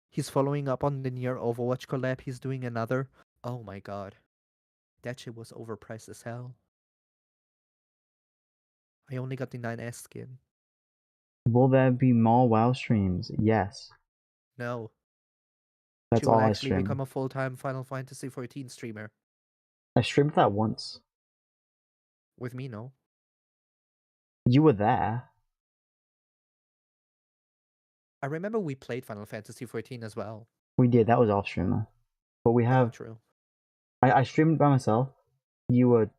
he's following up on the Nier Overwatch collab. He's doing another. Oh my god. That shit was overpriced as hell. I only got the 9S skin.
Will there be more WoW streams? Yes.
No.
That's
She will
all I
actually
stream.
become a full-time Final Fantasy XIV streamer.
I streamed that once.
With me, no?
You were there.
I remember we played Final Fantasy XIV as well.
We did. That was off stream though. But we
Oh,
have.
true.
I streamed by myself. You were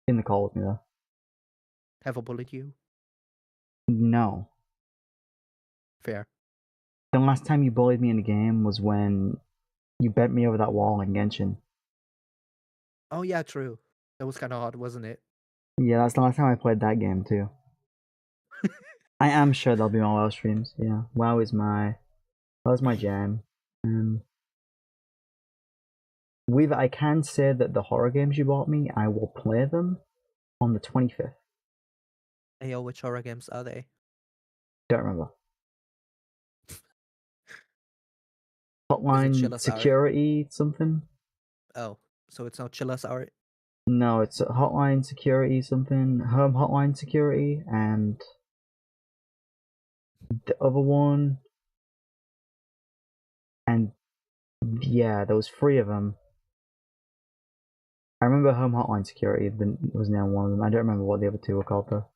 in the call with me though.
Have a bullet you?
No.
Fair.
The last time you bullied me in a game was when you bent me over that wall in Genshin.
Oh yeah, true. That was kind of odd, wasn't it?
Yeah, that's the last time I played that game too. I am sure there'll be more WoW streams. Yeah, WoW's my jam. I can say that the horror games you bought me, I will play them on the 25th.
Ayo, which horror games are they?
Don't remember.
Is it
Hotline
Chilla's Art?
Security something?
Oh, so it's not Chilla's Art?
No, it's Hotline Security something. Home Hotline Security and the other one. And yeah, there was three of them. I remember Home Hotline Security was now one of them. I don't remember what the other two were called though.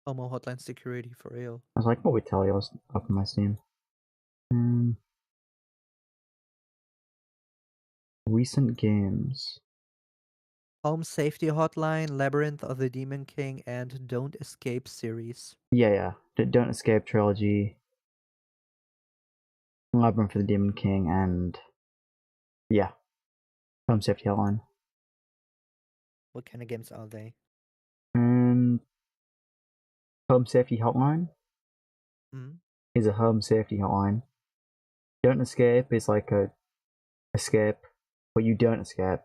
Homo Hotline Security, for real.
I was like, what would tell you? I was up on my Steam. Recent games.
Home Safety Hotline, Labyrinth of the Demon King, and Don't Escape series.
Yeah. Don't Escape Trilogy. Labyrinth for the Demon King, and yeah, Home Safety Hotline.
What kind of games are they?
And Home Safety Hotline
Mm?
is a home safety hotline. Don't Escape is like a escape, but you don't escape.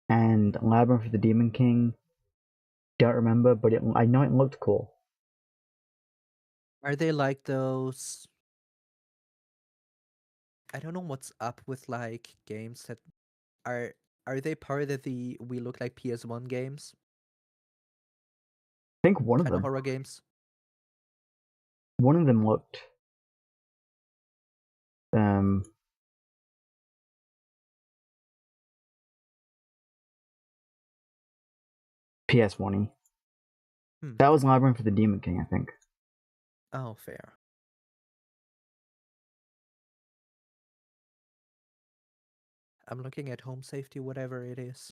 And Labyrinth for the Demon King, don't remember, but I know it looked cool.
Are they like those? I don't know what's up with like games that are. Are they part of the We Look Like PS1 games?
I think one of
Kind of
them.
horror games?
One of them looked um PS1y. That was Labyrinth for the Demon King, I think.
Oh, fair. I'm looking at Home Safety, whatever it is.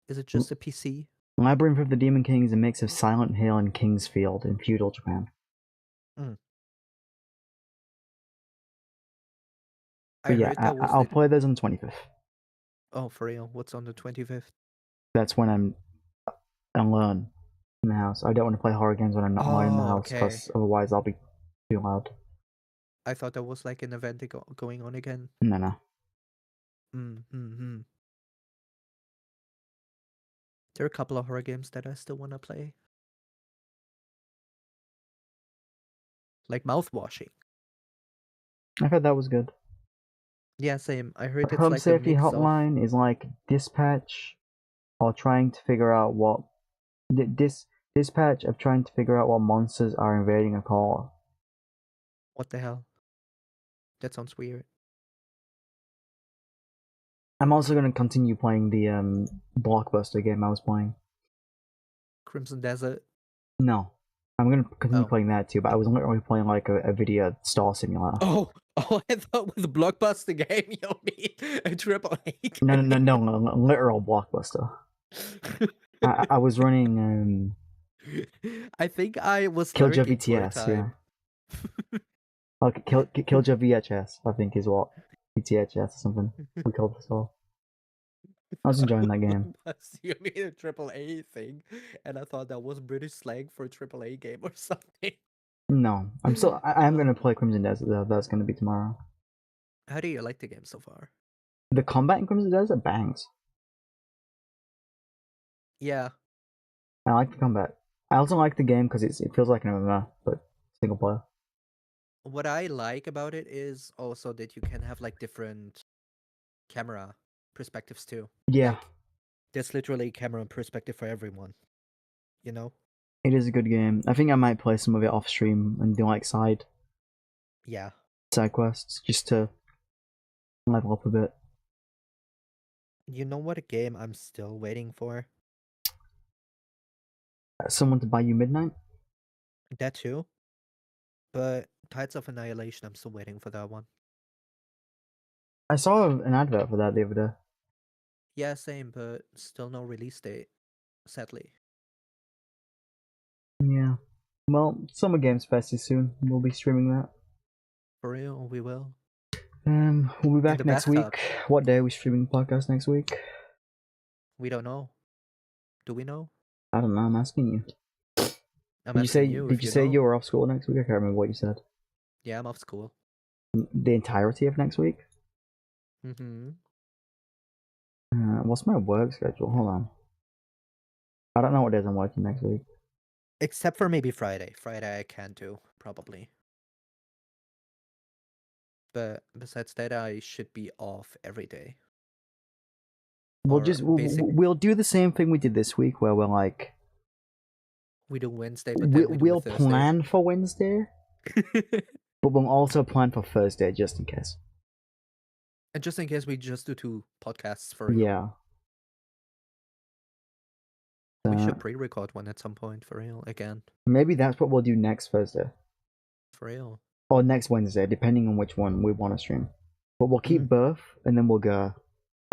Is it just a PC?
Labyrinth of the Demon King is a mix of Silent Hill and King's Field in feudal Japan.
I
But yeah,
heard that was
I'll
the.
play those on the 25th.
Oh, for real? What's on the 25th?
That's when I'm alone in the house. I don't want to play horror games when I'm not alone in the
Oh,
house,
okay.
because otherwise I'll be too loud.
I thought that was like an event going on again.
No.
Mm-hmm. There are a couple of horror games that I still want to play. Like mouthwashing.
I heard that was good.
Yeah, same. I heard it's
Home
like a
Safety
mix of.
Hotline is like dispatch or trying to figure out what dispatch of trying to figure out what monsters are invading a car.
What the hell? That sounds weird.
I'm also going to continue playing the Blockbuster game I was playing.
Crimson Desert.
No, I'm going to continue
Oh.
playing that too, but I was literally playing like a video Star Simulator.
Oh, I thought with a Blockbuster game you mean a AAA game.
No, literal Blockbuster. I was running
I think I was
Kiljo
lurking for a
VTS, yeah.
time.
Like Kiljo VHS, I think is what VTHS or something we called this all. I was enjoying that game.
You mean a AAA thing, and I thought that was British slang for a AAA game or something.
No, I am gonna play Crimson Desert though. That's gonna be tomorrow.
How do you like the game so far?
The combat in Crimson Desert bangs.
Yeah,
I like the combat. I also like the game because it feels like an MMO, but single player.
what I like about it is also that you can have like different camera perspectives too.
Yeah,
Like, there's literally camera perspective for everyone. You know?
it is a good game. I think I might play some of it off stream and do like side
Yeah.
quests just to level up a bit.
You know what a game I'm still waiting for?
Someone to buy you Midnight.
That too. But Tides of Annihilation, I'm still waiting for that one.
I saw an advert for that the other day.
Yeah, same, but still no release date, sadly.
Yeah. Well, Summer Games Fest is soon. We'll be streaming that.
For real, we will.
We'll be back
the
next
bathtub.
week. What day are we streaming the podcast next week?
We don't know. Do we know?
I don't know. I'm asking you.
I'm
Did you say
asking you if you
you
know.
were off school next week? I can't remember what you said.
Yeah, I'm off school.
The entirety of next week?
Mm-hmm.
What's my work schedule? Hold on. I don't know what days I'm working next week.
Except for maybe Friday. Friday I can do, probably. But besides that, I should be off every day.
We'll do the same thing we did this week, where we're like,
we do Wednesday, but then
we'll
Thursday.
plan for Wednesday, but we'll also plan for Thursday just in case.
And just in case, we just do 2 podcasts for real.
Yeah.
We should pre-record one at some point for real again.
Maybe that's what we'll do next Thursday.
For real.
Or next Wednesday, depending on which one we want to stream. But we'll keep both, and then we'll go.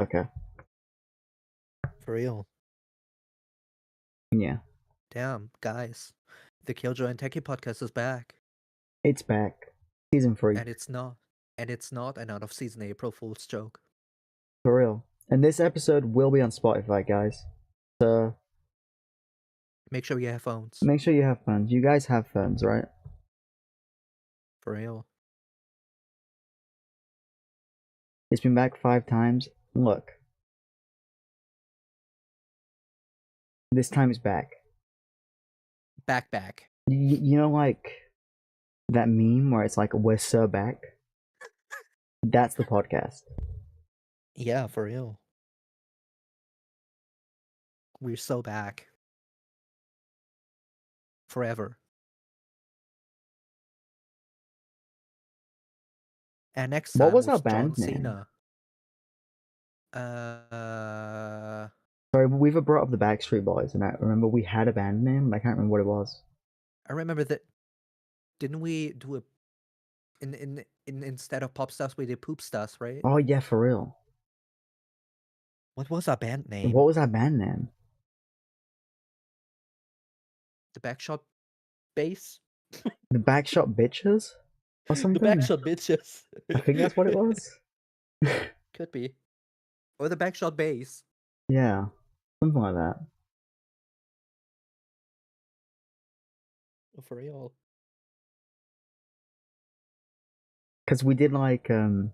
Okay.
For real.
Yeah.
Damn, guys. The Kiljo and Teki Podcast is back.
It's back. Season 3.
And it's not an out of season April Fool's joke.
For real. And this episode will be on Spotify, guys. So
make sure you have phones.
Make sure you have phones. You guys have phones, right?
For real.
It's been back 5 times. Look. This time it's back.
Back.
You know, like that meme where it's like, we're so back? That's the podcast.
Yeah, for real. We're so back. Forever. And next time,
what was
with
our band
John
name?
Cena.
Sorry, we've brought up the Backstreet Boys, and I remember we had a band name, but I can't remember what it was.
I remember that. Didn't we do a instead of pop stars, we did poop stars, right?
Oh yeah, for real.
What was our band name?
What was our band name?
The backshot base?
The Backshot Bitches or
The
something.
backshot bitches.
I think that's what it was.
Could be. Or the backshot base.
Yeah, something like that.
For real.
Because we did like that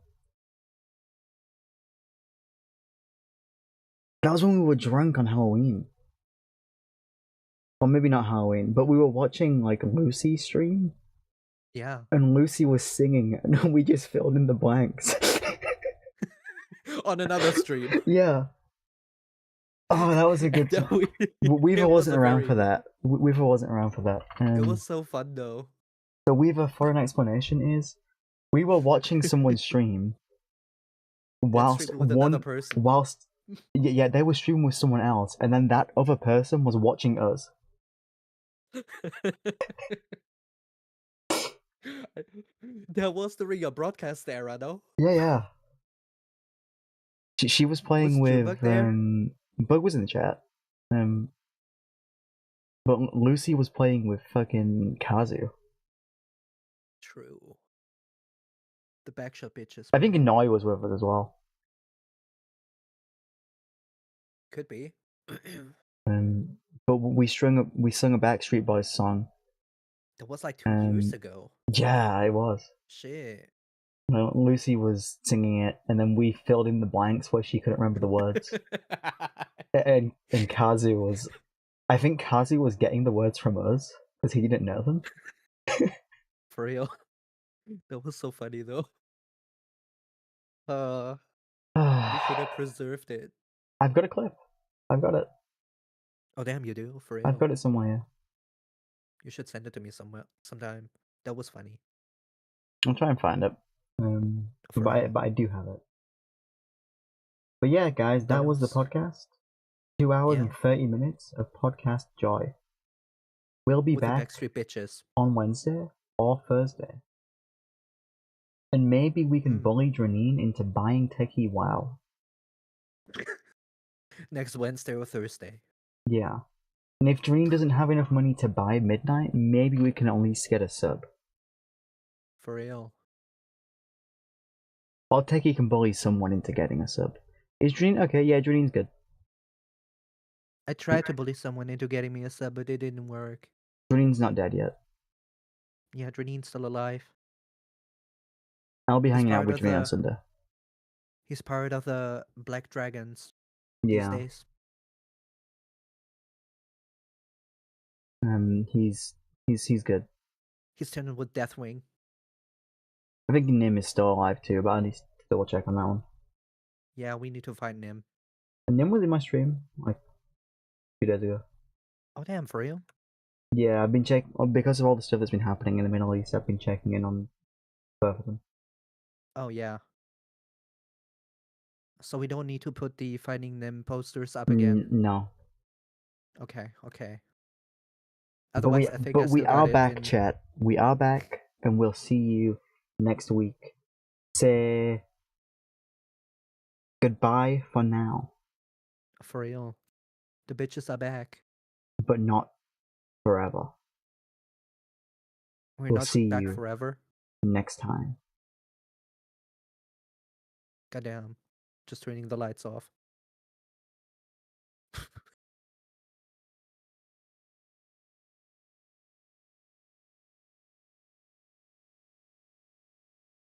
was when we were drunk on Halloween. Or maybe not Halloween, but we were watching like Lucy stream.
Yeah.
And Lucy was singing, and we just filled in the blanks.
On another stream.
Yeah. Oh, that was a good time. Weaver wasn't around for that. Weaver wasn't around for that.
It was so fun though.
So Weaver, for an explanation, is we were watching someone stream whilst
with another person.
Yeah, they were streaming with someone else, and then that other person was watching us.
That was during your broadcast era, though.
Yeah. She was playing
Was
with
Jubak there?
Bug was in the chat. But Lucy was playing with fucking Kazu.
True. The backshot bitches.
I think Noi was with us as well.
Could be.
But we sung a Backstreet Boys song.
That was like 2 years ago.
Yeah, it was.
Shit.
Lucy was singing it, and then we filled in the blanks where she couldn't remember the words. and Kazu was, I think Kazu was getting the words from us because he didn't know them.
For real. That was so funny though. You should have preserved it.
I've got a clip. I've got it.
Oh damn, you do? For real?
I've got it somewhere. Yeah.
You should send it to me sometime. That was funny.
I'll try and find it. But I do have it. But yeah, guys, that was the podcast. 2 hours and 30 minutes of podcast joy. We'll be back
the Backstreet Bitches
on Wednesday or Thursday. And maybe we can bully Dranine into buying Teki WoW.
Next Wednesday or Thursday.
Yeah. And if Dranine doesn't have enough money to buy Midnight, maybe we can at least get a sub.
For real.
Or Teki can bully someone into getting a sub. Is Dranine okay? Yeah, Dranine's good.
I tried to bully someone into getting me a sub, but it didn't work.
Dranine's not dead yet.
Yeah, Dranine's still alive.
I'll be hanging out with Dranine on Sunday.
He's part of the Black Dragons
these
days.
He's good.
He's turning with Deathwing.
I think Nim is still alive too, but I need to double check on that one.
Yeah, we need to find Nim.
And Nim was in my stream like 2 days ago.
Oh damn, for real?
Yeah, I've been checking because of all the stuff that's been happening in the Middle East. I've been checking in on both of them.
Oh yeah. So we don't need to put the Finding Nim posters up again.
No.
Okay. Otherwise, I think
we are back, chat. We are back, and we'll see you next week. Say goodbye for now.
For real. The bitches are back.
But not forever.
We'll not see back you forever.
Next time.
Goddamn. Just turning the lights off.